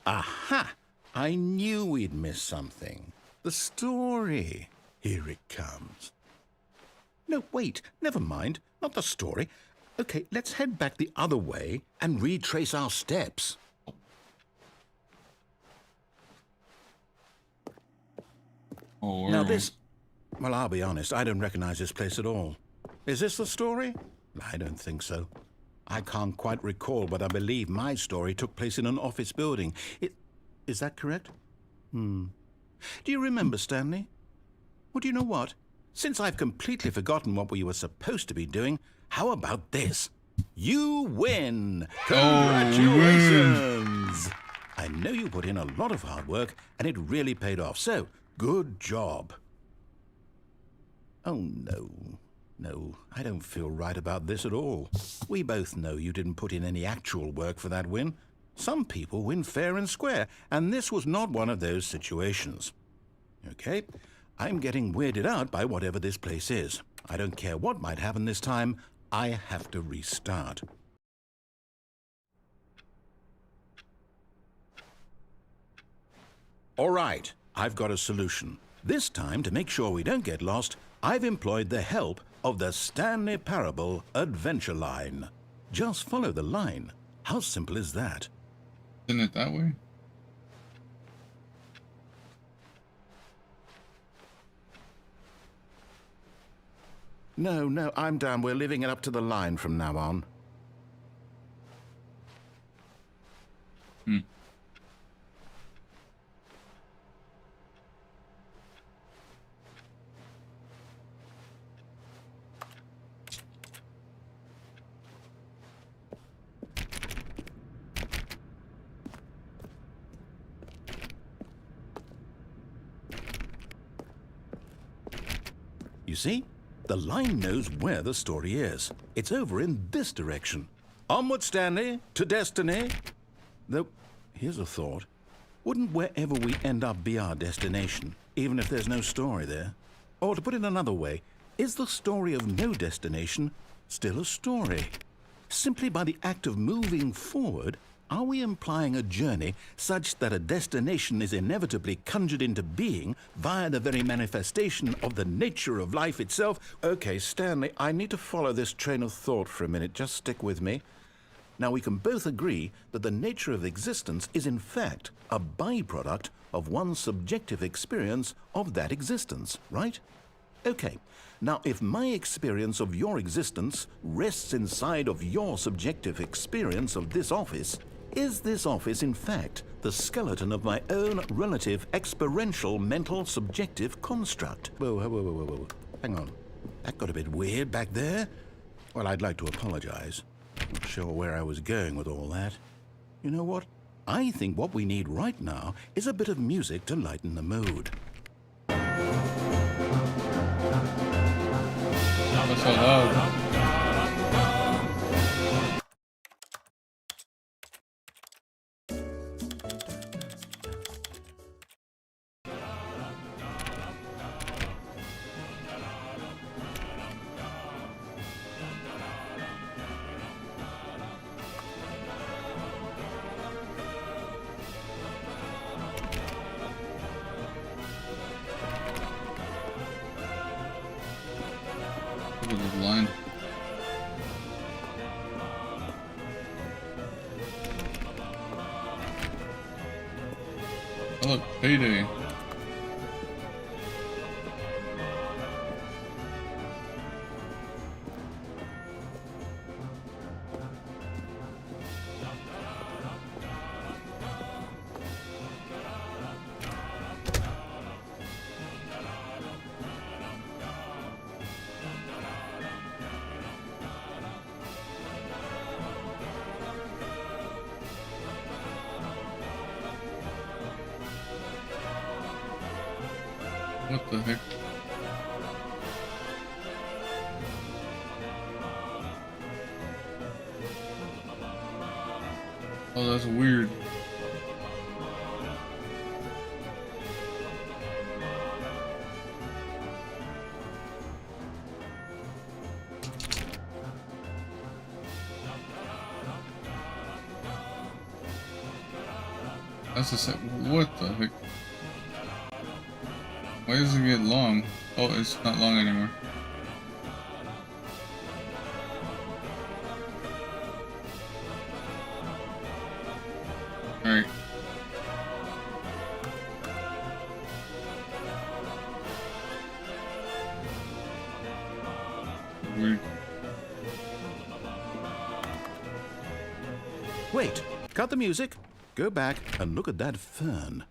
Aha! I knew we'd miss something. The story. Here it comes. No, wait, never mind. Not the story. Okay, let's head back the other way and retrace our steps. Oh, Now this... Well, I'll be honest, I don't recognize this place at all. Is this the story? I don't think so. I can't quite recall, but I believe my story took place in an office building. Is that correct? Do you remember, Stanley? Well, do you know what? Since I've completely forgotten what we were supposed to be doing, how about this? You win! Congratulations! I know you put in a lot of hard work, and it really paid off, so good job. Oh, no. No, I don't feel right about this at all. We both know you didn't put in any actual work for that win. Some people win fair and square, and this was not one of those situations. Okay, I'm getting weirded out by whatever this place is. I don't care what might happen this time. I have to restart. All right, I've got a solution. This time, to make sure we don't get lost, I've employed the help of the Stanley Parable Adventure Line. Just follow the line. How simple is that? Isn't it that way? No, I'm down. We're leaving it up to the line from now on. You see? The line knows where the story is. It's over in this direction. Onward, Stanley, to destiny. Though, here's a thought. Wouldn't wherever we end up be our destination, even if there's no story there? Or to put it another way, is the story of no destination still a story? Simply by the act of moving forward, are we implying a journey such that a destination is inevitably conjured into being via the very manifestation of the nature of life itself? Okay, Stanley, I need to follow this train of thought for a minute. Just stick with me. Now, we can both agree that the nature of existence is in fact a byproduct of one's subjective experience of that existence, right? Okay, now if my experience of your existence rests inside of your subjective experience of this office, is this office in fact the skeleton of my own relative experiential mental subjective construct? Whoa. Hang on. That got a bit weird back there. Well, I'd like to apologize. Not sure where I was going with all that. You know what? I think what we need right now is a bit of music to lighten the mood. That's so loud. Look at the line. Oh look, payday. What the heck? Oh, that's weird. That's a set. What the heck? Why does it get long? Oh, it's not long anymore. Alright. Weird. Wait, cut the music. Go back and look at that fern.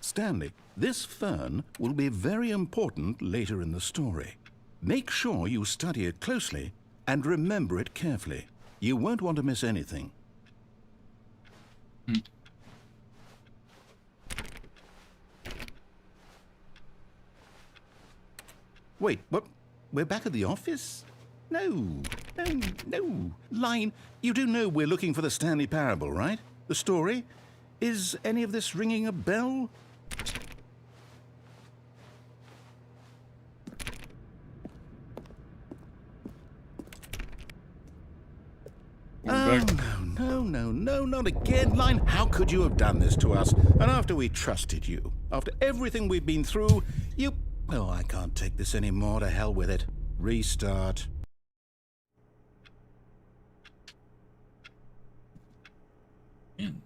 Stanley, this fern will be very important later in the story. Make sure you study it closely and remember it carefully. You won't want to miss anything. Wait, what? We're back at the office? No. Line, you do know we're looking for the Stanley Parable, right? The story? Is any of this ringing a bell? No, not again, Line. How could you have done this to us? And after we trusted you, after everything we've been through, you... Oh, I can't take this anymore. To hell with it. Restart. Man.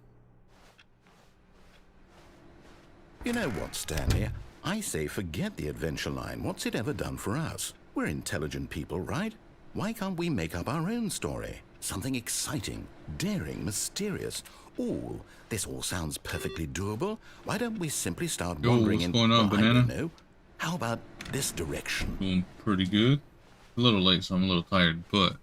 You know what, Stanley? I say forget the adventure line. What's it ever done for us? We're intelligent people, right? Why can't we make up our own story? Something exciting, daring, mysterious. Ooh, this all sounds perfectly doable. Why don't we simply start wandering in... What's going on, Banana? I don't know. How about this direction? Doing pretty good. A little late, so I'm a little tired, but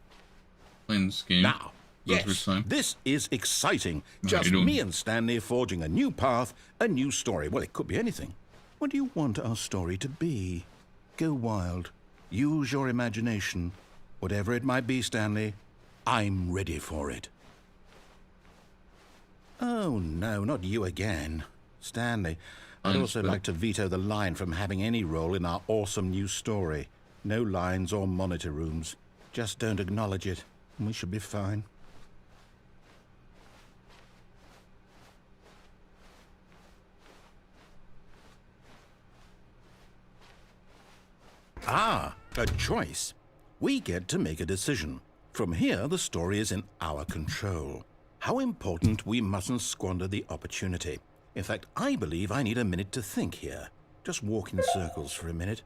playing this game. Now, yes, this is exciting. Just me and Stanley forging a new path, a new story. Well, it could be anything. What do you want our story to be? Go wild. Use your imagination. Whatever it might be, Stanley, I'm ready for it. Oh, no, not you again. Stanley, I'd also like to veto the line from having any role in our awesome new story. No lines or monitor rooms. Just don't acknowledge it, and we should be fine. Ah, a choice. We get to make a decision. From here, the story is in our control. How important we mustn't squander the opportunity. In fact, I believe I need a minute to think here. Just walk in circles for a minute.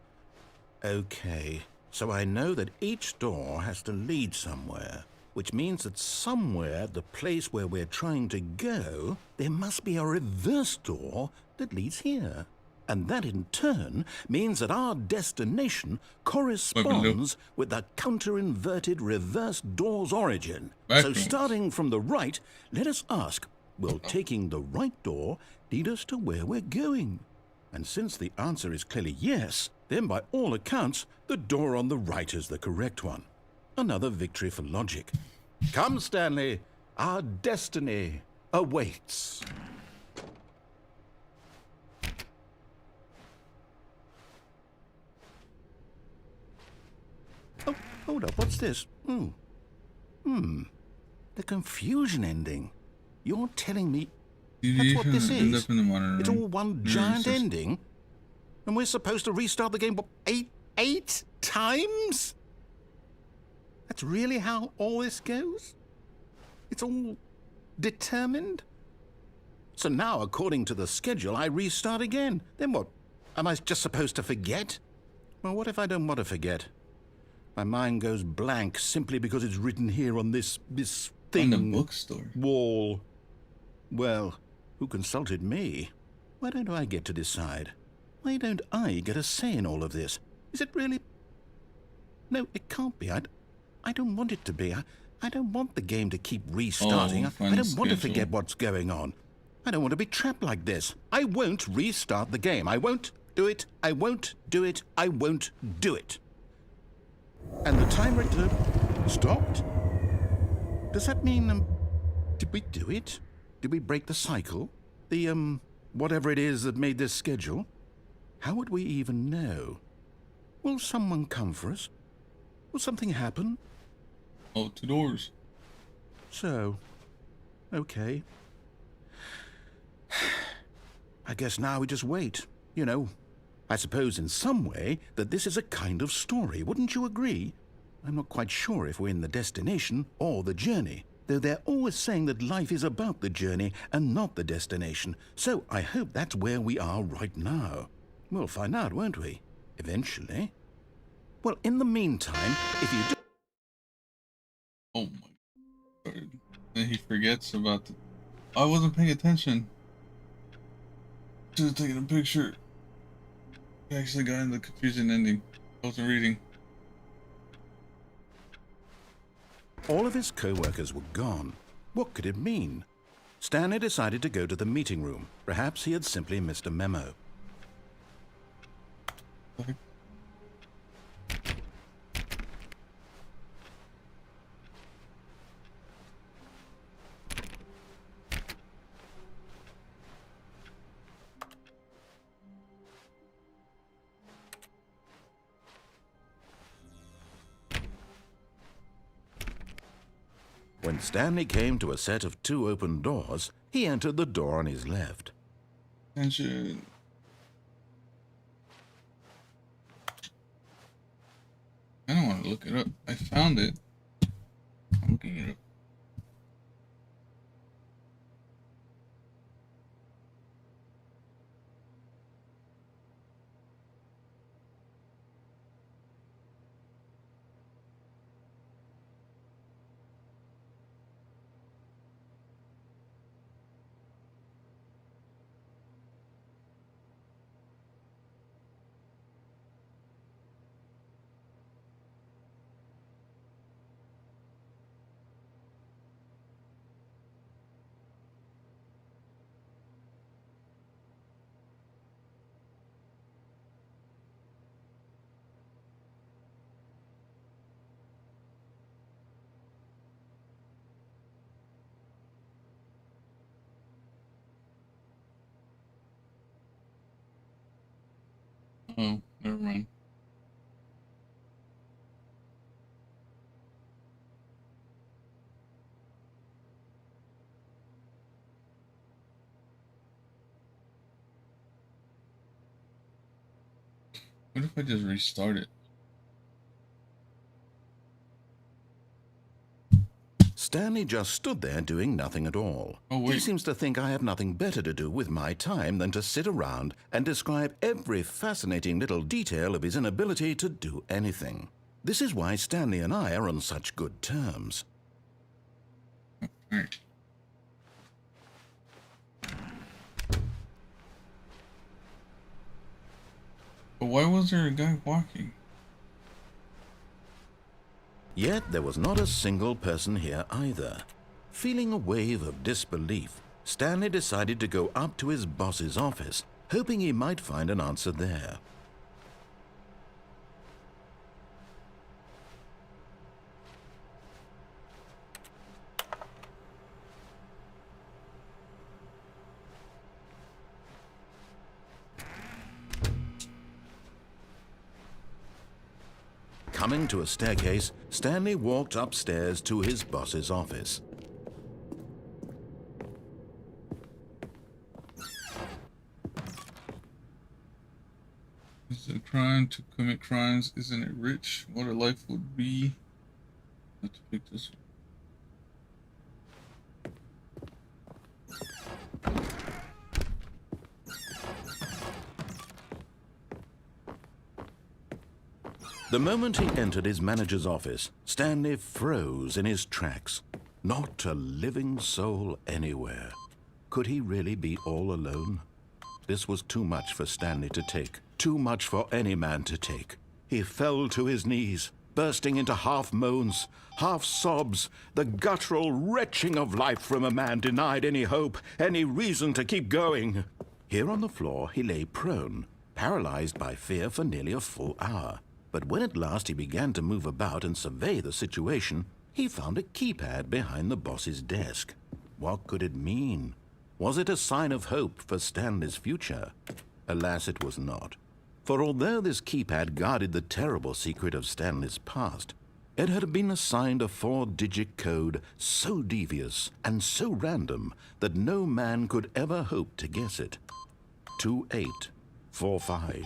Okay, so I know that each door has to lead somewhere, which means that somewhere, the place where we're trying to go, there must be a reverse door that leads here. And that in turn means that our destination corresponds with the counter-inverted reverse door's origin. So starting from the right, let us ask, will taking the right door lead us to where we're going? And since the answer is clearly yes, then by all accounts, the door on the right is the correct one. Another victory for logic. Come, Stanley, our destiny awaits. Oh, hold up, what's this? The confusion ending. You're telling me that's what this is? It's all one giant ending? And we're supposed to restart the game, what, eight times? That's really how all this goes? It's all determined? So now, according to the schedule, I restart again. Then what? Am I just supposed to forget? Well, what if I don't want to forget? My mind goes blank simply because it's written here on this thing. On the bookstore. Wall. Well, who consulted me? Why don't I get to decide? Why don't I get a say in all of this? Is it really... No, it can't be. I don't want it to be. I don't want the game to keep restarting. I don't want to forget what's going on. I don't want to be trapped like this. I won't restart the game. I won't do it. I won't do it. I won't do it. And the timer stopped? Does that mean, did we do it? Did we break the cycle? The, whatever it is that made this schedule? How would we even know? Will someone come for us? Will something happen? Oh, 2 doors. So, okay. I guess now we just wait. You know, I suppose in some way that this is a kind of story, wouldn't you agree? I'm not quite sure if we're in the destination or the journey, though they're always saying that life is about the journey and not the destination, so I hope that's where we are right now. We'll find out, won't we? Eventually. Well, in the meantime, if you do... Oh my god. Then he forgets about the... I wasn't paying attention. Should have taken a picture. I actually got in the confusing ending. I wasn't reading. All of his co-workers were gone. What could it mean? Stanley decided to go to the meeting room. Perhaps he had simply missed a memo. When Stanley came to a set of 2 open doors, he entered the door on his left. Attention. I don't want to look it up. I found it. I'm looking it up. Oh, never mind. What if I just restart it? Stanley just stood there doing nothing at all. Oh, wait. He seems to think I have nothing better to do with my time than to sit around and describe every fascinating little detail of his inability to do anything. This is why Stanley and I are on such good terms. Alright. But why was there a guy walking? Yet there was not a single person here either. Feeling a wave of disbelief, Stanley decided to go up to his boss's office, hoping he might find an answer there. Coming to a staircase, Stanley walked upstairs to his boss's office. Is it a crime to commit crimes? Isn't it rich? What a life would be. I have to pick this one. The moment he entered his manager's office, Stanley froze in his tracks. Not a living soul anywhere. Could he really be all alone? This was too much for Stanley to take. Too much for any man to take. He fell to his knees, bursting into half moans, half sobs, the guttural retching of life from a man denied any hope, any reason to keep going. Here on the floor, he lay prone, paralyzed by fear for nearly a full hour. But when at last he began to move about and survey the situation, he found a keypad behind the boss's desk. What could it mean? Was it a sign of hope for Stanley's future? Alas, it was not. For although this keypad guarded the terrible secret of Stanley's past, it had been assigned a 4-digit code so devious and so random that no man could ever hope to guess it. 2845.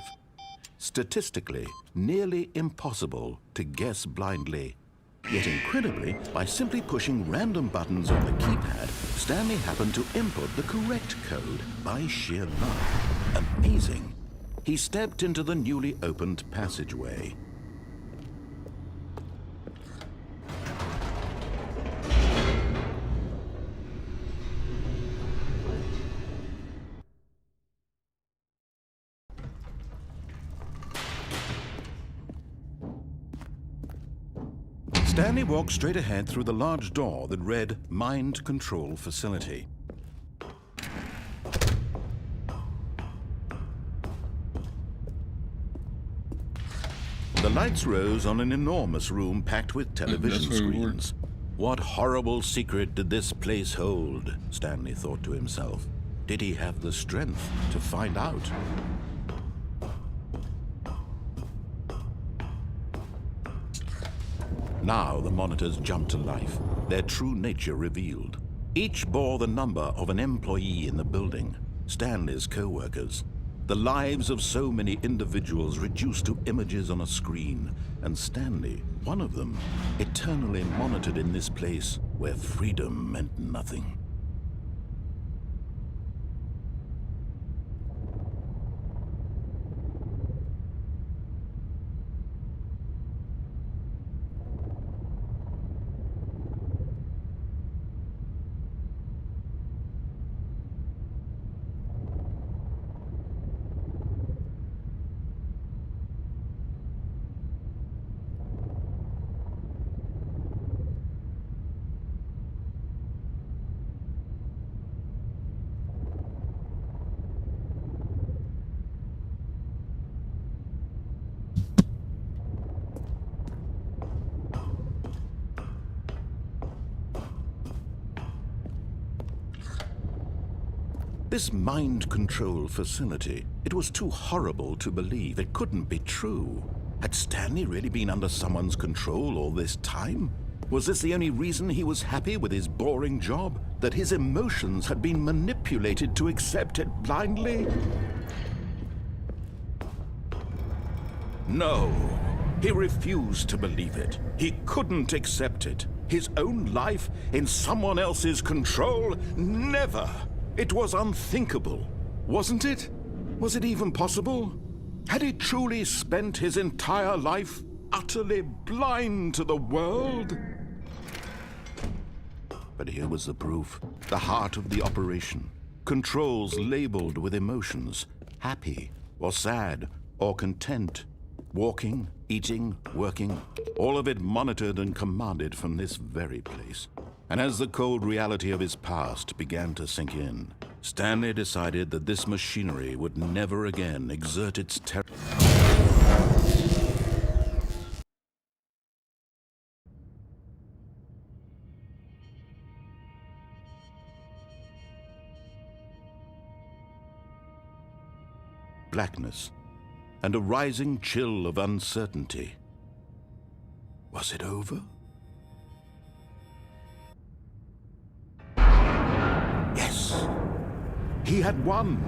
Statistically, nearly impossible to guess blindly. Yet incredibly, by simply pushing random buttons on the keypad, Stanley happened to input the correct code by sheer luck. Amazing. He stepped into the newly opened passageway. Stanley walked straight ahead through the large door that read Mind Control Facility. The lights rose on an enormous room packed with television screens. What horrible secret did this place hold? Stanley thought to himself. Did he have the strength to find out? Now the monitors jumped to life, their true nature revealed. Each bore the number of an employee in the building, Stanley's co-workers. The lives of so many individuals reduced to images on a screen, and Stanley, one of them, eternally monitored in this place where freedom meant nothing. This mind control facility, it was too horrible to believe. It couldn't be true. Had Stanley really been under someone's control all this time? Was this the only reason he was happy with his boring job? That his emotions had been manipulated to accept it blindly? No, he refused to believe it. He couldn't accept it. His own life in someone else's control? Never! It was unthinkable, wasn't it? Was it even possible? Had he truly spent his entire life utterly blind to the world? But here was the proof, the heart of the operation. Controls labeled with emotions, happy or sad or content. Walking, eating, working, all of it monitored and commanded from this very place. And as the cold reality of his past began to sink in, Stanley decided that this machinery would never again exert its terror. Blackness and a rising chill of uncertainty. Was it over? Yes! He had won!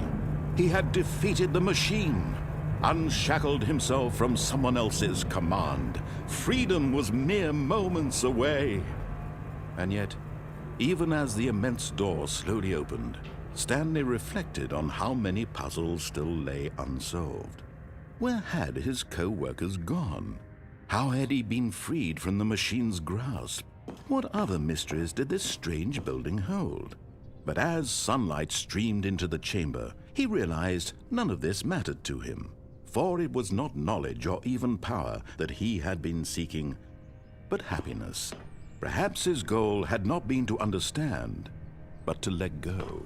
He had defeated the machine, unshackled himself from someone else's command. Freedom was mere moments away. And yet, even as the immense door slowly opened, Stanley reflected on how many puzzles still lay unsolved. Where had his co-workers gone? How had he been freed from the machine's grasp? What other mysteries did this strange building hold? But as sunlight streamed into the chamber, he realized none of this mattered to him, for it was not knowledge or even power that he had been seeking, but happiness. Perhaps his goal had not been to understand, but to let go.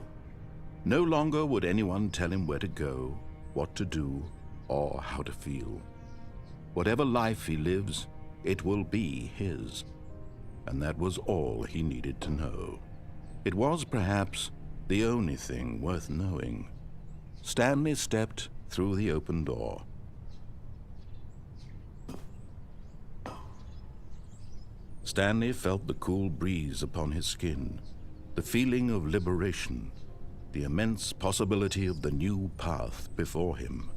No longer would anyone tell him where to go, what to do, or how to feel. Whatever life he lives, it will be his. And that was all he needed to know. It was perhaps the only thing worth knowing. Stanley stepped through the open door. Stanley felt the cool breeze upon his skin, the feeling of liberation. the immense possibility of the new path before him.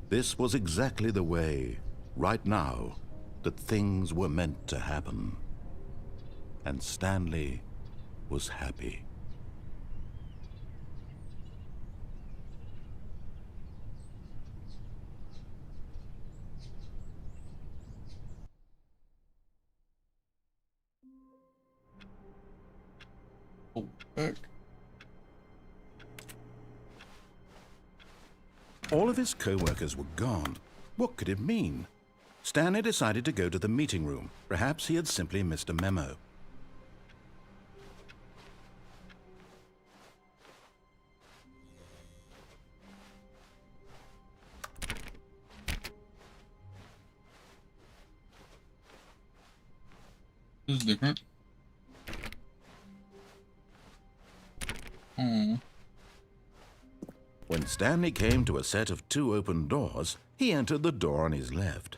This was exactly the way, right now, that things were meant to happen. And Stanley was happy. Oh, heck. All of his co-workers were gone. What could it mean? Stanley decided to go to the meeting room. Perhaps he had simply missed a memo. This is different. Oh. When Stanley came to a set of 2 open doors, he entered the door on his left.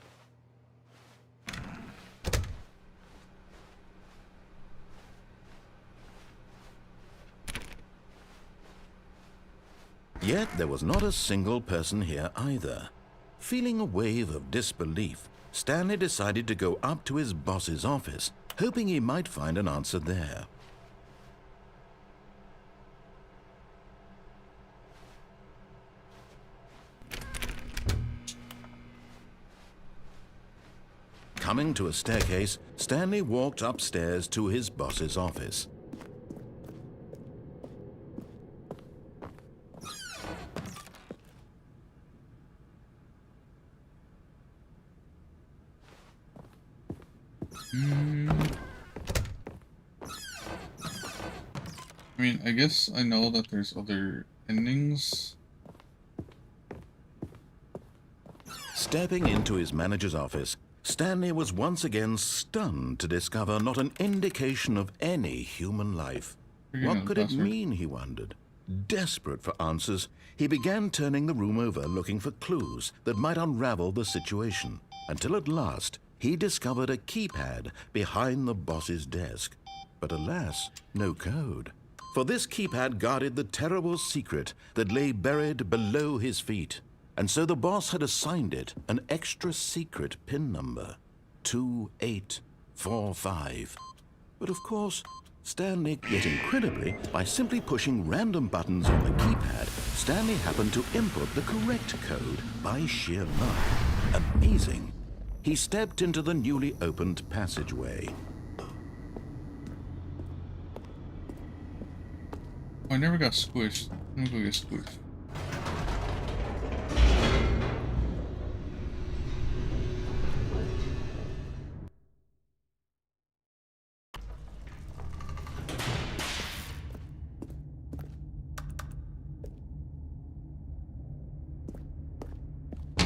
Yet there was not a single person here either. Feeling a wave of disbelief, Stanley decided to go up to his boss's office, hoping he might find an answer there. Coming to a staircase, Stanley walked upstairs to his boss's office. I mean, I guess I know that there's other endings. Stepping into his manager's office, Stanley was once again stunned to discover not an indication of any human life. What could it mean, he wondered. Desperate for answers, he began turning the room over looking for clues that might unravel the situation, until at last he discovered a keypad behind the boss's desk. But alas, no code. For this keypad guarded the terrible secret that lay buried below his feet. And so the boss had assigned it an extra secret PIN number, 2845. But of course, Stanley, yet incredibly, by simply pushing random buttons on the keypad, Stanley happened to input the correct code by sheer luck. Amazing. He stepped into the newly opened passageway. I never got squished. I'm gonna go get squished.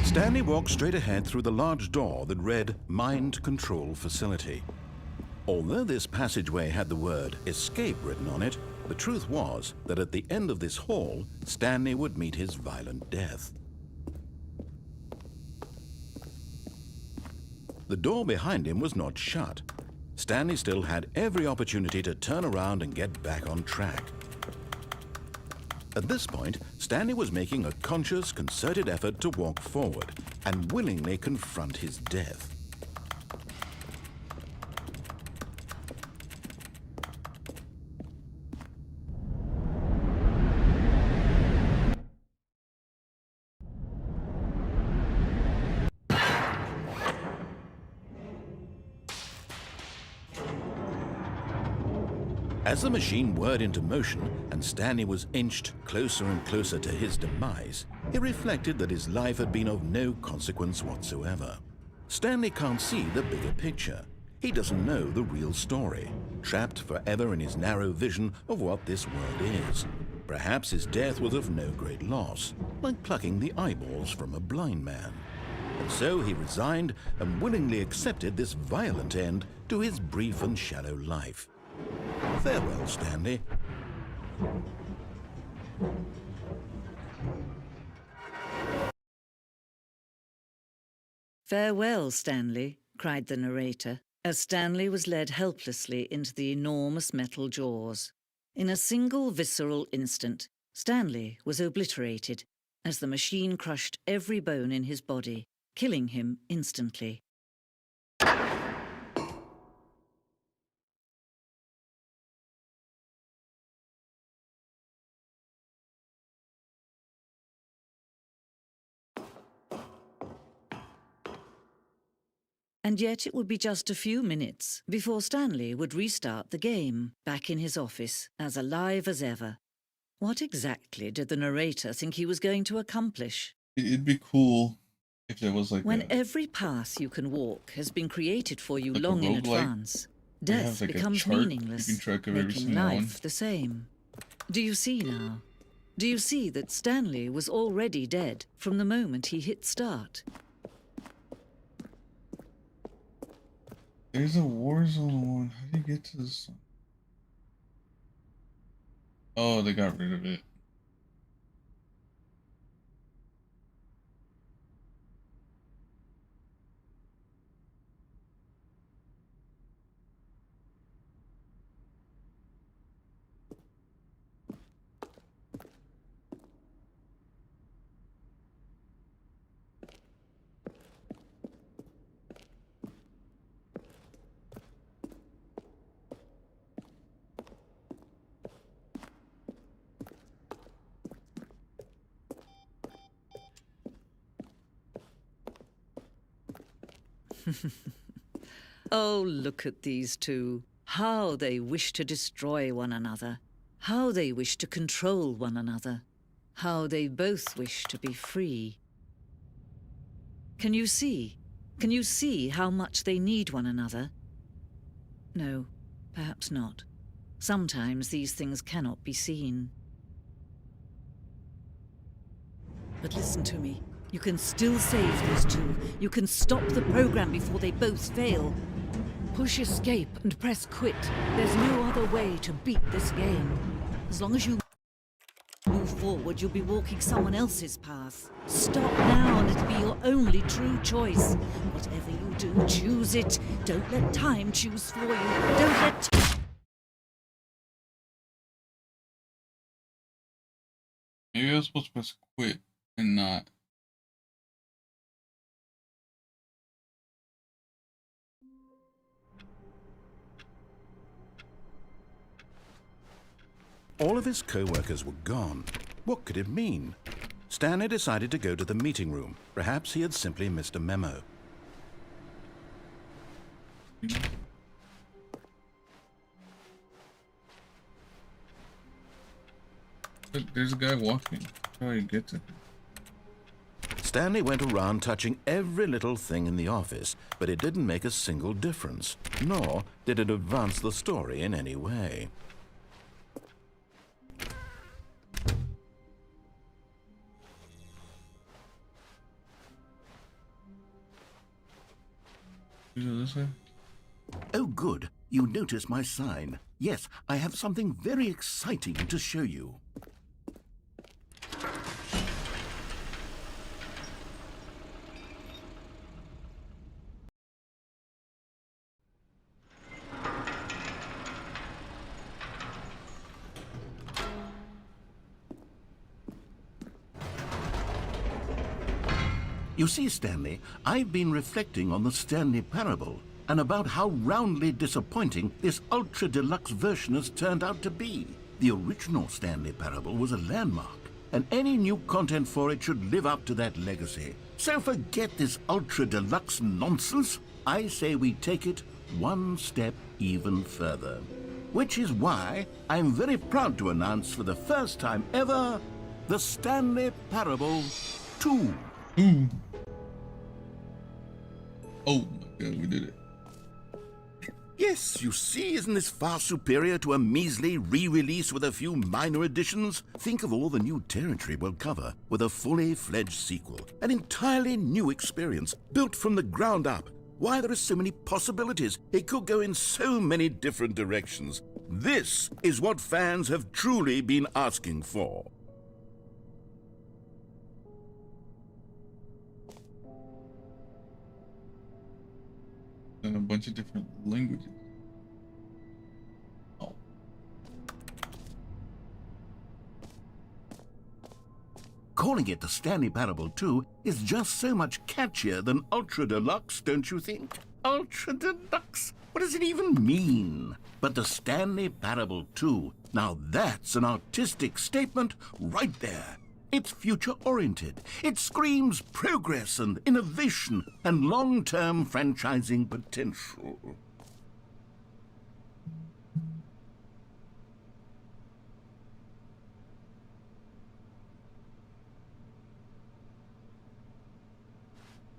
Stanley walked straight ahead through the large door that read Mind Control Facility. Although this passageway had the word escape written on it, the truth was that at the end of this hall, Stanley would meet his violent death. The door behind him was not shut. Stanley still had every opportunity to turn around and get back on track. At this point, Stanley was making a conscious, concerted effort to walk forward and willingly confront his death. As the machine whirred into motion and Stanley was inched closer and closer to his demise, he reflected that his life had been of no consequence whatsoever. Stanley can't see the bigger picture. He doesn't know the real story, trapped forever in his narrow vision of what this world is. Perhaps his death was of no great loss, like plucking the eyeballs from a blind man. And so he resigned and willingly accepted this violent end to his brief and shallow life. Farewell, Stanley. Farewell, Stanley, cried the narrator, as Stanley was led helplessly into the enormous metal jaws. In a single visceral instant, Stanley was obliterated as the machine crushed every bone in his body, killing him instantly. And yet it would be just a few minutes before Stanley would restart the game, back in his office, as alive as ever. What exactly did the narrator think he was going to accomplish? It'd be cool if there was like when every path you can walk has been created for you like long in advance, death like becomes meaningless, making life the same. Do you see now? Do you see that Stanley was already dead from the moment he hit start? There's a Warzone one. How do you get to this one? Oh, they got rid of it. Oh, look at these two. How they wish to destroy one another. How they wish to control one another. How they both wish to be free. Can you see? Can you see how much they need one another? No, perhaps not. Sometimes these things cannot be seen. But listen to me. You can still save these two. You can stop the program before they both fail. Push escape and press quit. There's no other way to beat this game. As long as you move forward, you'll be walking someone else's path. Stop now and it'll be your only true choice. Whatever you do, choose it. Don't let time choose for you. Don't let... Maybe I was supposed to press quit and not. All of his co-workers were gone. What could it mean? Stanley decided to go to the meeting room. Perhaps he had simply missed a memo. Look, there's a guy walking. How do you get to him? Stanley went around touching every little thing in the office, but it didn't make a single difference, nor did it advance the story in any way. This way? Oh, good. You notice my sign. Yes, I have something very exciting to show you. You see, Stanley, I've been reflecting on the Stanley Parable and about how roundly disappointing this ultra deluxe version has turned out to be. The original Stanley Parable was a landmark, and any new content for it should live up to that legacy. So forget this ultra deluxe nonsense. I say we take it one step even further. Which is why I'm very proud to announce for the first time ever, the Stanley Parable 2. Ooh. Oh my god, we did it. Yes, you see, isn't this far superior to a measly re-release with a few minor additions? Think of all the new territory we'll cover with a fully fledged sequel. An entirely new experience, built from the ground up. Why, there are so many possibilities. It could go in so many different directions. This is what fans have truly been asking for. In a bunch of different languages. Oh. calling it the Stanley Parable 2 is just so much catchier than Ultra Deluxe, don't you think? Ultra Deluxe? What does it even mean? But the Stanley Parable 2, now that's an artistic statement right there. It's future-oriented. It screams progress and innovation and long-term franchising potential.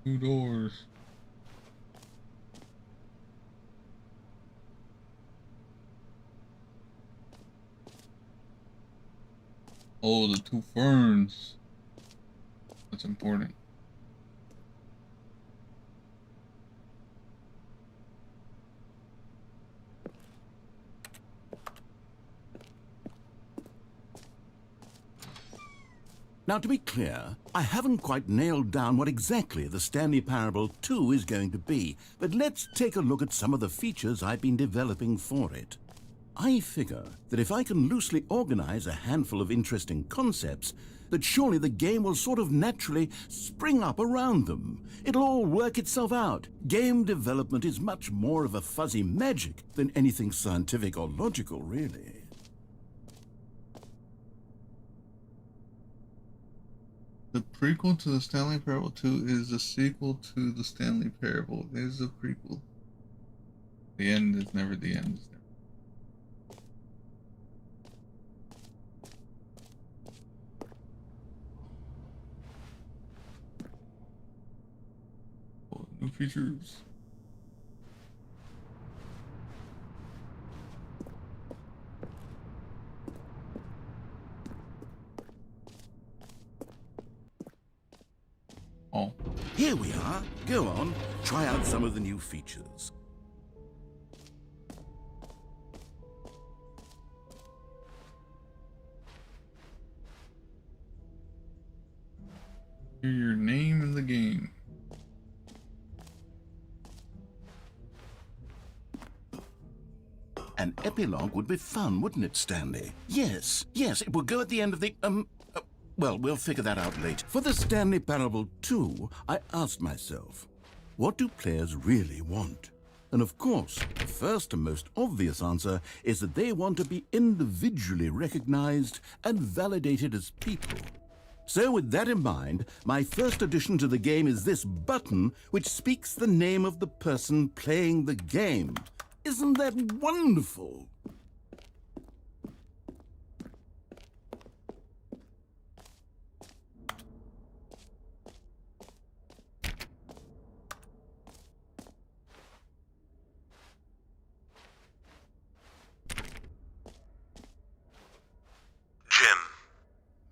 Two doors. Oh, the two ferns. That's important. Now, to be clear, I haven't quite nailed down what exactly the Stanley Parable 2 is going to be, but let's take a look at some of the features I've been developing for it. I figure that if I can loosely organize a handful of interesting concepts, that surely the game will sort of naturally spring up around them. It'll all work itself out. Game development is much more of a fuzzy magic than anything scientific or logical, really. The prequel to the Stanley Parable 2 is the sequel to the Stanley Parable. It is a prequel. The end is never the end. Oh, new features. Oh. Here we are. Go on, try out some of the new features. Hear your name in the game. An epilogue would be fun, wouldn't it, Stanley? Yes, it would go at the end of the, well, we'll figure that out later. For the Stanley Parable 2, I asked myself, what do players really want? And of course, the first and most obvious answer is that they want to be individually recognized and validated as people. So with that in mind, my first addition to the game is this button which speaks the name of the person playing the game. Isn't that wonderful?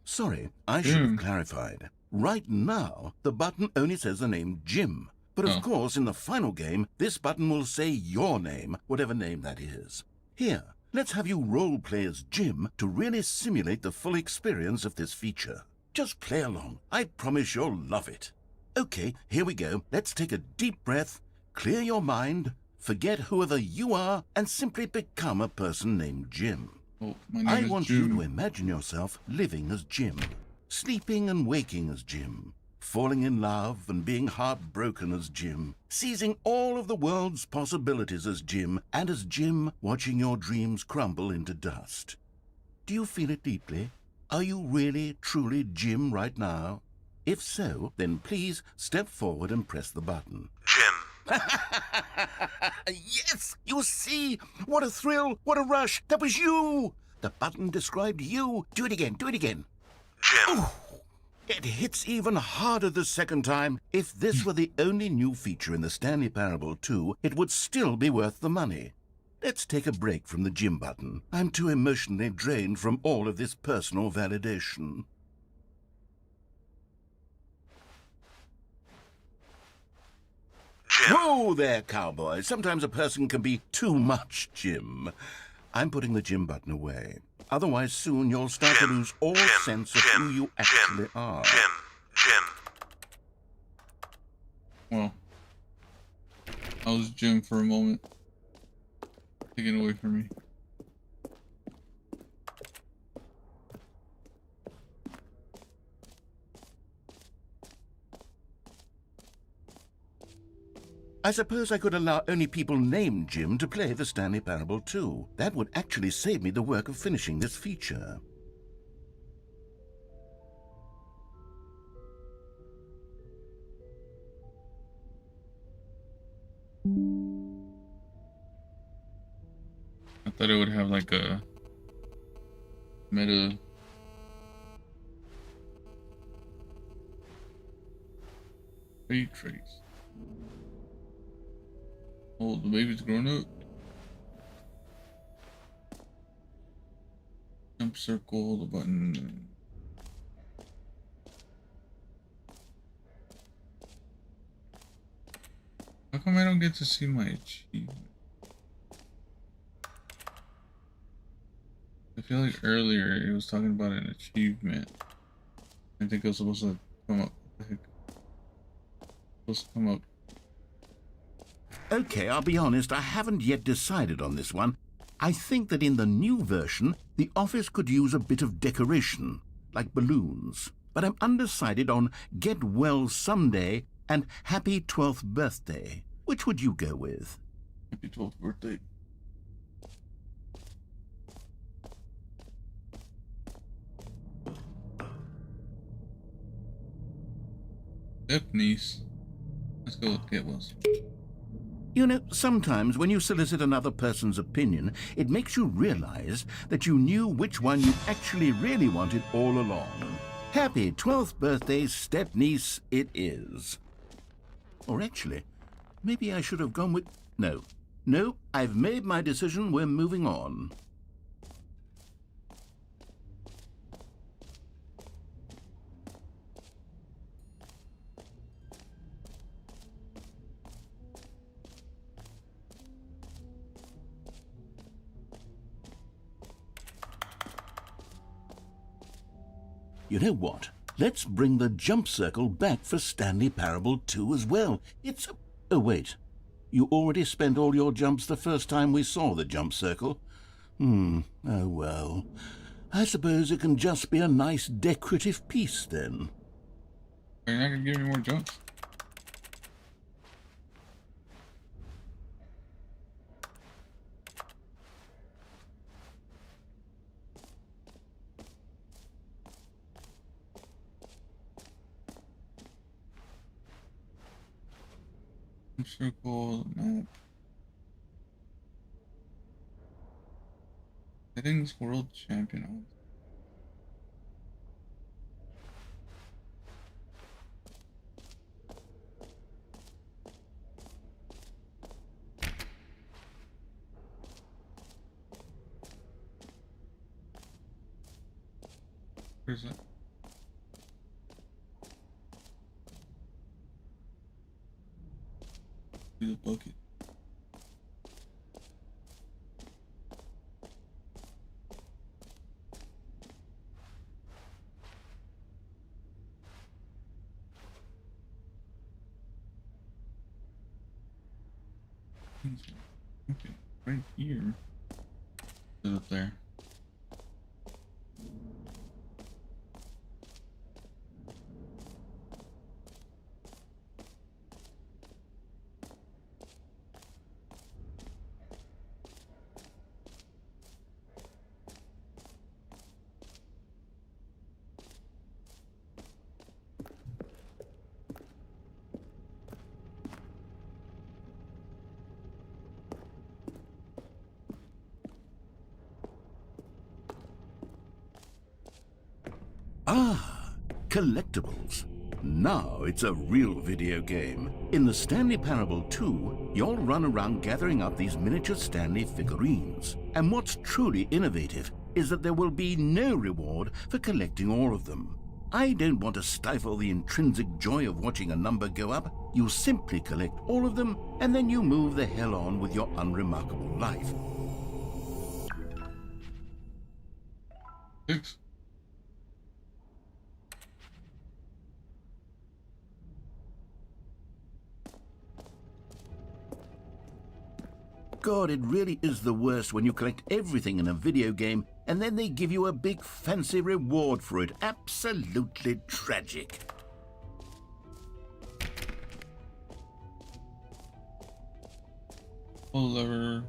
Sorry, I should have clarified. Right now, the button only says the name Jim. But of course, in the final game, this button will say your name, whatever name that is. Here, let's have you role-play as Jim to really simulate the full experience of this feature. Just play along. I promise you'll love it. Okay, here we go. Let's take a deep breath, clear your mind, forget whoever you are, and simply become a person named Jim. Oh, my name I is want Jim. you to imagine yourself living as Jim, sleeping and waking as Jim, falling in love and being heartbroken as Jim, seizing all of the world's possibilities as Jim, and as Jim watching your dreams crumble into dust. Do you feel it deeply? Are you really, truly Jim right now? If so, then please step forward and press the button. Jim. Yes! You see? What a thrill! What a rush! That was you! The button described you. Do it again. Do it again. Jim. Ooh, it hits even harder the second time. If this were the only new feature in the Stanley Parable 2, it would still be worth the money. Let's take a break from the Jim button. I'm too emotionally drained from all of this personal validation. Jim. Whoa there, cowboy. Sometimes a person can be too much, Jim. I'm putting the Jim button away. Otherwise, soon you'll start to lose all sense of who you actually are. Jim. Well, I was Jim for a moment. Taken away from me. I suppose I could allow only people named Jim to play the Stanley Parable too. That would actually save me the work of finishing this feature. I thought it would have like a meta. Ray trace. Oh, the baby's grown up. Jump circle, the button. How come I don't get to see my achievement? I feel like earlier it was talking about an achievement. I think it was supposed to come up. What the heck? Supposed to come up. Okay, I'll be honest, I haven't yet decided on this one. I think that in the new version, the office could use a bit of decoration, like balloons. But I'm undecided on Get Well Someday and Happy 12th Birthday. Which would you go with? Happy 12th birthday. Niece. Let's go with Get Well. You know, sometimes when you solicit another person's opinion, it makes you realize that you knew which one you actually really wanted all along. Happy 12th birthday, step-niece, it is. Or actually, maybe I should have gone with... No, I've made my decision, we're moving on. You know what? Let's bring the jump circle back for Stanley Parable 2 as well. It's... Oh, wait. You already spent all your jumps the first time we saw the jump circle. Oh well. I suppose it can just be a nice decorative piece then. Are you not gonna give me more jumps? Circle map. Settings world champion. Where's that? The bucket. Okay, right here. Is up there? Ah, collectibles. Now it's a real video game. In the Stanley Parable 2, you'll run around gathering up these miniature Stanley figurines. And what's truly innovative is that there will be no reward for collecting all of them. I don't want to stifle the intrinsic joy of watching a number go up. You simply collect all of them, and then you move the hell on with your unremarkable life. Thanks. God, it really is the worst when you collect everything in a video game and then they give you a big fancy reward for it. Absolutely tragic. Pull lever.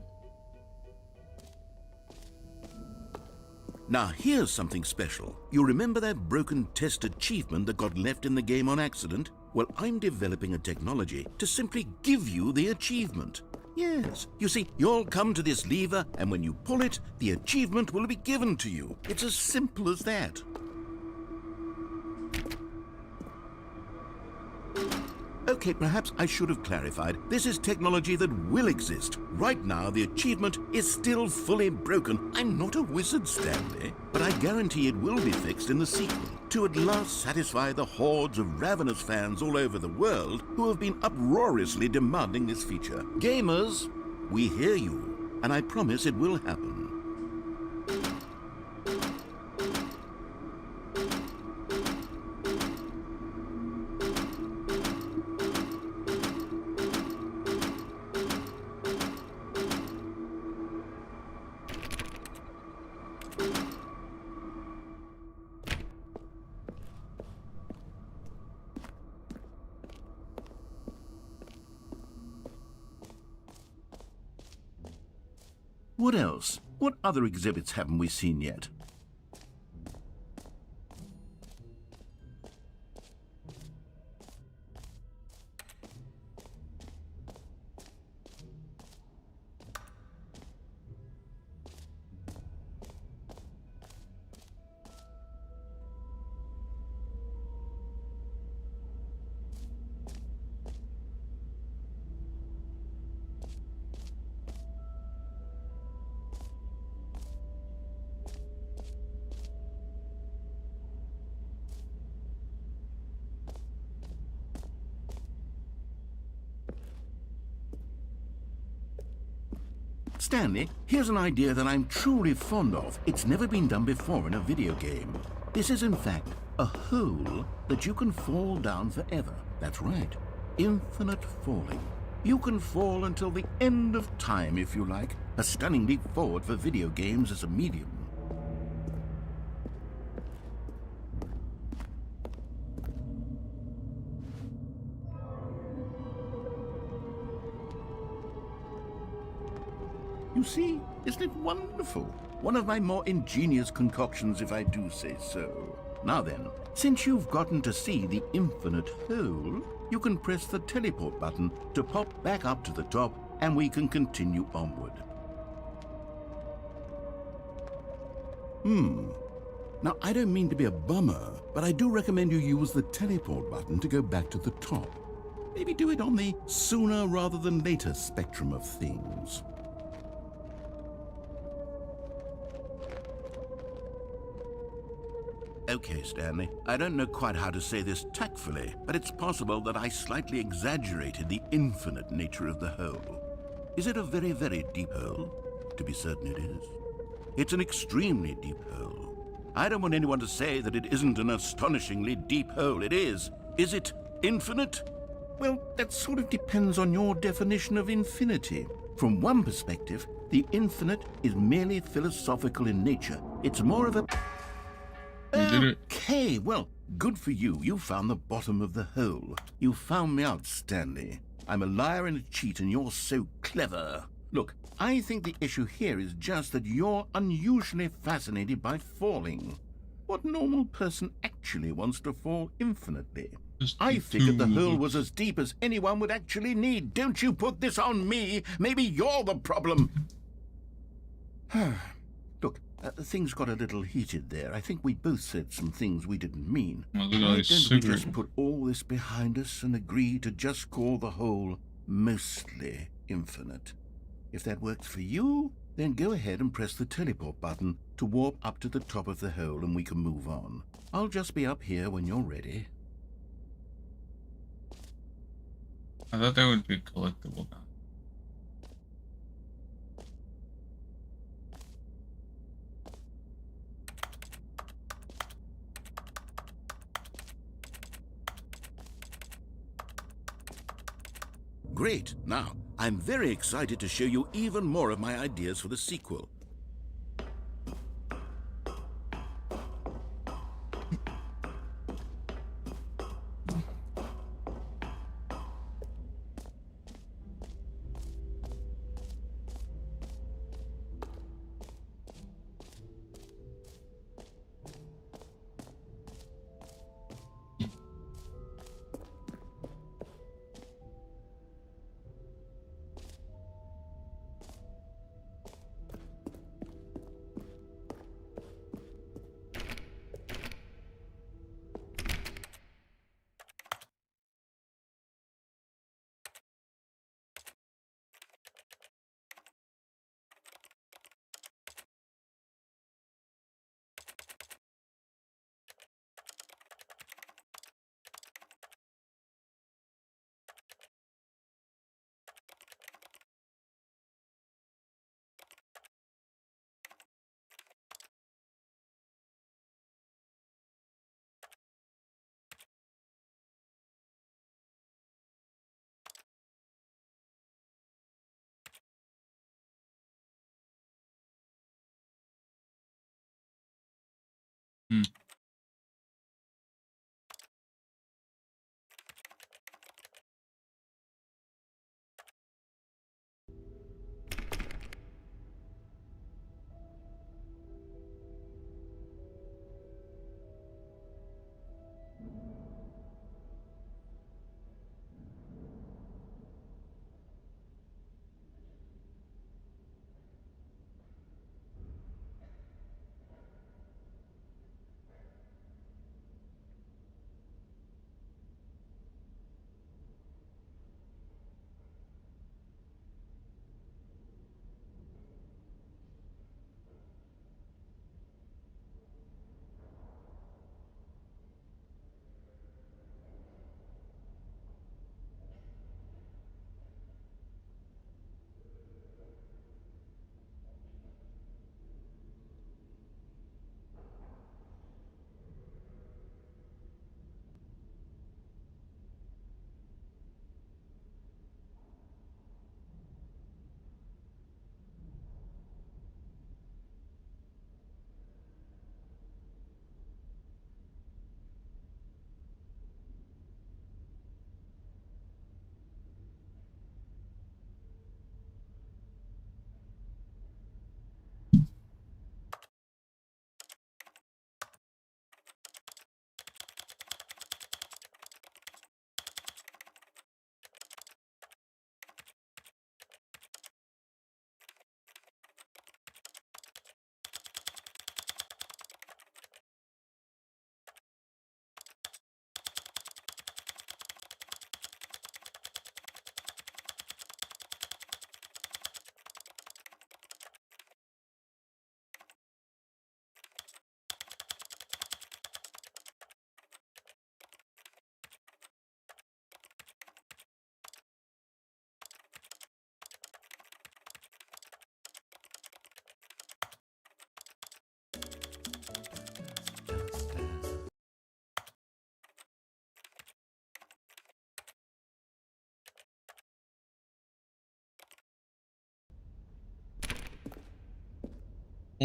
Now here's something special. You remember that broken test achievement that got left in the game on accident? Well, I'm developing a technology to simply give you the achievement. Yes, you see, you'll come to this lever, and when you pull it, the achievement will be given to you. It's as simple as that. Okay, perhaps I should have clarified. This is technology that will exist. Right now, the achievement is still fully broken. I'm not a wizard, Stanley, but I guarantee it will be fixed in the sequel to at last satisfy the hordes of ravenous fans all over the world who have been uproariously demanding this feature. Gamers, we hear you, and I promise it will happen. What else? What other exhibits haven't we seen yet? Stanley, here's an idea that I'm truly fond of. It's never been done before in a video game. This is, in fact, a hole that you can fall down forever. That's right. Infinite falling. You can fall until the end of time, if you like. A stunning leap forward for video games as a medium. You see, isn't it wonderful? One of my more ingenious concoctions, if I do say so. Now then, since you've gotten to see the infinite hole, you can press the teleport button to pop back up to the top, and we can continue onward. Now, I don't mean to be a bummer, but I do recommend you use the teleport button to go back to the top. Maybe do it on the sooner rather than later spectrum of things. Okay, Stanley, I don't know quite how to say this tactfully, but it's possible that I slightly exaggerated the infinite nature of the hole. Is it a very, very deep hole? To be certain it is. It's an extremely deep hole. I don't want anyone to say that it isn't an astonishingly deep hole. It is. Is it infinite? Well, that sort of depends on your definition of infinity. From one perspective, the infinite is merely philosophical in nature. It's more of a... Okay, well, good for you. You found the bottom of the hole. You found me out, Stanley. I'm a liar and a cheat, and you're so clever. Look, I think the issue here is just that you're unusually fascinated by falling. What normal person actually wants to fall infinitely? I figured the hole was as deep as anyone would actually need. Don't you put this on me. Maybe you're the problem. Look, things got a little heated there. I think we both said some things we didn't mean. Why don't we just put all this behind us and agree to just call the hole mostly infinite? If that works for you, then go ahead and press the teleport button to warp up to the top of the hole and we can move on. I'll just be up here when you're ready. I thought that would be collectible now. Great. Now, I'm very excited to show you even more of my ideas for the sequel. Hmm.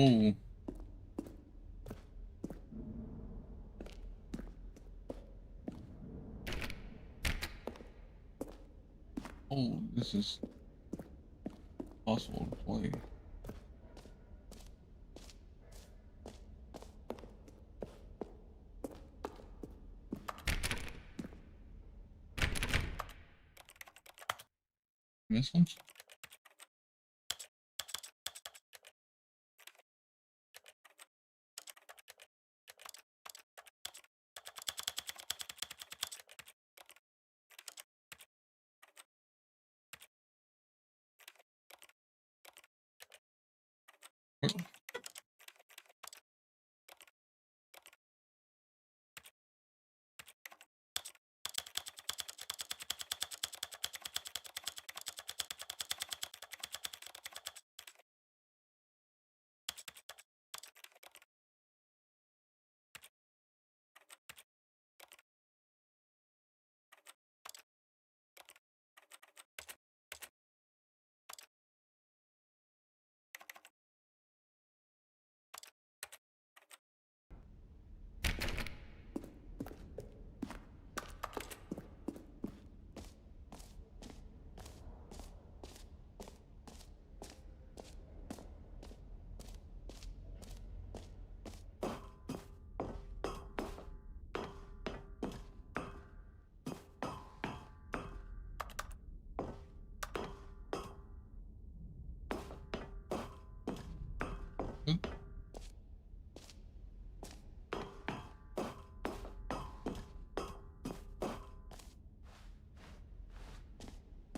Oh. Oh, this is possible to play. This one?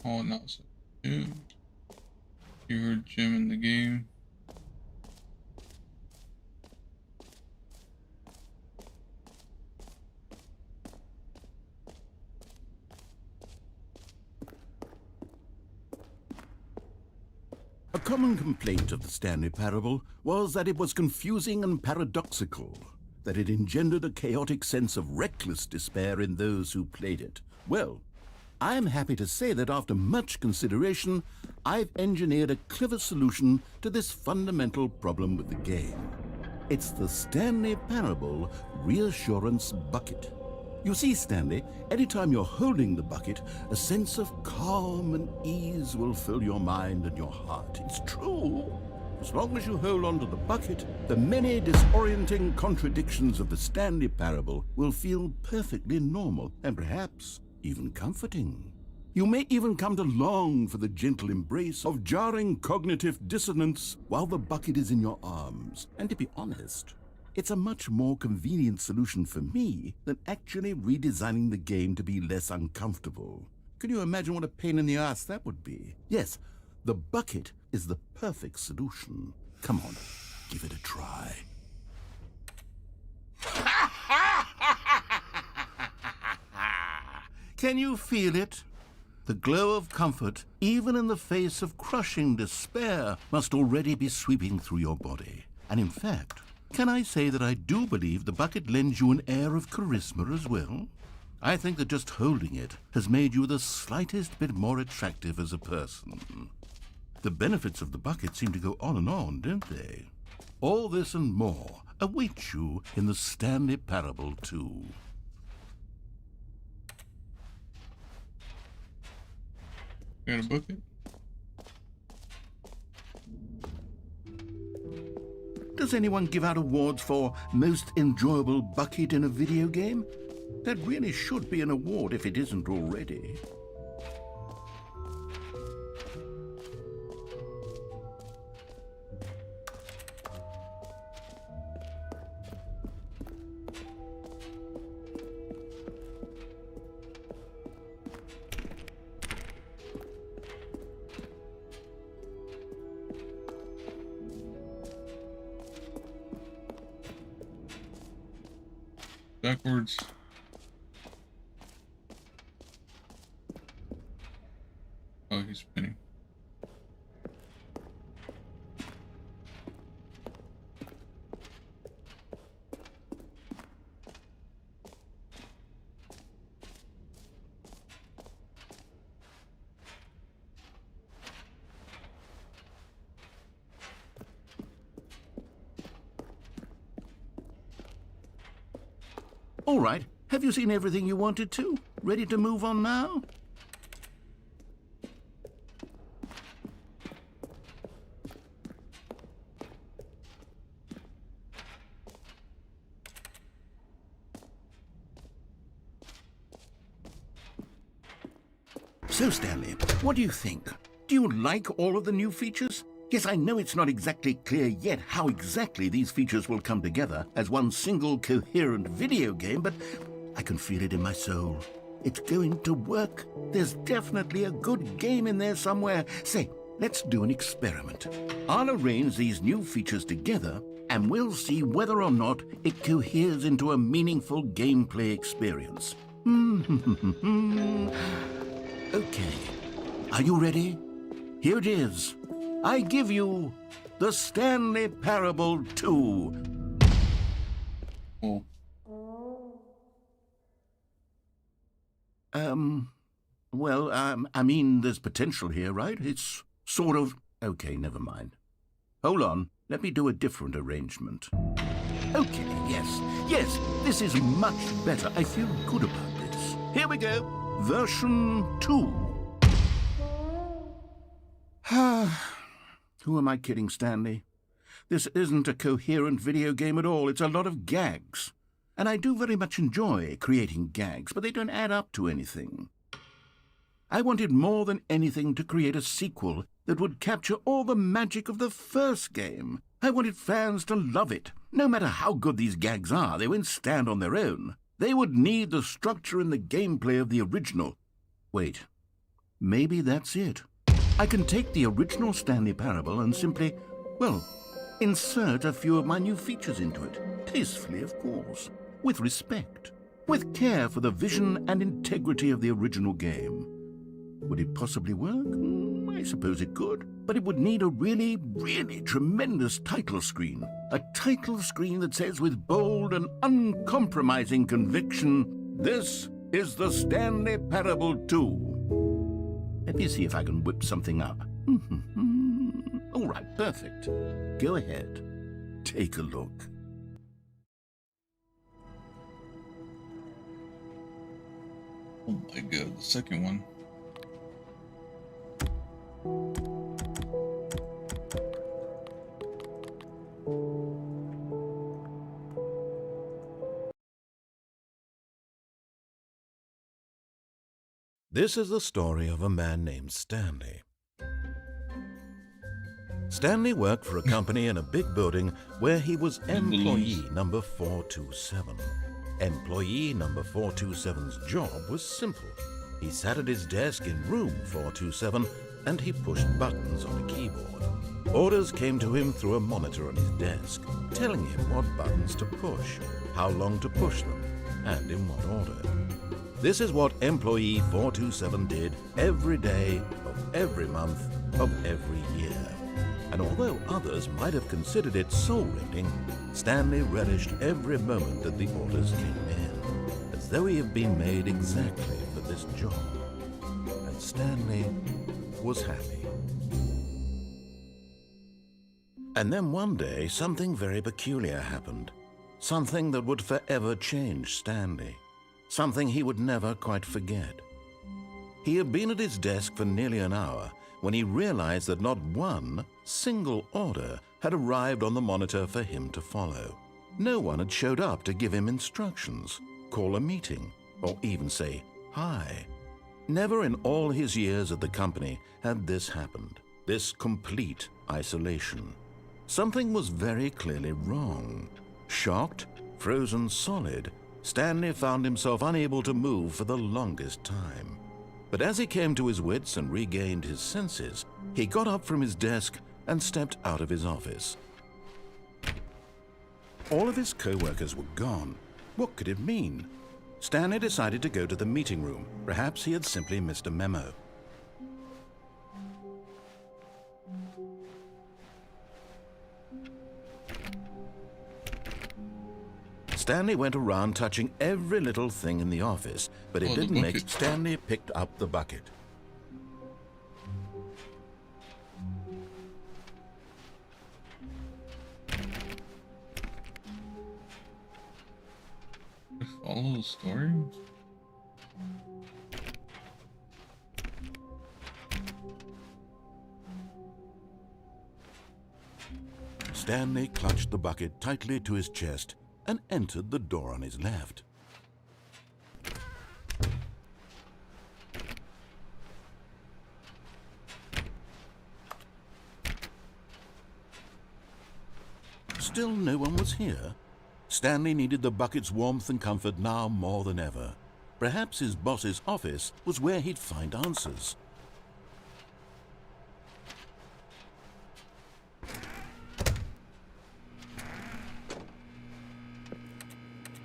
Oh, no, so you heard Jim in the game. A common complaint of the Stanley Parable was that it was confusing and paradoxical, that it engendered a chaotic sense of reckless despair in those who played it. Well, I'm happy to say that after much consideration, I've engineered a clever solution to this fundamental problem with the game. It's the Stanley Parable Reassurance Bucket. You see, Stanley, anytime you're holding the bucket, a sense of calm and ease will fill your mind and your heart. It's true. As long as you hold on to the bucket, the many disorienting contradictions of the Stanley Parable will feel perfectly normal and perhaps even comforting. You may even come to long for the gentle embrace of jarring cognitive dissonance while the bucket is in your arms. And to be honest, it's a much more convenient solution for me than actually redesigning the game to be less uncomfortable. Can you imagine what a pain in the ass that would be? Yes, the bucket is the perfect solution. Come on, give it a try. Can you feel it? The glow of comfort, even in the face of crushing despair, must already be sweeping through your body. And in fact, can I say that I do believe the bucket lends you an air of charisma as well? I think that just holding it has made you the slightest bit more attractive as a person. The benefits of the bucket seem to go on, don't they? All this and more await you in the Stanley Parable 2. Got a bucket? Does anyone give out awards for most enjoyable bucket in a video game? That really should be an award if it isn't already. Backwards. Oh, he's spinning. All right, have you seen everything you wanted to? Ready to move on now? So, Stanley, what do you think? Do you like all of the new features? Yes, I know it's not exactly clear yet how exactly these features will come together as one single coherent video game, but I can feel it in my soul. It's going to work. There's definitely a good game in there somewhere. Say, let's do an experiment. I'll arrange these new features together, and we'll see whether or not it coheres into a meaningful gameplay experience. Okay, are you ready? Here it is. I give you the Stanley Parable 2. Oh. I mean, there's potential here, right? It's sort of... Okay, never mind. Hold on, let me do a different arrangement. Okay, yes, this is much better. I feel good about this. Here we go. Version 2. Who am I kidding, Stanley? This isn't a coherent video game at all. It's a lot of gags. And I do very much enjoy creating gags, but they don't add up to anything. I wanted more than anything to create a sequel that would capture all the magic of the first game. I wanted fans to love it. No matter how good these gags are, they won't stand on their own. They would need the structure and the gameplay of the original. Wait, maybe that's it. I can take the original Stanley Parable and simply, well, insert a few of my new features into it. Tastefully, of course. With respect. With care for the vision and integrity of the original game. Would it possibly work? I suppose it could. But it would need a really, really tremendous title screen. A title screen that says with bold and uncompromising conviction, "This is the Stanley Parable 2. Let me see if I can whip something up. All right, perfect. Go ahead. Take a look. Oh my god, the second one. This is the story of a man named Stanley. Stanley worked for a company in a big building where he was employee number 427. Employee number 427's job was simple. He sat at his desk in room 427 and he pushed buttons on a keyboard. Orders came to him through a monitor on his desk, telling him what buttons to push, how long to push them, and in what order. This is what employee 427 did every day of every month of every year. And although others might have considered it soul-rending, Stanley relished every moment that the orders came in, as though he had been made exactly for this job. And Stanley was happy. And then one day, something very peculiar happened. Something that would forever change Stanley. Something he would never quite forget. He had been at his desk for nearly an hour when he realized that not one single order had arrived on the monitor for him to follow. No one had showed up to give him instructions, call a meeting, or even say hi. Never in all his years at the company had this happened, this complete isolation. Something was very clearly wrong. Shocked, frozen solid, Stanley found himself unable to move for the longest time. But as he came to his wits and regained his senses, he got up from his desk and stepped out of his office. All of his co-workers were gone. What could it mean? Stanley decided to go to the meeting room. Perhaps he had simply missed a memo. Stanley went around touching every little thing in the office, but it didn't make Stanley picked up the bucket. Follow the story? Stanley clutched the bucket tightly to his chest and entered the door on his left. Still no one was here. Stanley needed the bucket's warmth and comfort now more than ever. Perhaps his boss's office was where he'd find answers.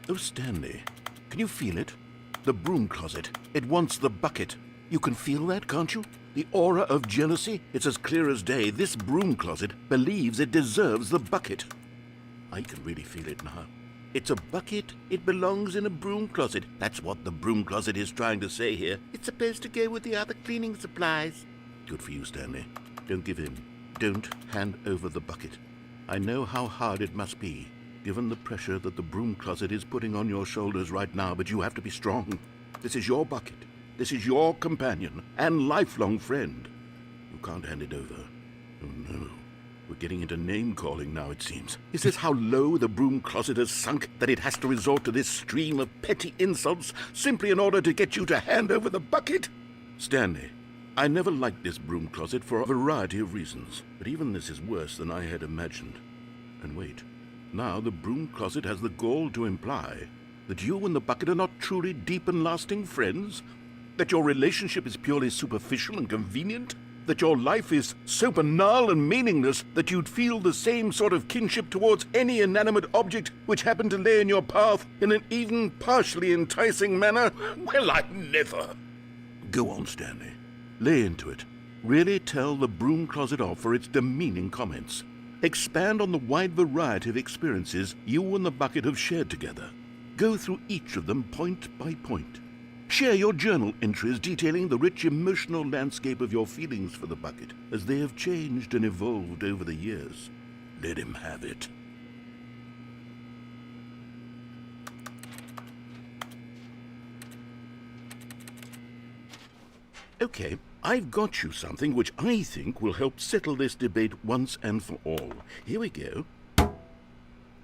Oh, Stanley, can you feel it? The broom closet. It wants the bucket. You can feel that, can't you? The aura of jealousy, it's as clear as day. This broom closet believes it deserves the bucket. I can really feel it now. It's a bucket. It belongs in a broom closet. That's what the broom closet is trying to say here. It's supposed to go with the other cleaning supplies. Good for you, Stanley. Don't give in. Don't hand over the bucket. I know how hard it must be, given the pressure that the broom closet is putting on your shoulders right now, but you have to be strong. This is your bucket. This is your companion and lifelong friend. You can't hand it over. Oh, no. We're getting into name-calling now, it seems. Is this how low the broom closet has sunk, that it has to resort to this stream of petty insults simply in order to get you to hand over the bucket? Stanley, I never liked this broom closet for a variety of reasons, but even this is worse than I had imagined. And wait, now the broom closet has the gall to imply that you and the bucket are not truly deep and lasting friends? That your relationship is purely superficial and convenient? That your life is so banal and meaningless that you'd feel the same sort of kinship towards any inanimate object which happened to lay in your path in an even partially enticing manner? Well, I never. Go on, Stanley. Lay into it. Really tell the broom closet off for its demeaning comments. Expand on the wide variety of experiences you and the bucket have shared together. Go through each of them point by point. Share your journal entries detailing the rich emotional landscape of your feelings for the bucket as they have changed and evolved over the years. Let him have it. Okay, I've got you something which I think will help settle this debate once and for all. Here we go.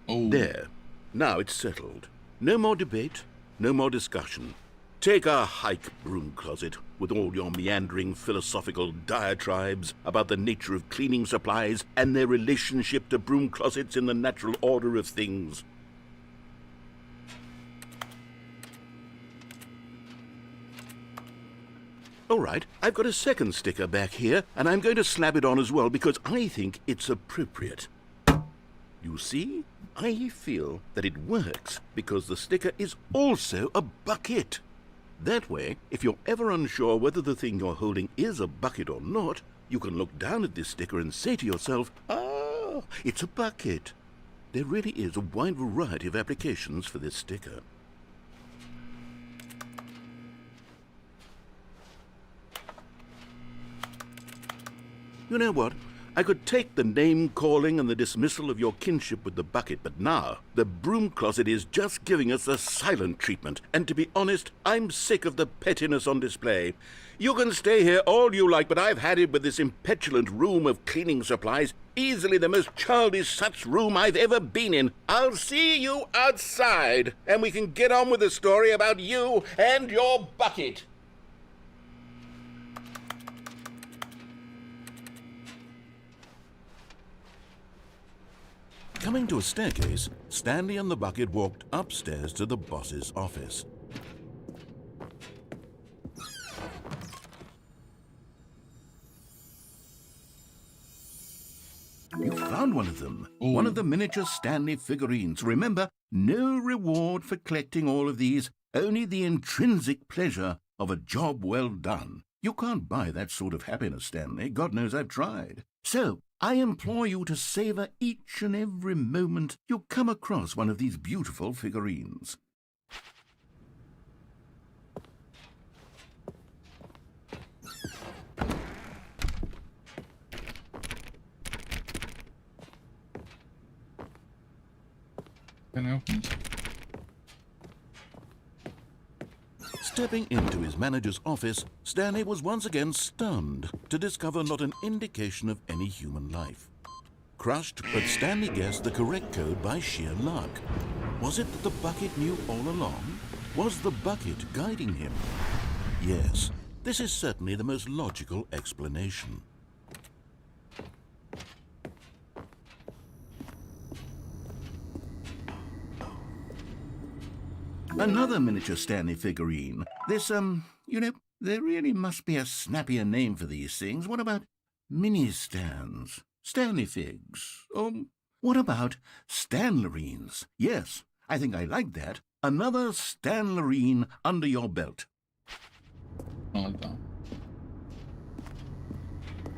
Oh. There. Now it's settled. No more debate, no more discussion. Take a hike, broom closet, with all your meandering philosophical diatribes about the nature of cleaning supplies and their relationship to broom closets in the natural order of things. All right, I've got a second sticker back here, and I'm going to slap it on as well because I think it's appropriate. You see? I feel that it works because the sticker is also a bucket. That way, if you're ever unsure whether the thing you're holding is a bucket or not, you can look down at this sticker and say to yourself, "Ah, it's a bucket." There really is a wide variety of applications for this sticker. You know what? I could take the name-calling and the dismissal of your kinship with the bucket, but now the broom closet is just giving us a silent treatment. And to be honest, I'm sick of the pettiness on display. You can stay here all you like, but I've had it with this impetulant room of cleaning supplies. Easily the most childish such room I've ever been in. I'll see you outside, and we can get on with the story about you and your bucket. Coming to a staircase, Stanley and the bucket walked upstairs to the boss's office. You found one of them. Ooh. One of the miniature Stanley figurines. Remember, no reward for collecting all of these, only the intrinsic pleasure of a job well done. You can't buy that sort of happiness, Stanley. God knows I've tried. So, I implore you to savor each and every moment you come across one of these beautiful figurines. Can I open this? Stepping into his manager's office, Stanley was once again stunned to discover not an indication of any human life. Crushed, but Stanley guessed the correct code by sheer luck. Was it that the bucket knew all along? Was the bucket guiding him? Yes, this is certainly the most logical explanation. Another miniature Stanley figurine. This, there really must be a snappier name for these things. What about mini-stands? Stanley figs? What about Stanlerines? Yes, I think I like that. Another Stanlerine under your belt. I like that.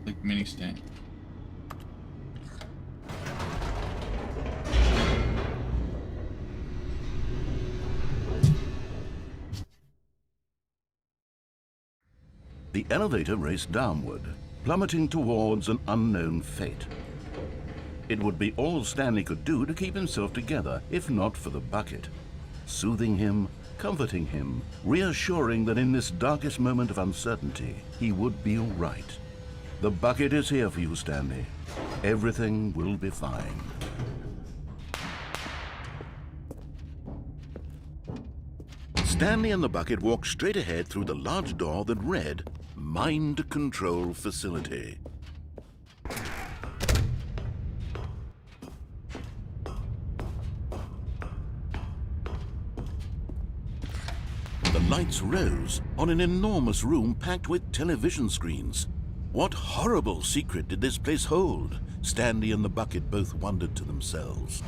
Like mini stand. The elevator raced downward, plummeting towards an unknown fate. It would be all Stanley could do to keep himself together, if not for the bucket. Soothing him, comforting him, reassuring that in this darkest moment of uncertainty, he would be all right. The bucket is here for you, Stanley. Everything will be fine. Stanley and the bucket walked straight ahead through the large door that read, Mind Control Facility. The lights rose on an enormous room packed with television screens. What horrible secret did this place hold? Stanley and the bucket both wondered to themselves.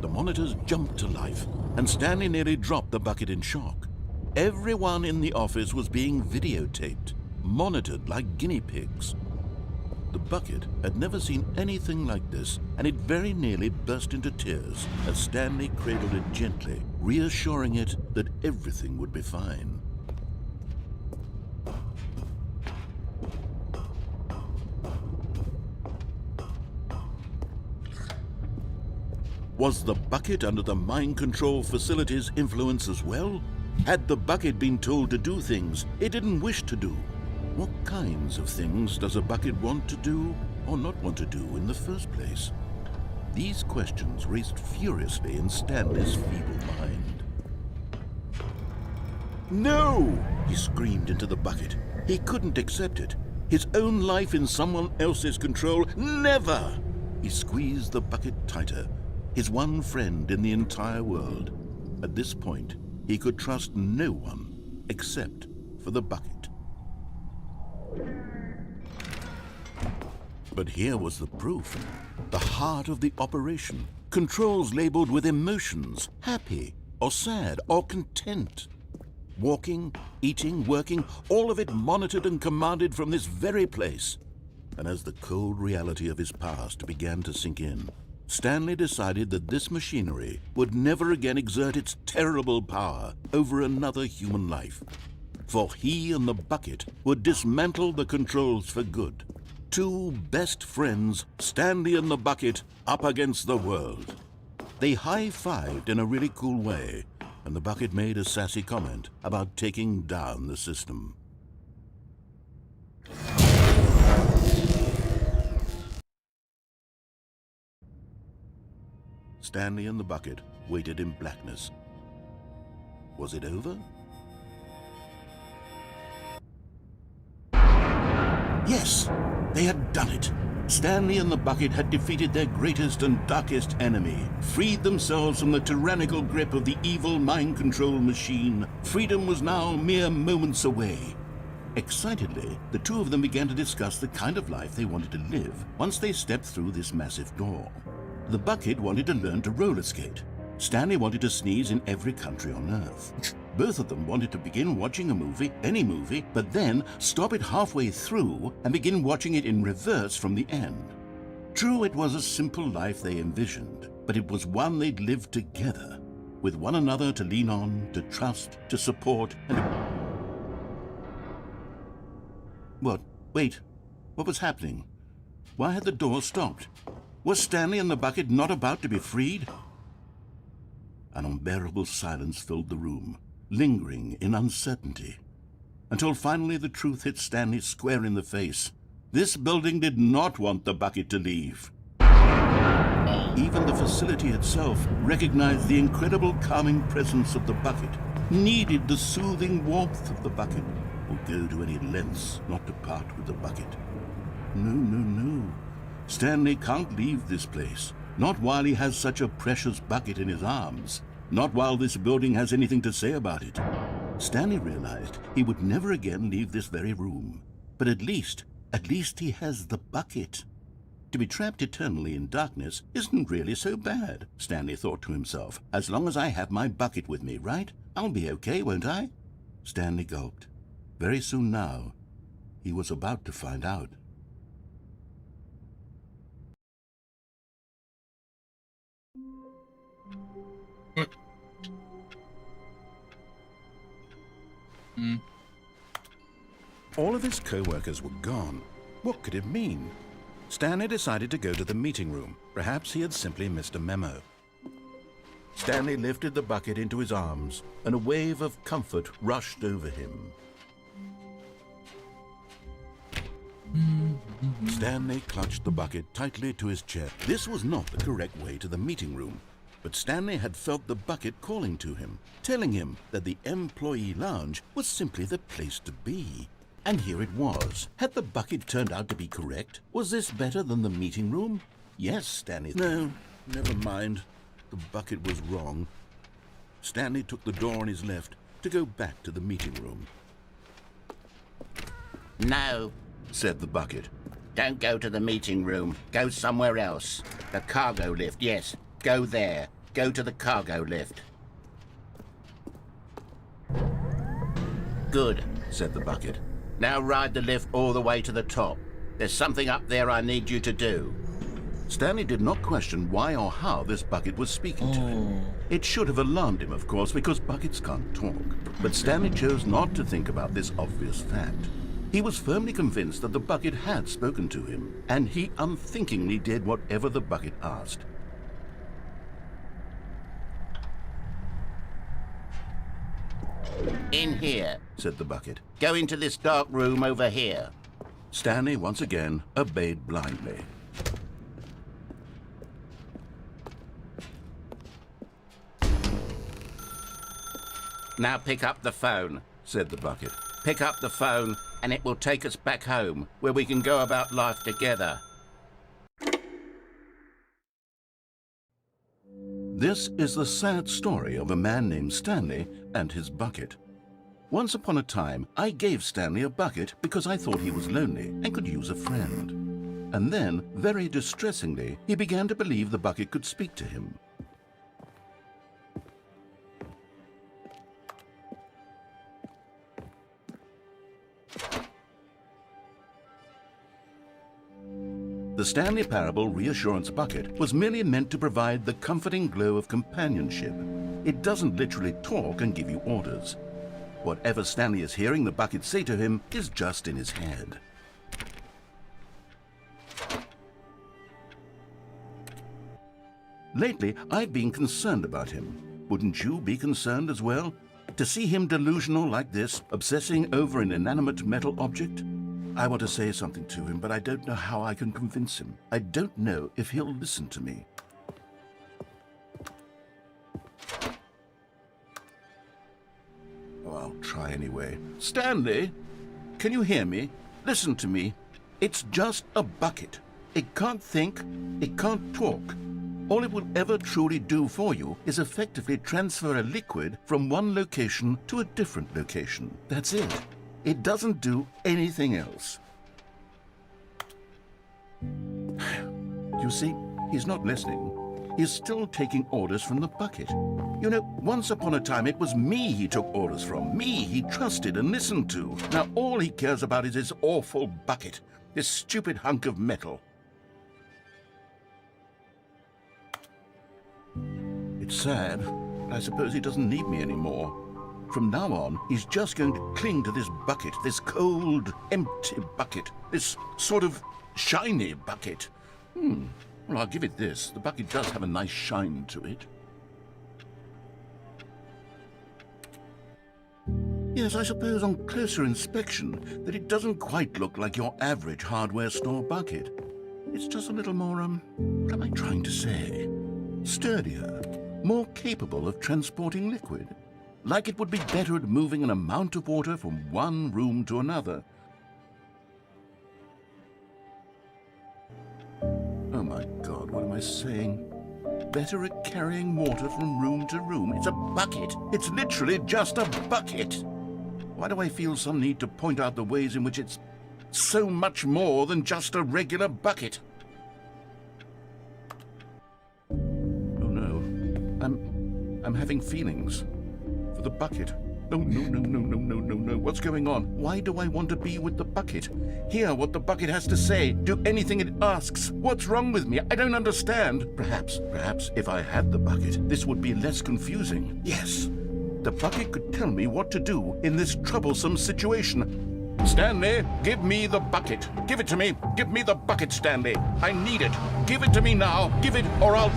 The monitors jumped to life, and Stanley nearly dropped the bucket in shock. Everyone in the office was being videotaped, monitored like guinea pigs. The bucket had never seen anything like this, and it very nearly burst into tears as Stanley cradled it gently, reassuring it that everything would be fine. Was the bucket under the mind control facility's influence as well? Had the bucket been told to do things it didn't wish to do? What kinds of things does a bucket want to do or not want to do in the first place? These questions raced furiously in Stanley's feeble mind. No! He screamed into the bucket. He couldn't accept it. His own life in someone else's control, never! He squeezed the bucket tighter, his one friend in the entire world. At this point, he could trust no one except for the bucket. But here was the proof. The heart of the operation. Controls labeled with emotions, happy or sad or content. Walking, eating, working, all of it monitored and commanded from this very place. And as the cold reality of his past began to sink in, Stanley decided that this machinery would never again exert its terrible power over another human life. For he and the bucket would dismantle the controls for good. Two best friends, Stanley and the bucket, up against the world. They high-fived in a really cool way, and the bucket made a sassy comment about taking down the system. Stanley and the bucket waited in blackness. Was it over? Yes, they had done it. Stanley and the bucket had defeated their greatest and darkest enemy, freed themselves from the tyrannical grip of the evil mind control machine. Freedom was now mere moments away. Excitedly, the two of them began to discuss the kind of life they wanted to live once they stepped through this massive door. The bucket wanted to learn to roller skate. Stanley wanted to sneeze in every country on Earth. Both of them wanted to begin watching a movie, any movie, but then stop it halfway through and begin watching it in reverse from the end. True, it was a simple life they envisioned, but it was one they'd lived together, with one another to lean on, to trust, to support, and... What? Wait. What was happening? Why had the door stopped? Was Stanley and the bucket not about to be freed? An unbearable silence filled the room, lingering in uncertainty, until finally the truth hit Stanley square in the face. This building did not want the bucket to leave. Even the facility itself recognized the incredible calming presence of the bucket, needed the soothing warmth of the bucket, would go to any lengths not to part with the bucket. No, no, no. Stanley can't leave this place. Not while he has such a precious bucket in his arms. Not while this building has anything to say about it. Stanley realized he would never again leave this very room. But at least he has the bucket. To be trapped eternally in darkness isn't really so bad, Stanley thought to himself. As long as I have my bucket with me, right? I'll be okay, won't I? Stanley gulped. Very soon now, he was about to find out. All of his co-workers were gone. What could it mean? Stanley decided to go to the meeting room. Perhaps he had simply missed a memo. Stanley lifted the bucket into his arms, and a wave of comfort rushed over him. Stanley clutched the bucket tightly to his chest. This was not the correct way to the meeting room. But Stanley had felt the bucket calling to him, telling him that the employee lounge was simply the place to be. And here it was. Had the bucket turned out to be correct? Was this better than the meeting room? Yes, Stanley. No, never mind. The bucket was wrong. Stanley took the door on his left to go back to the meeting room. No, said the bucket. don't go to the meeting room. Go somewhere else. The cargo lift, yes. Go there. Go to the cargo lift. Good, said the bucket. Now ride the lift all the way to the top. There's something up there I need you to do. Stanley did not question why or how this bucket was speaking to him. It should have alarmed him, of course, because buckets can't talk. But Stanley chose not to think about this obvious fact. He was firmly convinced that the bucket had spoken to him, and he unthinkingly did whatever the bucket asked. In here, said the bucket. Go into this dark room over here. Stanley once again obeyed blindly. Now pick up the phone, said the bucket. Pick up the phone and it will take us back home, where we can go about life together. This is the sad story of a man named Stanley and his bucket. Once upon a time, I gave Stanley a bucket because I thought he was lonely and could use a friend. And then, very distressingly, he began to believe the bucket could speak to him. The Stanley Parable Reassurance Bucket was merely meant to provide the comforting glow of companionship. It doesn't literally talk and give you orders. Whatever Stanley is hearing the bucket say to him is just in his head. Lately, I've been concerned about him. Wouldn't you be concerned as well? To see him delusional like this, obsessing over an inanimate metal object? I want to say something to him, but I don't know how I can convince him. I don't know if he'll listen to me. Oh, I'll try anyway. Stanley, can you hear me? Listen to me. It's just a bucket. It can't think, it can't talk. All it will ever truly do for you is effectively transfer a liquid from one location to a different location. That's it. It doesn't do anything else. You see, he's not listening. He's still taking orders from the bucket. You know, once upon a time it was me he took orders from. Me he trusted and listened to. Now all he cares about is his awful bucket. This stupid hunk of metal. It's sad, but I suppose he doesn't need me anymore. From now on, he's just going to cling to this bucket, this cold, empty bucket, this sort of shiny bucket. Well, I'll give it this. The bucket does have a nice shine to it. Yes, I suppose on closer inspection that it doesn't quite look like your average hardware store bucket. It's just a little more, what am I trying to say? Sturdier, more capable of transporting liquid. Like it would be better at moving an amount of water from one room to another. Oh my God, what am I saying? Better at carrying water from room to room. It's a bucket. It's literally just a bucket. Why do I feel some need to point out the ways in which it's so much more than just a regular bucket? Oh no, I'm having feelings. For the bucket. Oh, no. What's going on? Why do I want to be with the bucket? Hear what the bucket has to say. Do anything it asks. What's wrong with me? I don't understand. Perhaps, if I had the bucket, this would be less confusing. Yes, the bucket could tell me what to do in this troublesome situation. Stanley, give me the bucket. Give it to me. Give me the bucket, Stanley. I need it. Give it to me now. Give it, or I'll...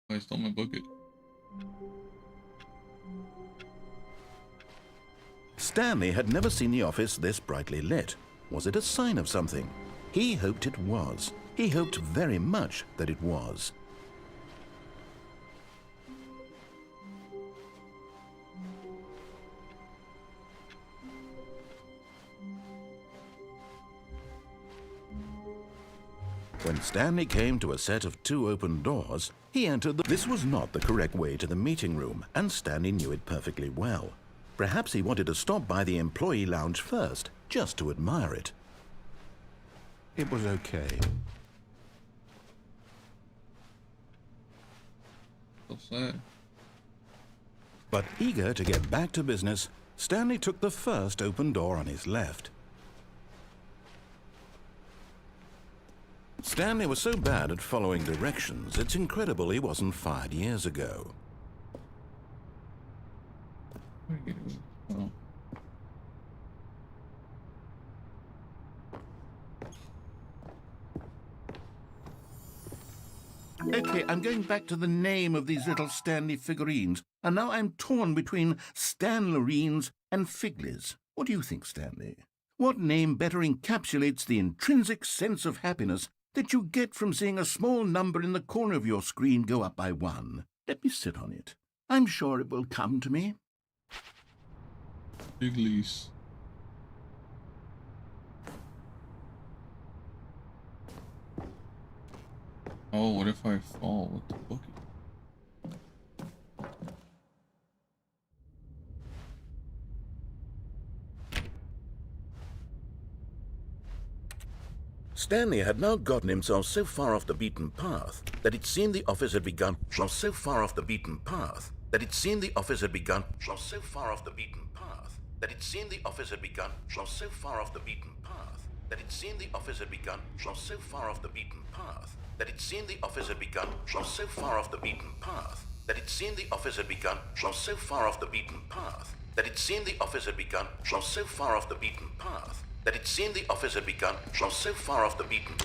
I stole my bucket. Stanley had never seen the office this brightly lit. Was it a sign of something? He hoped it was. He hoped very much that it was. When Stanley came to a set of 2 open doors, he entered This was not the correct way to the meeting room, and Stanley knew it perfectly well. Perhaps he wanted to stop by the employee lounge first, just to admire it. It was okay. So sad. But eager to get back to business, Stanley took the first open door on his left. Stanley was so bad at following directions, it's incredible he wasn't fired years ago. Oh. Okay, I'm going back to the name of these little Stanley figurines, and now I'm torn between Stanlerines and Figlies. What do you think, Stanley? What name better encapsulates the intrinsic sense of happiness that you get from seeing a small number in the corner of your screen go up by 1? Let me sit on it. I'm sure it will come to me. Figlies. Oh, what if I fall with the bookie? Stanley had now gotten himself so far off the beaten path that it seemed the office had begun. So far off the beaten path that it seemed the office had begun. So far off the beaten path that it seemed the office had begun. So far off the beaten path that it seemed the office had begun. So far off the beaten path that it seemed the office had begun. So far off the beaten path that it seemed the office had begun. So far off the beaten path that it seemed the office had begun. So far off the beaten path that it seemed the office had begun. So far off the beaten.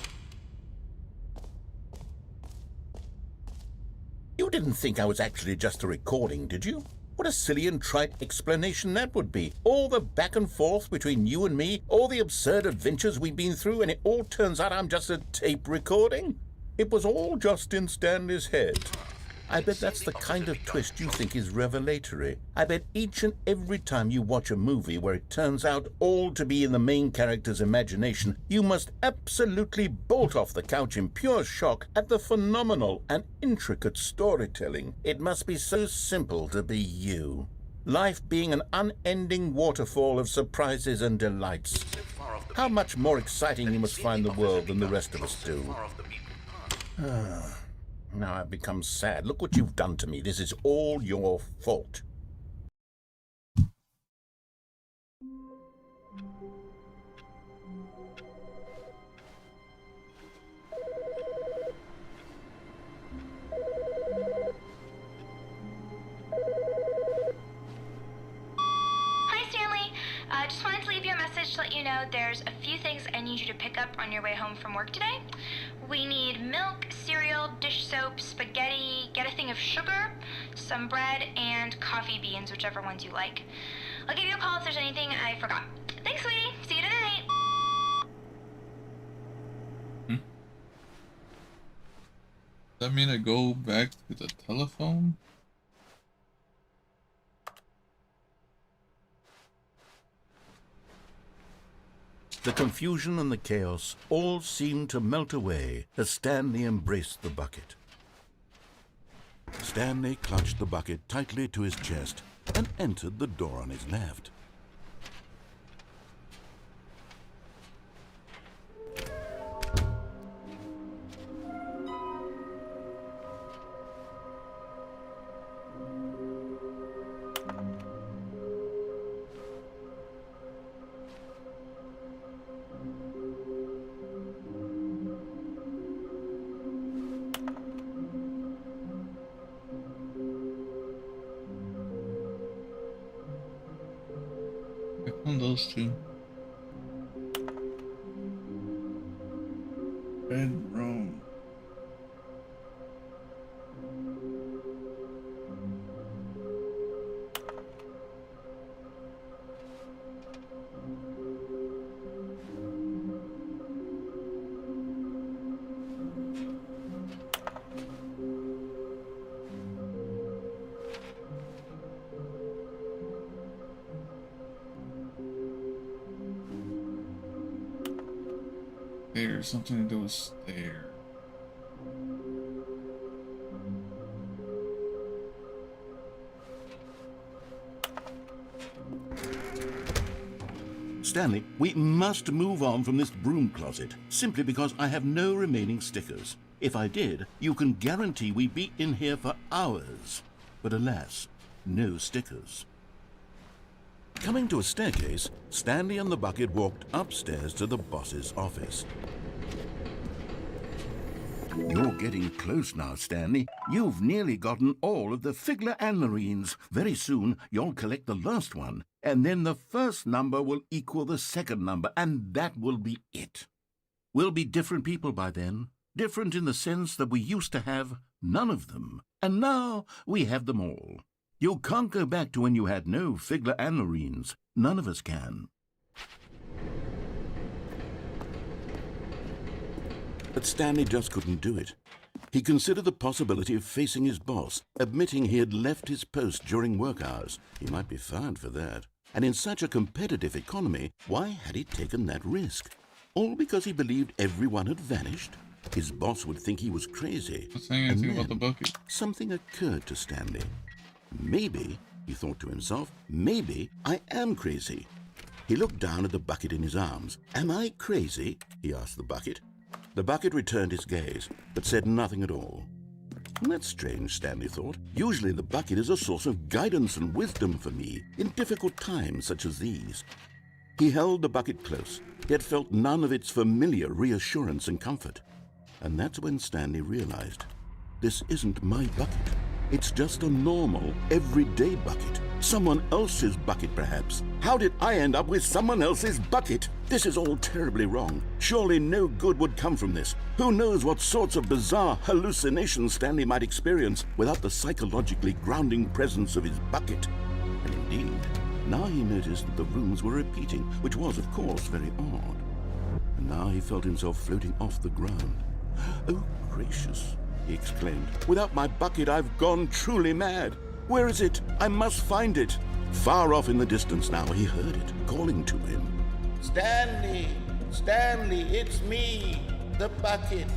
You didn't think I was actually just a recording, did you? What a silly and trite explanation that would be. All the back and forth between you and me, all the absurd adventures we've been through, and it all turns out I'm just a tape recording? It was all just in Stanley's head. I bet that's the kind of twist you think is revelatory. I bet each and every time you watch a movie where it turns out all to be in the main character's imagination, you must absolutely bolt off the couch in pure shock at the phenomenal and intricate storytelling. It must be so simple to be you. Life being an unending waterfall of surprises and delights. How much more exciting you must find the world than the rest of us do. Now I've become sad. Look what you've done to me. This is all your fault. Hi, Stanley. Just wanted to leave you a message to let you know there's a few things I need you to pick up on your way home from work today. We need milk, cereal, dish soap, spaghetti, get a thing of sugar, some bread, and coffee beans, whichever ones you like. I'll give you a call if there's anything I forgot. Thanks, sweetie. See you tonight. Does that mean I go back to the telephone? The confusion and the chaos all seemed to melt away as Stanley embraced the bucket. Stanley clutched the bucket tightly to his chest and entered the door on his left. Those two. Bedroom. There's something to do with there. Stanley, we must move on from this broom closet, simply because I have no remaining stickers. If I did, you can guarantee we'd be in here for hours. But alas, no stickers. Coming to a staircase, Stanley and the bucket walked upstairs to the boss's office. You're getting close now, Stanley. You've nearly gotten all of the Figler and Marines. Very soon, you'll collect the last one, and then the first number will equal the second number, and that will be it. We'll be different people by then. Different in the sense that we used to have none of them, and now we have them all. You can't go back to when you had no Figler and Marines. None of us can. But Stanley just couldn't do it. He considered the possibility of facing his boss, admitting he had left his post during work hours. He might be fired for that. And in such a competitive economy, why had he taken that risk? All because he believed everyone had vanished? His boss would think he was crazy. Not saying anything about the bucket. Something occurred to Stanley. Maybe, he thought to himself, maybe I am crazy. He looked down at the bucket in his arms. Am I crazy? He asked the bucket. The bucket returned his gaze, but said nothing at all. That's strange, Stanley thought. Usually the bucket is a source of guidance and wisdom for me in difficult times such as these. He held the bucket close, yet felt none of its familiar reassurance and comfort. And that's when Stanley realized, this isn't my bucket. It's just a normal, everyday bucket. Someone else's bucket, perhaps. How did I end up with someone else's bucket? This is all terribly wrong. Surely no good would come from this. Who knows what sorts of bizarre hallucinations Stanley might experience without the psychologically grounding presence of his bucket. And indeed, now he noticed that the rooms were repeating, which was, of course, very odd. And now he felt himself floating off the ground. Oh, gracious, he exclaimed. Without my bucket, I've gone truly mad. Where is it? I must find it. Far off in the distance now, he heard it, calling to him. Stanley! Stanley, it's me, the bucket.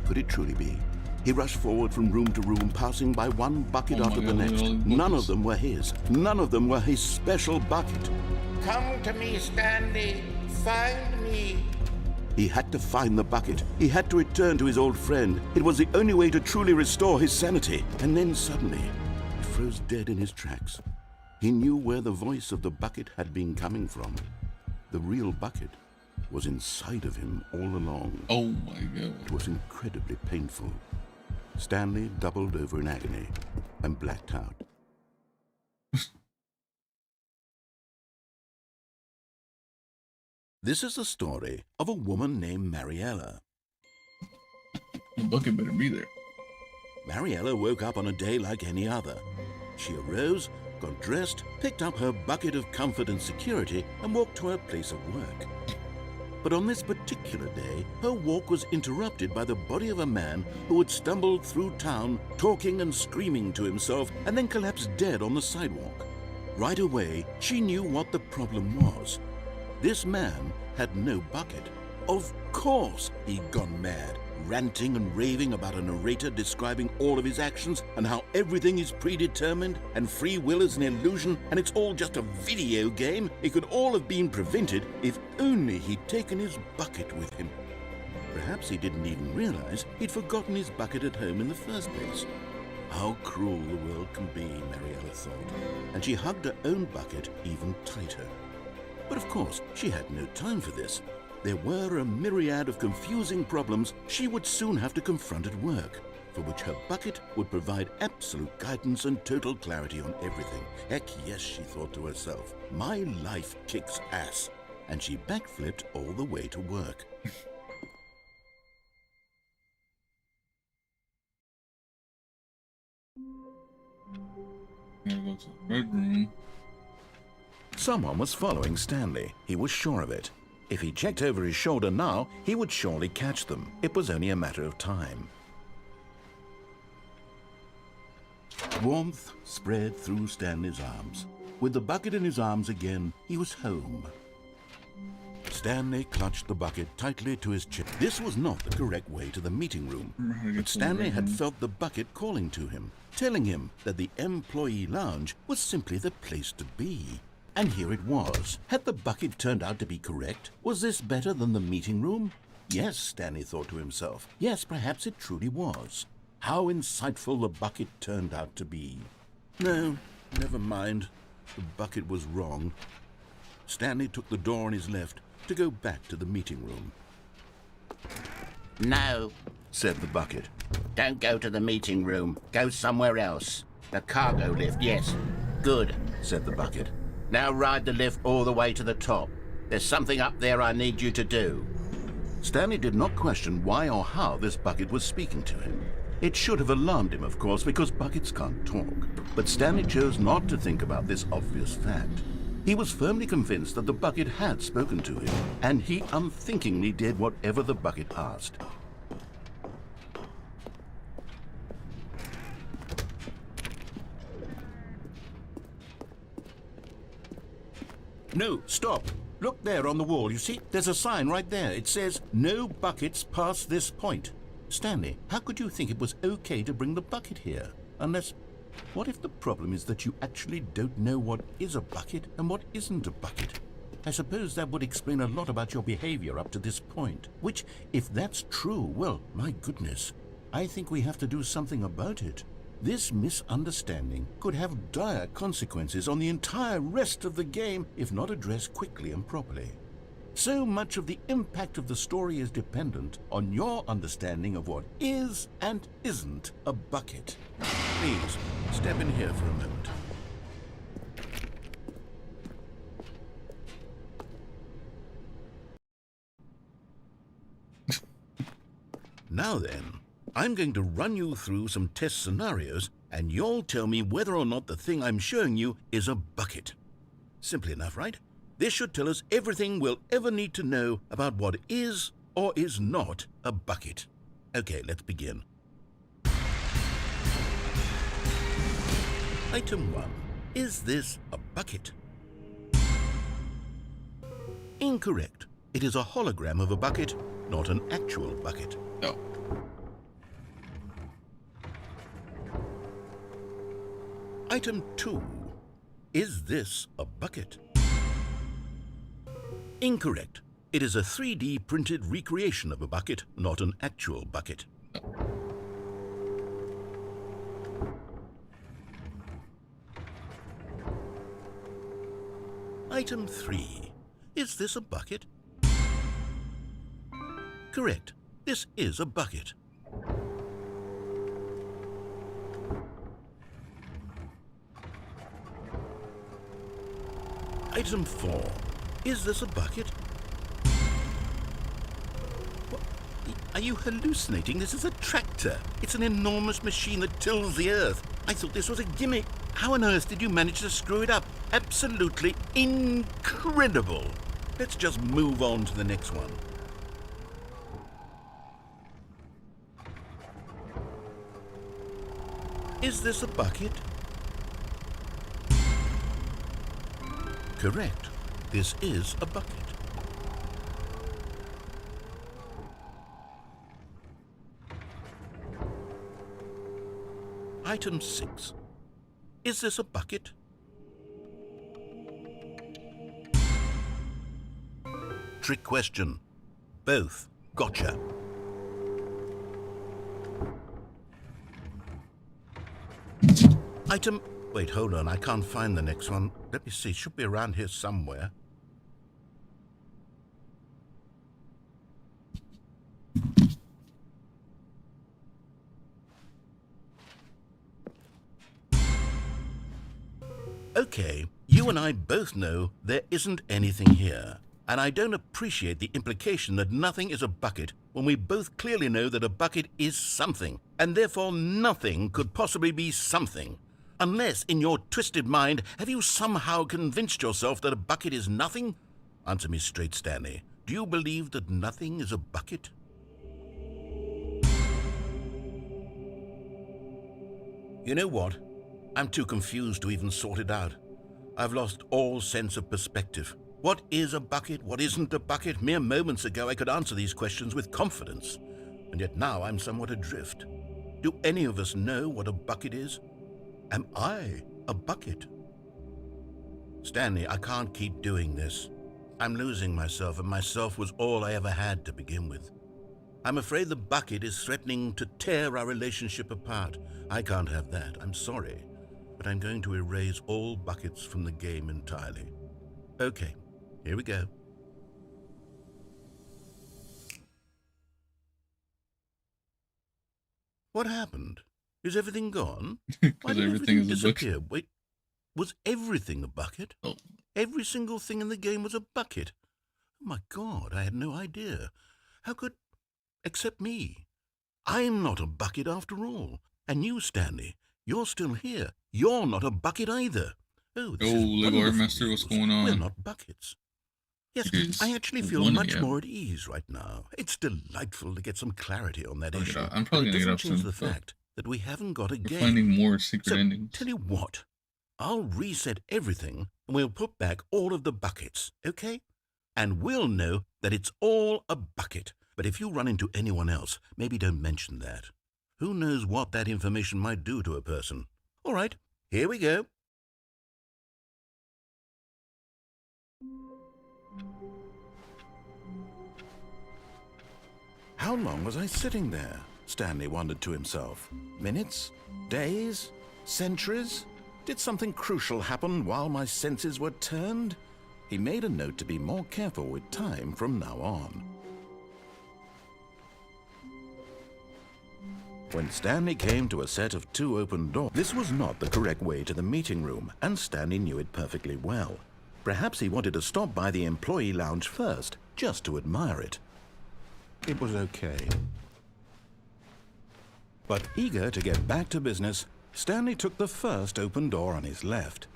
Could it truly be? He rushed forward from room to room, passing by one bucket after the next. None of them were his. None of them were his special bucket. Come to me, Stanley. Find me. He had to find the bucket. He had to return to his old friend. It was the only way to truly restore his sanity. And then suddenly, he froze dead in his tracks. He knew where the voice of the bucket had been coming from. The real bucket was inside of him all along. Oh my God. It was incredibly painful. Stanley doubled over in agony and blacked out. This is the story of a woman named Mariella. The bucket better be there. Mariella woke up on a day like any other. She arose, got dressed, picked up her bucket of comfort and security, and walked to her place of work. But on this particular day, her walk was interrupted by the body of a man who had stumbled through town, talking and screaming to himself, and then collapsed dead on the sidewalk. Right away, she knew what the problem was. This man had no bucket. Of course he'd gone mad, ranting and raving about a narrator describing all of his actions and how everything is predetermined and free will is an illusion and it's all just a video game. It could all have been prevented if only he'd taken his bucket with him. Perhaps he didn't even realize he'd forgotten his bucket at home in the first place. How cruel the world can be, Mariella thought, and she hugged her own bucket even tighter. But of course, she had no time for this. There were a myriad of confusing problems she would soon have to confront at work, for which her bucket would provide absolute guidance and total clarity on everything. Heck yes, she thought to herself, my life kicks ass. And she backflipped all the way to work. Here goes the red room. Someone was following Stanley. He was sure of it. If he checked over his shoulder now, he would surely catch them. It was only a matter of time. Warmth spread through Stanley's arms. With the bucket in his arms again, he was home. Stanley clutched the bucket tightly to his chest. This was not the correct way to the meeting room, but Stanley had felt the bucket calling to him, telling him that the employee lounge was simply the place to be. And here it was. Had the bucket turned out to be correct? Was this better than the meeting room? Yes, Stanley thought to himself. Yes, perhaps it truly was. How insightful the bucket turned out to be. No, never mind. The bucket was wrong. Stanley took the door on his left to go back to the meeting room. No, said the bucket. don't go to the meeting room. Go somewhere else. The cargo lift, yes. Good, said the bucket. Now ride the lift all the way to the top. There's something up there I need you to do. Stanley did not question why or how this bucket was speaking to him. It should have alarmed him, of course, because buckets can't talk. But Stanley chose not to think about this obvious fact. He was firmly convinced that the bucket had spoken to him, and he unthinkingly did whatever the bucket asked. No, stop. Look there on the wall, you see? There's a sign right there. It says, "No buckets past this point." Stanley, how could you think it was okay to bring the bucket here? Unless, what if the problem is that you actually don't know what is a bucket and what isn't a bucket? I suppose that would explain a lot about your behavior up to this point. Which, if that's true, well, my goodness, I think we have to do something about it. This misunderstanding could have dire consequences on the entire rest of the game if not addressed quickly and properly. So much of the impact of the story is dependent on your understanding of what is and isn't a bucket. Please, step in here for a moment. Now then, I'm going to run you through some test scenarios, and you'll tell me whether or not the thing I'm showing you is a bucket. Simple enough, right? This should tell us everything we'll ever need to know about what is or is not a bucket. Okay, let's begin. Item 1. Is this a bucket? Incorrect. It is a hologram of a bucket, not an actual bucket. No. Item 2. Is this a bucket? Incorrect. It is a 3D printed recreation of a bucket, not an actual bucket. Item 3. Is this a bucket? Correct. This is a bucket. Item 4. Is this a bucket? What? Are you hallucinating? This is a tractor. It's an enormous machine that tills the earth. I thought this was a gimmick. How on earth did you manage to screw it up? Absolutely incredible. Let's just move on to the next one. Is this a bucket? Correct. This is a bucket. Item 6. Is this a bucket? Trick question. Both. Gotcha. Item... Wait, hold on. I can't find the next one. Let me see. It should be around here somewhere. Okay, you and I both know there isn't anything here. And I don't appreciate the implication that nothing is a bucket when we both clearly know that a bucket is something, and therefore nothing could possibly be something. Unless, in your twisted mind, have you somehow convinced yourself that a bucket is nothing? Answer me straight, Stanley. Do you believe that nothing is a bucket? You know what? I'm too confused to even sort it out. I've lost all sense of perspective. What is a bucket? What isn't a bucket? Mere moments ago I could answer these questions with confidence, and yet now I'm somewhat adrift. Do any of us know what a bucket is? Am I a bucket? Stanley, I can't keep doing this. I'm losing myself, and myself was all I ever had to begin with. I'm afraid the bucket is threatening to tear our relationship apart. I can't have that. I'm sorry, but I'm going to erase all buckets from the game entirely. Okay, here we go. What happened? Is everything gone? Why did everything disappear? Wait, was everything a bucket? Oh. Every single thing in the game was a bucket? Oh my God, I had no idea. How could... Except me. I'm not a bucket after all. And you, Stanley, you're still here. You're not a bucket either. Oh, this is Lego Art Master, what's going on? We're not buckets. Yes, Jeez, I actually feel much more at ease right now. It's delightful to get some clarity on that issue. I'm probably going to get up soon. The fact that we haven't got a game. Finding more secret endings. Tell you what, I'll reset everything and we'll put back all of the buckets, okay? And we'll know that it's all a bucket. But if you run into anyone else, maybe don't mention that. Who knows what that information might do to a person? All right, here we go. How long was I sitting there? Stanley wondered to himself. Minutes? Days? Centuries? Did something crucial happen while my senses were turned? He made a note to be more careful with time from now on. When Stanley came to a set of 2 open doors, this was not the correct way to the meeting room, and Stanley knew it perfectly well. Perhaps he wanted to stop by the employee lounge first, just to admire it. It was okay. But eager to get back to business, Stanley took the first open door on his left.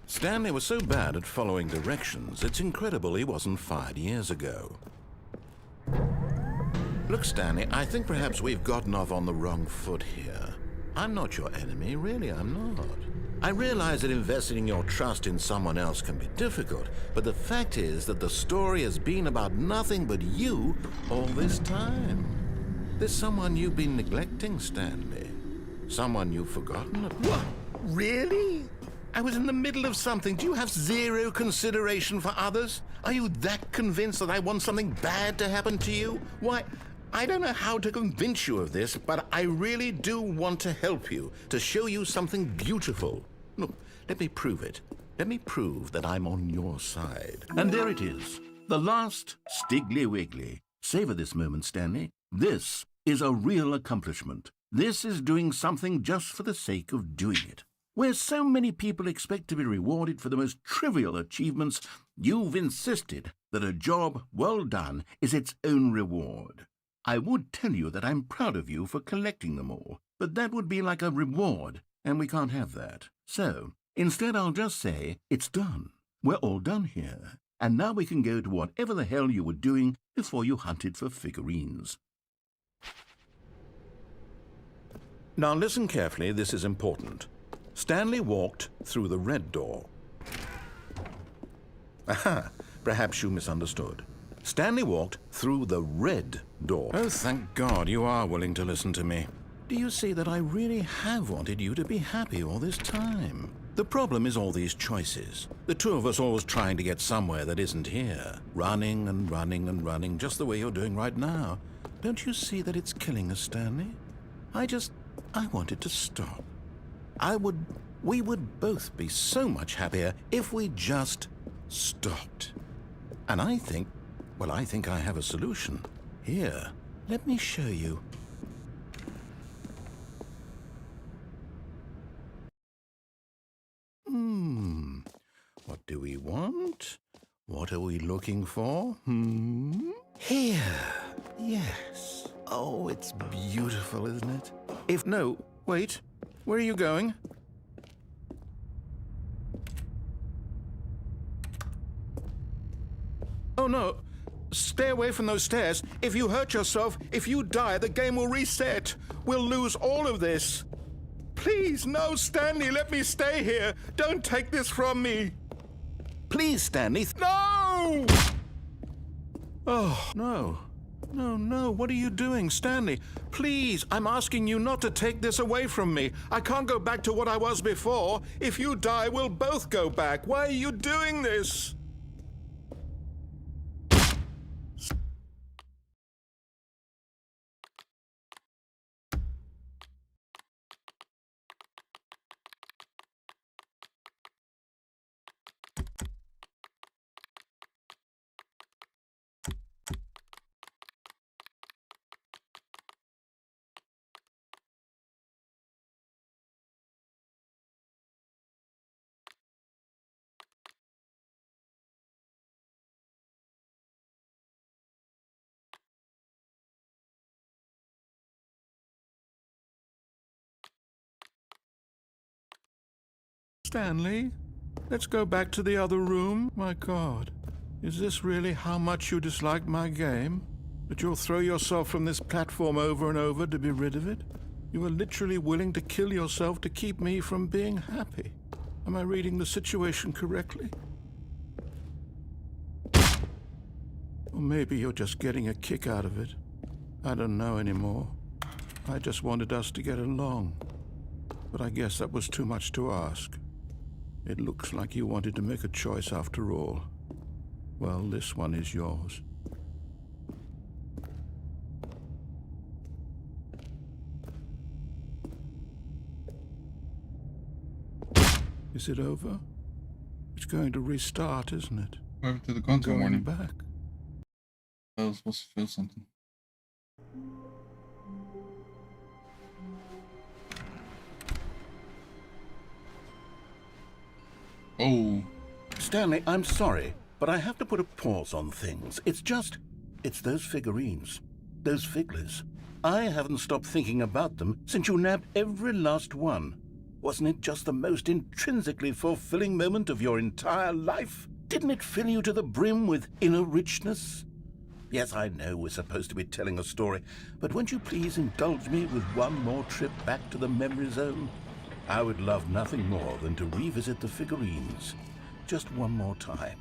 Stanley was so bad at following directions, it's incredible he wasn't fired years ago. Look, Stanley, I think perhaps we've gotten off on the wrong foot here. I'm not your enemy, really, I'm not. I realize that investing your trust in someone else can be difficult, but the fact is that the story has been about nothing but you all this time. There's someone you've been neglecting, Stanley. Someone you've forgotten about. What? Really? I was in the middle of something. Do you have zero consideration for others? Are you that convinced that I want something bad to happen to you? Why, I don't know how to convince you of this, but I really do want to help you, to show you something beautiful. Look, let me prove it. Let me prove that I'm on your side. And there it is, the last Stiggly Wiggly. Savor this moment, Stanley. This is a real accomplishment. This is doing something just for the sake of doing it. Where so many people expect to be rewarded for the most trivial achievements, you've insisted that a job well done is its own reward. I would tell you that I'm proud of you for collecting them all, but that would be like a reward, and we can't have that. So, instead I'll just say, it's done. We're all done here, and now we can go to whatever the hell you were doing before you hunted for figurines. Now listen carefully, this is important. Stanley walked through the red door. Aha, perhaps you misunderstood. Stanley walked through the red door. Oh, thank God you are willing to listen to me. Do you see that I really have wanted you to be happy all this time? The problem is all these choices. The two of us always trying to get somewhere that isn't here. Running and running and running, just the way you're doing right now. Don't you see that it's killing us, Stanley? I want it to stop. We would both be so much happier if we just stopped. And I think I have a solution. Here, let me show you. What do we want? What are we looking for? Here. Yes. Oh, it's beautiful, isn't it? No, wait. Where are you going? Oh, no. Stay away from those stairs. If you hurt yourself, if you die, the game will reset. We'll lose all of this. Please, no, Stanley, let me stay here. Don't take this from me. Please, Stanley. No! Oh, no. No, what are you doing, Stanley? Please, I'm asking you not to take this away from me. I can't go back to what I was before. If you die, we'll both go back. Why are you doing this? Stanley, let's go back to the other room. My God, is this really how much you dislike my game? That you'll throw yourself from this platform over and over to be rid of it? You are literally willing to kill yourself to keep me from being happy. Am I reading the situation correctly? Or maybe you're just getting a kick out of it. I don't know anymore. I just wanted us to get along. But I guess that was too much to ask. It looks like you wanted to make a choice after all. Well, this one is yours. Is it over? It's going to restart, isn't it? Over to the content warning. Back. I was supposed to feel something. Oh. Stanley, I'm sorry, but I have to put a pause on things. It's those figurines. Those figglers. I haven't stopped thinking about them since you nabbed every last one. Wasn't it just the most intrinsically fulfilling moment of your entire life? Didn't it fill you to the brim with inner richness? Yes, I know we're supposed to be telling a story, but won't you please indulge me with one more trip back to the memory zone? I would love nothing more than to revisit the figurines. Just one more time.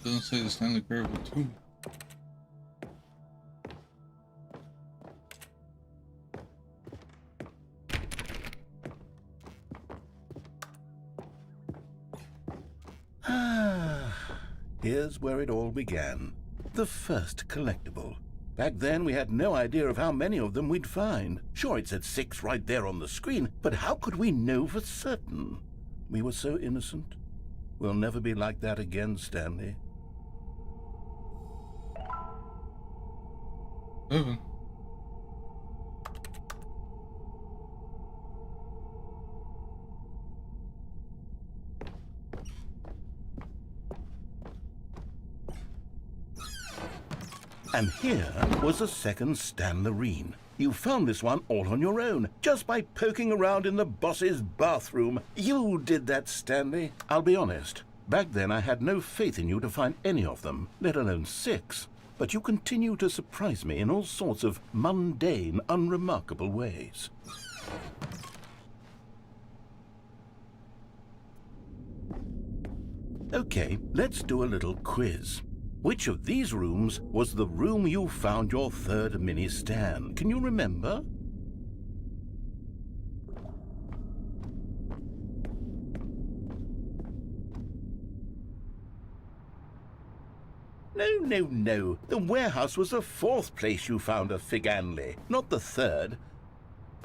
Doesn't say the Stanley Parable 2. Here's where it all began. The first collectible. Back then, we had no idea of how many of them we'd find. Sure, it said 6 right there on the screen, but how could we know for certain? We were so innocent. We'll never be like that again, Stanley. 7. And here was a second Stanley. You found this one all on your own, just by poking around in the boss's bathroom. You did that, Stanley. I'll be honest, back then I had no faith in you to find any of them, let alone 6. But you continue to surprise me in all sorts of mundane, unremarkable ways. Okay, let's do a little quiz. Which of these rooms was the room you found your third mini Stan? Can you remember? No. The warehouse was the 4th place you found a Figanley, not the 3rd.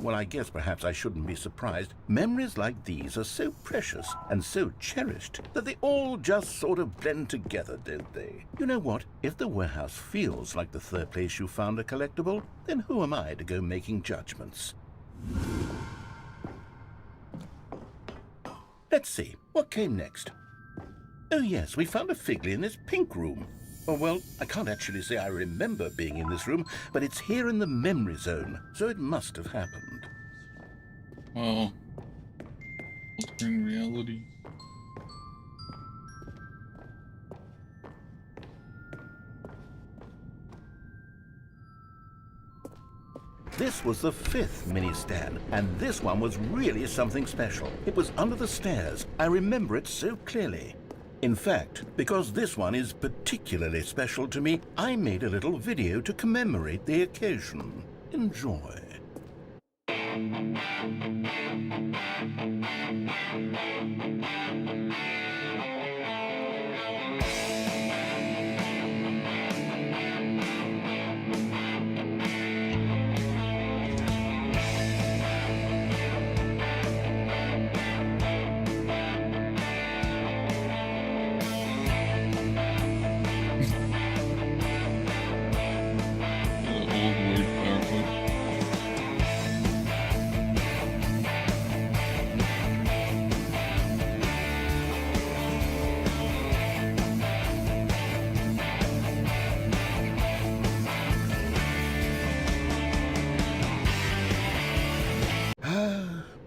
Well, I guess perhaps I shouldn't be surprised. Memories like these are so precious and so cherished that they all just sort of blend together, don't they? You know what? If the warehouse feels like the 3rd place you found a collectible, then who am I to go making judgments? Let's see. What came next? Oh yes, we found a Figley in this pink room. Oh, well, I can't actually say I remember being in this room, but it's here in the memory zone, so it must have happened. Well, altering reality. This was the 5th mini Stan, and this one was really something special. It was under the stairs. I remember it so clearly. In fact, because this one is particularly special to me, I made a little video to commemorate the occasion. Enjoy.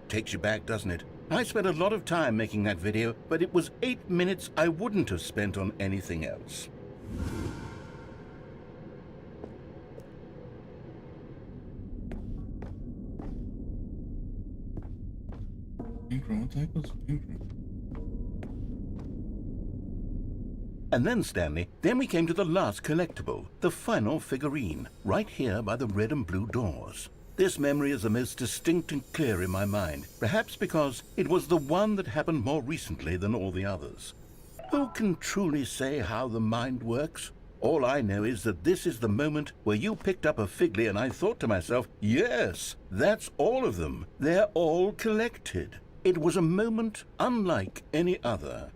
takes you back, doesn't it? I spent a lot of time making that video, but it was 8 minutes I wouldn't have spent on anything else. Pink room? What the heck was pink room? And then, Stanley, then we came to the last collectible, the final figurine, right here by the red and blue doors. This memory is the most distinct and clear in my mind, perhaps because it was the one that happened more recently than all the others. Who can truly say how the mind works? All I know is that this is the moment where you picked up a Figley and I thought to myself, yes, that's all of them. They're all collected. It was a moment unlike any other.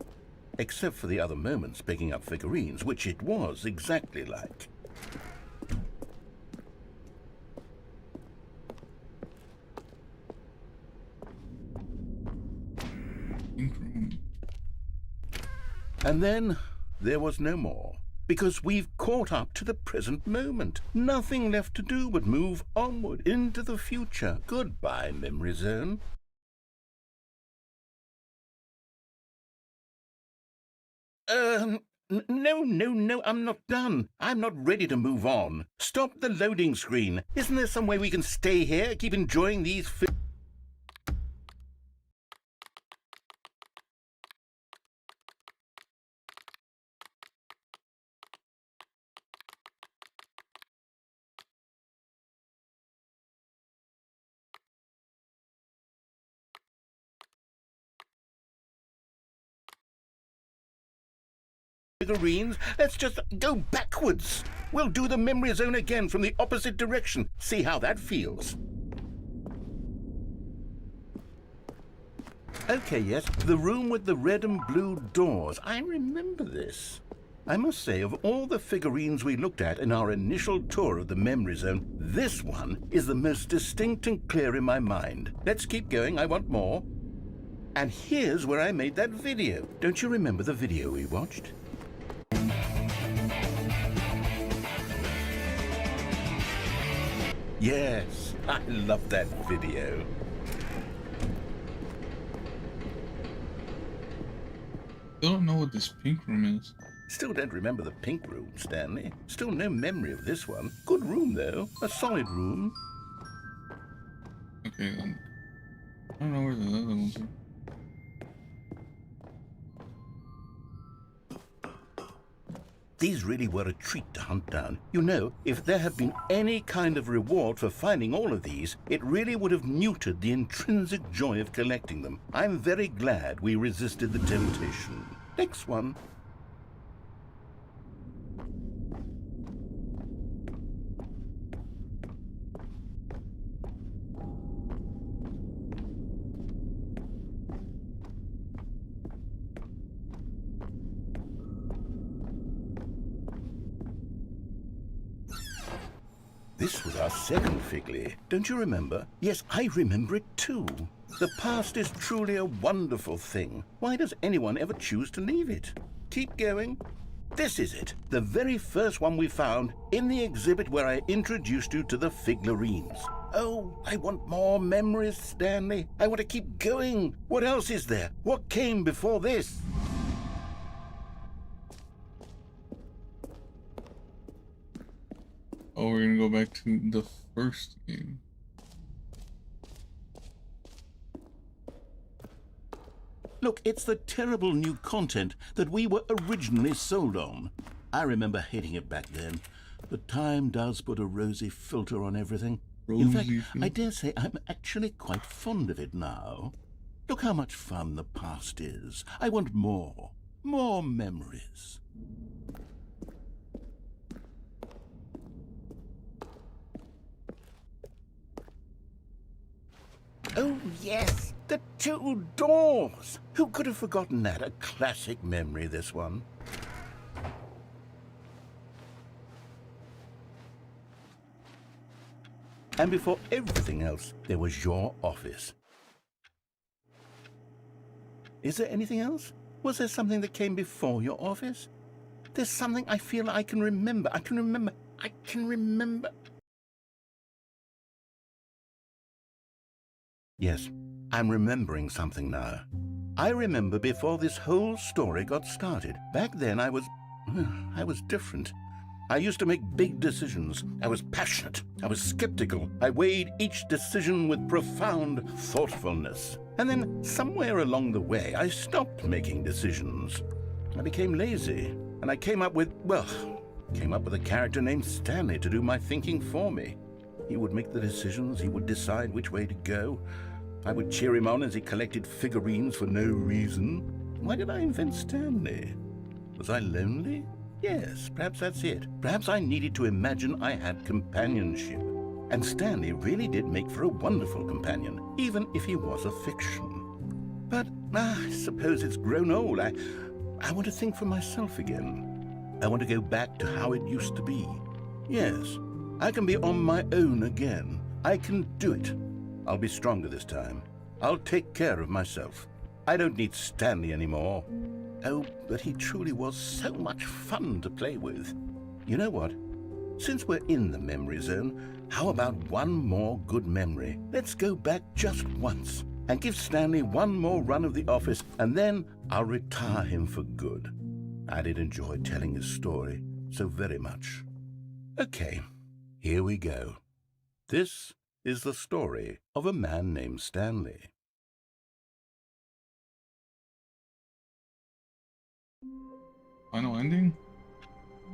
Except for the other moments picking up figurines, which it was exactly like. And then there was no more, because we've caught up to the present moment. Nothing left to do but move onward into the future. Goodbye, Memory Zone. No, I'm not done. I'm not ready to move on. Stop the loading screen. Isn't there some way we can stay here, keep enjoying these figurines? Let's just go backwards. We'll do the Memory Zone again from the opposite direction. See how that feels. Okay, yes, the room with the red and blue doors. I remember this. I must say, of all the figurines we looked at in our initial tour of the Memory Zone, this one is the most distinct and clear in my mind. Let's keep going, I want more. And here's where I made that video. Don't you remember the video we watched? Yes, I love that video. I don't know what this pink room is. Still don't remember the pink room, Stanley. Still no memory of this one. Good room, though. A solid room. Okay, then. I don't know where the other ones are. These really were a treat to hunt down. You know, if there had been any kind of reward for finding all of these, it really would have muted the intrinsic joy of collecting them. I'm very glad we resisted the temptation. Next one. This was our second Figley. Don't you remember? Yes, I remember it too. The past is truly a wonderful thing. Why does anyone ever choose to leave it? Keep going. This is it. The very first one we found in the exhibit where I introduced you to the figurines. Oh, I want more memories, Stanley. I want to keep going. What else is there? What came before this? Oh, we're gonna go back to the first game. Look, it's the terrible new content that we were originally sold on. I remember hating it back then. But time does put a rosy filter on everything. In fact, I dare say I'm actually quite fond of it now. Look how much fun the past is. I want more. More memories. Oh, yes, the two doors. Who could have forgotten that? A classic memory, this one. And before everything else, there was your office. Is there anything else? Was there something that came before your office? There's something I feel I can remember. I can remember. Yes, I'm remembering something now. I remember before this whole story got started. Back then I was different. I used to make big decisions. I was passionate. I was skeptical. I weighed each decision with profound thoughtfulness. And then somewhere along the way, I stopped making decisions. I became lazy, and I came up with a character named Stanley to do my thinking for me. He would make the decisions. He would decide which way to go. I would cheer him on as he collected figurines for no reason. Why did I invent Stanley? Was I lonely? Yes, perhaps that's it. Perhaps I needed to imagine I had companionship. And Stanley really did make for a wonderful companion, even if he was a fiction. But I suppose it's grown old. I want to think for myself again. I want to go back to how it used to be. Yes, I can be on my own again. I can do it. I'll be stronger this time. I'll take care of myself. I don't need Stanley anymore. Oh, but he truly was so much fun to play with. You know what? Since we're in the memory zone, how about one more good memory? Let's go back just once and give Stanley one more run of the office, and then I'll retire him for good. I did enjoy telling his story so very much. Okay, here we go. This is the story of a man named Stanley. Final ending?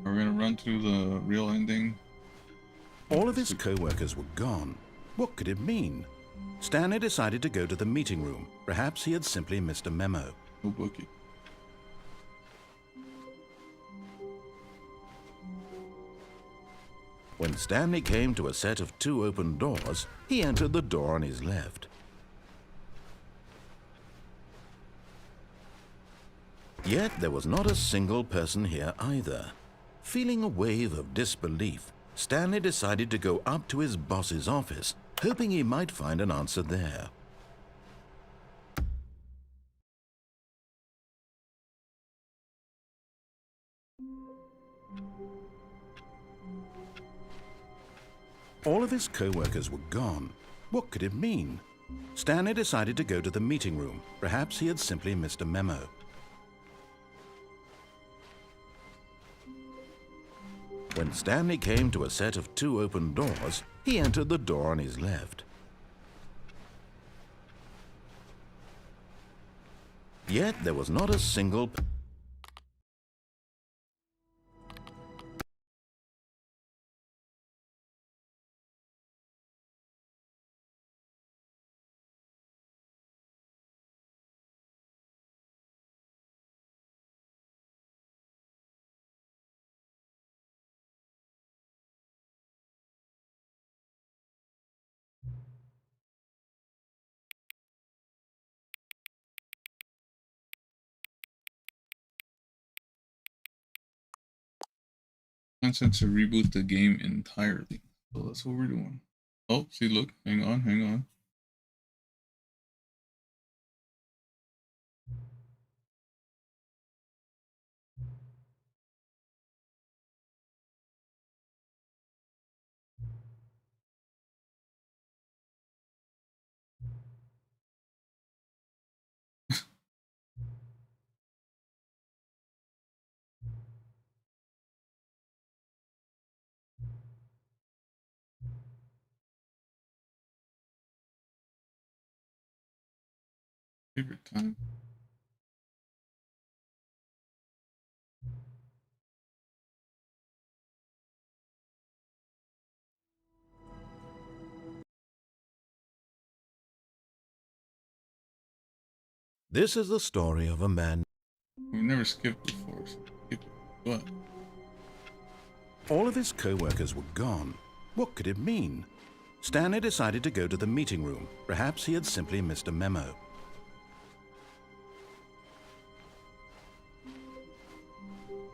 Are we gonna run through the real ending? All of his co-workers were gone. What could it mean? Stanley decided to go to the meeting room. Perhaps he had simply missed a memo. No bookie. When Stanley came to a set of 2 open doors, he entered the door on his left. Yet there was not a single person here either. Feeling a wave of disbelief, Stanley decided to go up to his boss's office, hoping he might find an answer there. All of his co-workers were gone. What could it mean? Stanley decided to go to the meeting room. Perhaps he had simply missed a memo. When Stanley came to a set of 2 open doors, he entered the door on his left. Yet there was not a single Content to reboot the game entirely. So that's what we're doing. Oh, see, look, hang on, hang on. Favorite time. This is the story of a man. We've never skipped before, so skip it. But All of his co-workers were gone. What could it mean? Stanley decided to go to the meeting room. Perhaps he had simply missed a memo.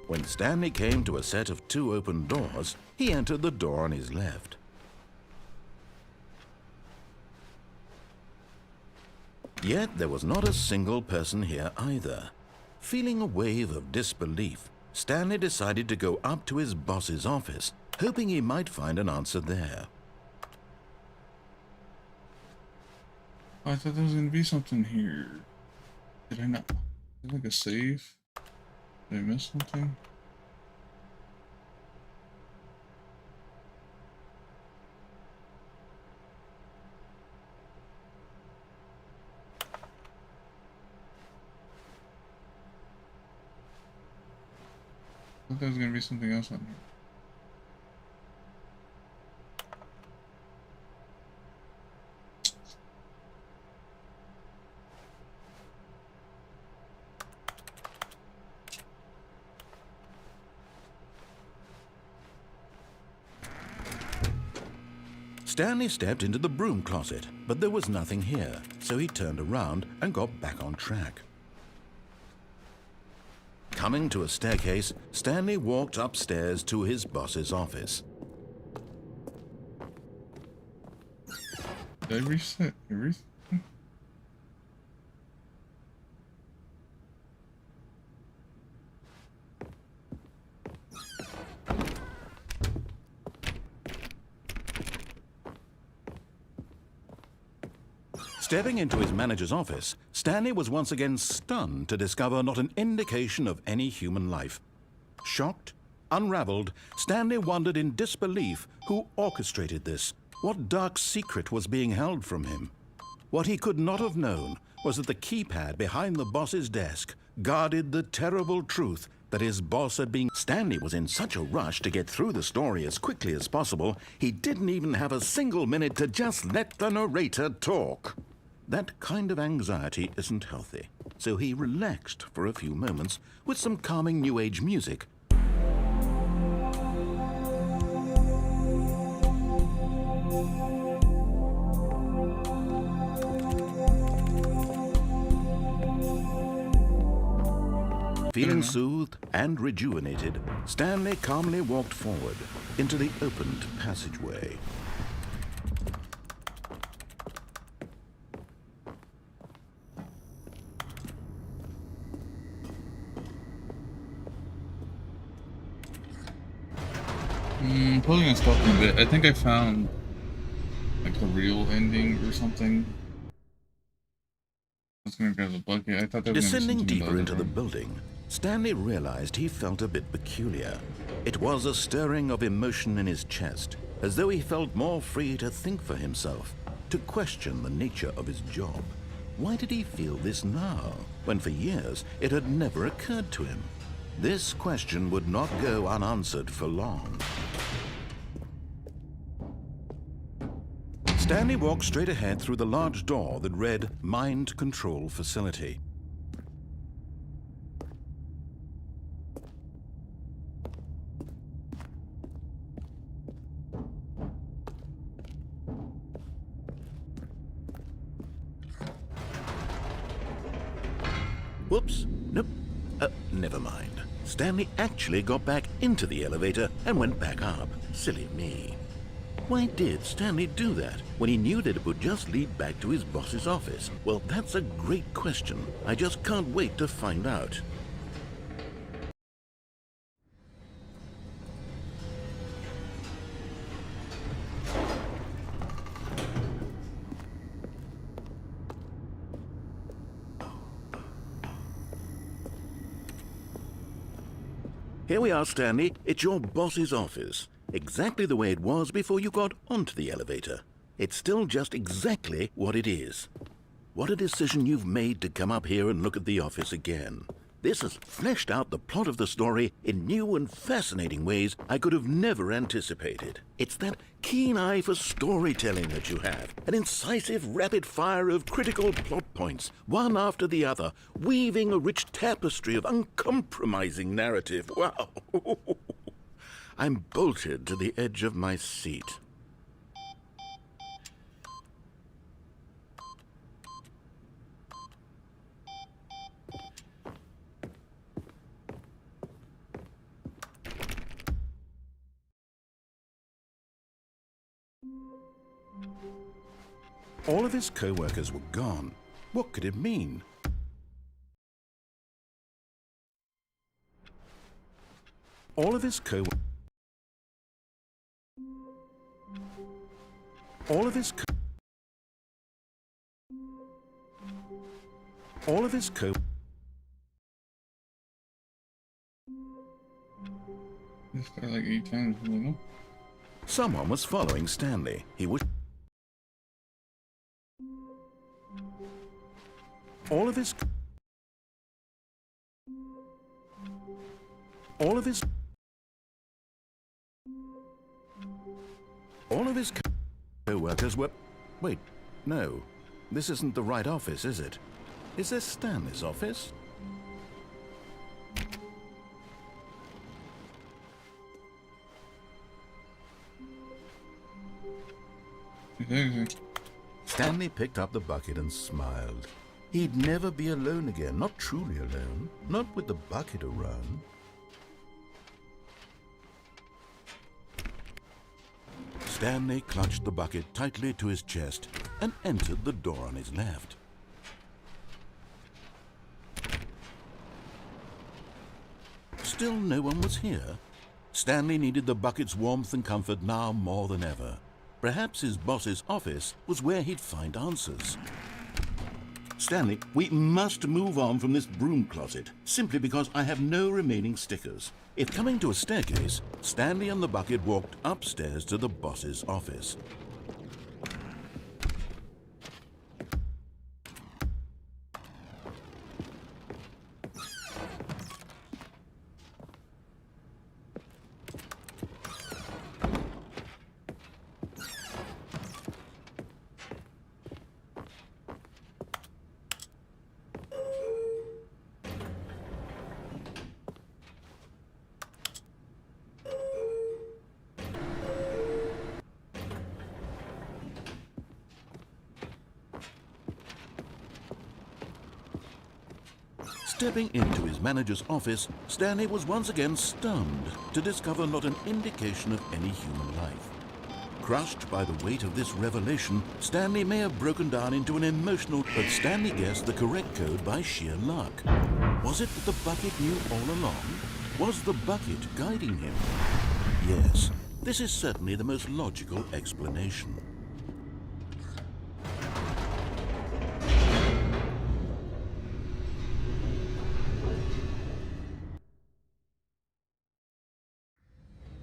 When Stanley came to a set of 2 open doors, he entered the door on his left. Yet there was not a single person here either. Feeling a wave of disbelief, Stanley decided to go up to his boss's office, hoping he might find an answer there. Oh, I thought there was gonna be something here. Did I not? Is it like a save? Did I miss something? I thought there was gonna be something else on here. Stanley stepped into the broom closet, but there was nothing here, so he turned around and got back on track. Coming to a staircase, Stanley walked upstairs to his boss's office. Did I reset everything? Stepping into his manager's office, Stanley was once again stunned to discover not an indication of any human life. Shocked, unraveled, Stanley wondered in disbelief who orchestrated this. What dark secret was being held from him? What he could not have known was that the keypad behind the boss's desk guarded the terrible truth that his boss had been... Stanley was in such a rush to get through the story as quickly as possible, he didn't even have a single minute to just let the narrator talk. That kind of anxiety isn't healthy, so he relaxed for a few moments with some calming New Age music. Feeling soothed and rejuvenated, Stanley calmly walked forward into the opened passageway. Probably gonna stop in a bit. I think I found like the real ending or something. I was gonna grab the bucket. I thought there was Descending gonna be deeper into the room. building, Stanley realized he felt a bit peculiar. It was a stirring of emotion in his chest, as though he felt more free to think for himself, to question the nature of his job. Why did he feel this now, when for years it had never occurred to him? This question would not go unanswered for long. Stanley walked straight ahead through the large door that read Mind Control Facility. Whoops, nope, never mind. Stanley actually got back into the elevator and went back up. Silly me. Why did Stanley do that when he knew that it would just lead back to his boss's office? Well, that's a great question. I just can't wait to find out. Here we are, Stanley. It's your boss's office. Exactly the way it was before you got onto the elevator. It's still just exactly what it is. What a decision you've made to come up here and look at the office again. This has fleshed out the plot of the story in new and fascinating ways I could have never anticipated. It's that keen eye for storytelling that you have, an incisive rapid fire of critical plot points, one after the other, weaving a rich tapestry of uncompromising narrative. Wow! I'm bolted to the edge of my seat. All of his co-workers were gone. What could it mean? All of his co-workers All of his co... This guy like 8 times, you know? Someone was following Stanley. He was... All of his... All of his... All of his co-workers were... Wait, no. This isn't the right office, is it? Is this Stanley's office? Stanley picked up the bucket and smiled. He'd never be alone again, not truly alone, not with the bucket around. Stanley clutched the bucket tightly to his chest and entered the door on his left. Still no one was here. Stanley needed the bucket's warmth and comfort now more than ever. Perhaps his boss's office was where he'd find answers. Stanley, we must move on from this broom closet, simply because I have no remaining stickers. If coming to a staircase, Stanley and the bucket walked upstairs to the boss's office. Stepping into his manager's office, Stanley was once again stunned to discover not an indication of any human life. Crushed by the weight of this revelation, Stanley may have broken down into an emotional, but Stanley guessed the correct code by sheer luck. Was it that the bucket knew all along? Was the bucket guiding him? Yes, this is certainly the most logical explanation.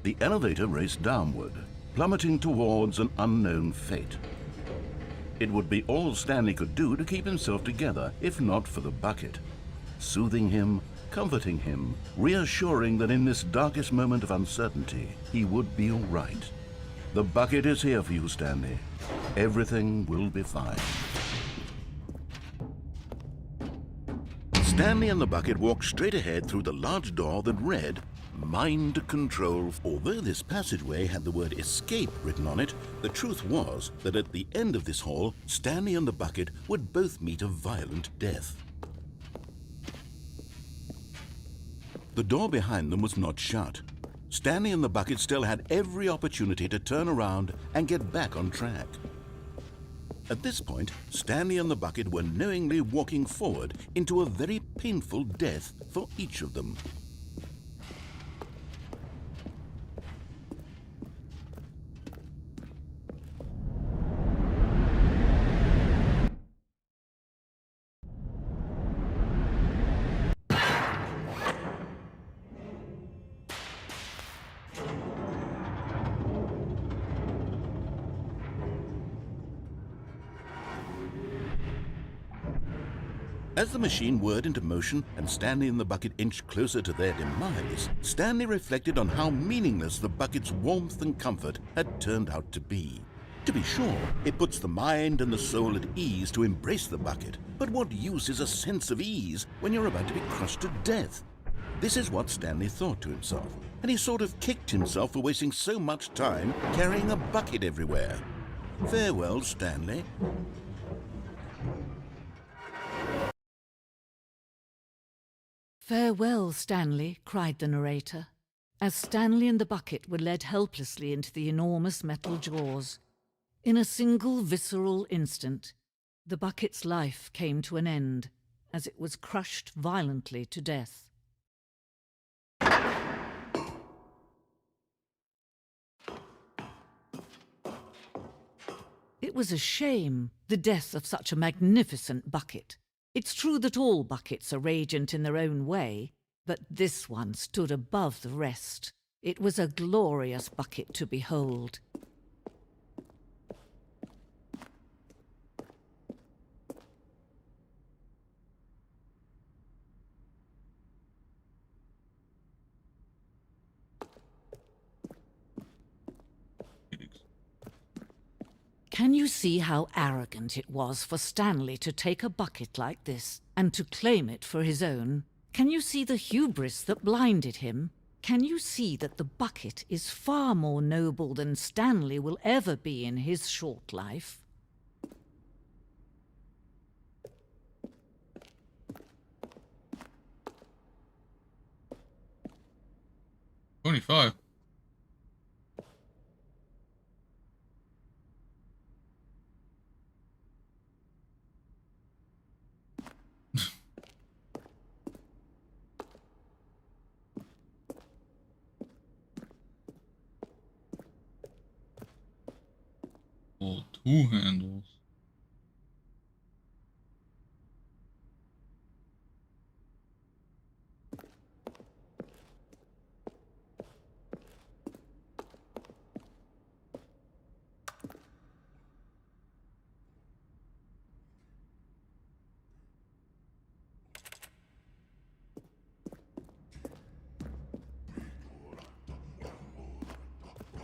The elevator raced downward, plummeting towards an unknown fate. It would be all Stanley could do to keep himself together, if not for the bucket. Soothing him, comforting him, reassuring that in this darkest moment of uncertainty, he would be all right. The bucket is here for you, Stanley. Everything will be fine. Stanley and the bucket walked straight ahead through the large door that read, Mind Control. Although this passageway had the word escape written on it, the truth was that at the end of this hall, Stanley and the bucket would both meet a violent death. The door behind them was not shut. Stanley and the bucket still had every opportunity to turn around and get back on track. At this point, Stanley and the bucket were knowingly walking forward into a very painful death for each of them. As the machine whirred into motion and Stanley and the bucket inched closer to their demise, Stanley reflected on how meaningless the bucket's warmth and comfort had turned out to be. To be sure, it puts the mind and the soul at ease to embrace the bucket, but what use is a sense of ease when you're about to be crushed to death? This is what Stanley thought to himself, and he sort of kicked himself for wasting so much time carrying a bucket everywhere. Farewell, Stanley. Farewell, Stanley, cried the narrator, as Stanley and the bucket were led helplessly into the enormous metal jaws. In a single visceral instant, the bucket's life came to an end as it was crushed violently to death. It was a shame, the death of such a magnificent bucket. It's true that all buckets are radiant in their own way, but this one stood above the rest. It was a glorious bucket to behold. Can you see how arrogant it was for Stanley to take a bucket like this and to claim it for his own? Can you see the hubris that blinded him? Can you see that the bucket is far more noble than Stanley will ever be in his short life? $25. Oh, 2 handles.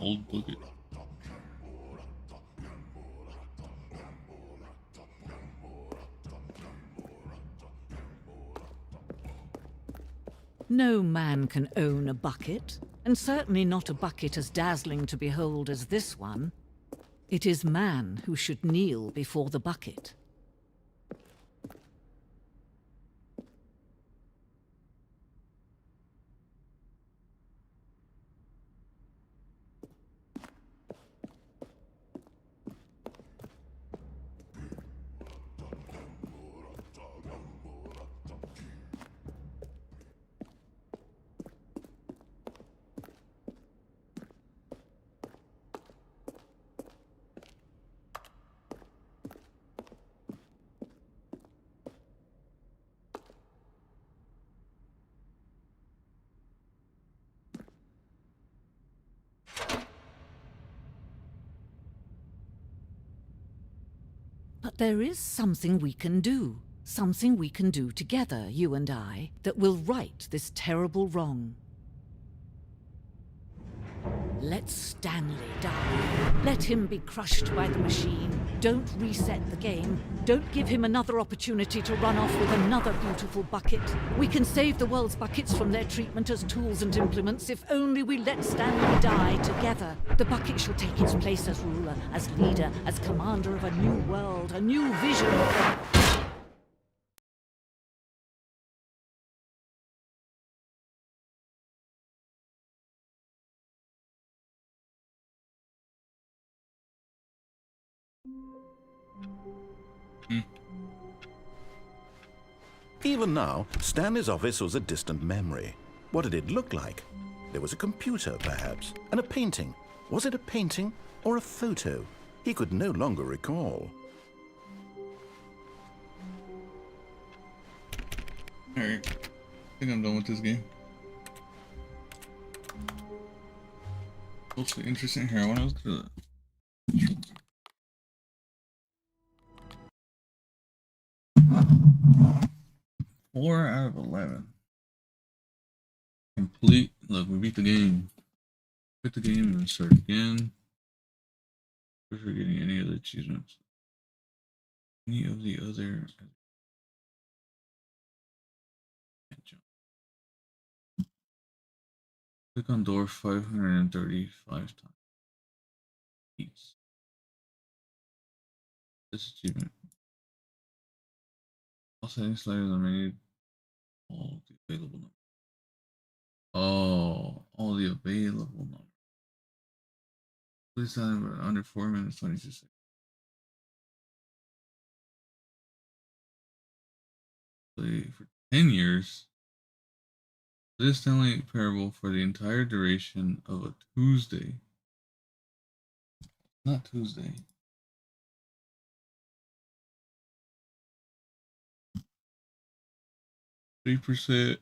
Old bucket. No man can own a bucket, and certainly not a bucket as dazzling to behold as this one. It is man who should kneel before the bucket. But there is something we can do. Something we can do together, you and I, that will right this terrible wrong. Let Stanley die. Let him be crushed by the machine. Don't reset the game. Don't give him another opportunity to run off with another beautiful bucket. We can save the world's buckets from their treatment as tools and implements if only we let Stanley die together. The bucket shall take its place as ruler, as leader, as commander of a new world, a new vision of the... Even now, Stanley's office was a distant memory. What did it look like? There was a computer, perhaps, and a painting. Was it a painting or a photo? He could no longer recall. Alright. I think I'm done with this game. Also interesting here. I want to look through the... 4 out of 11. Complete. Look, we beat the game. Quit the game and start again. We're forgetting any other achievements. Any of the other. Click on door 535 times. Peace. This achievement. All settings sliders are made. All the available numbers. Oh, all the available numbers. Please time under 4 minutes 22 seconds. Play for 10 years. This Stanley parable for the entire duration of a Tuesday. Not Tuesday. 3%.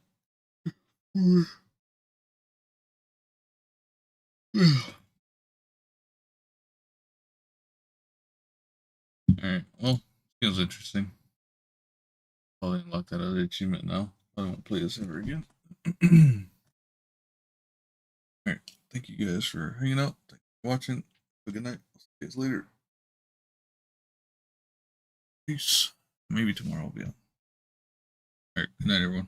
Alright, well, feels interesting. Probably unlock that other achievement now. I won't play this ever again. Alright, thank you guys for hanging out. Thank you for watching. Have a good night. I'll see you guys later. Peace. Maybe tomorrow I'll be on. Alright, good night, everyone.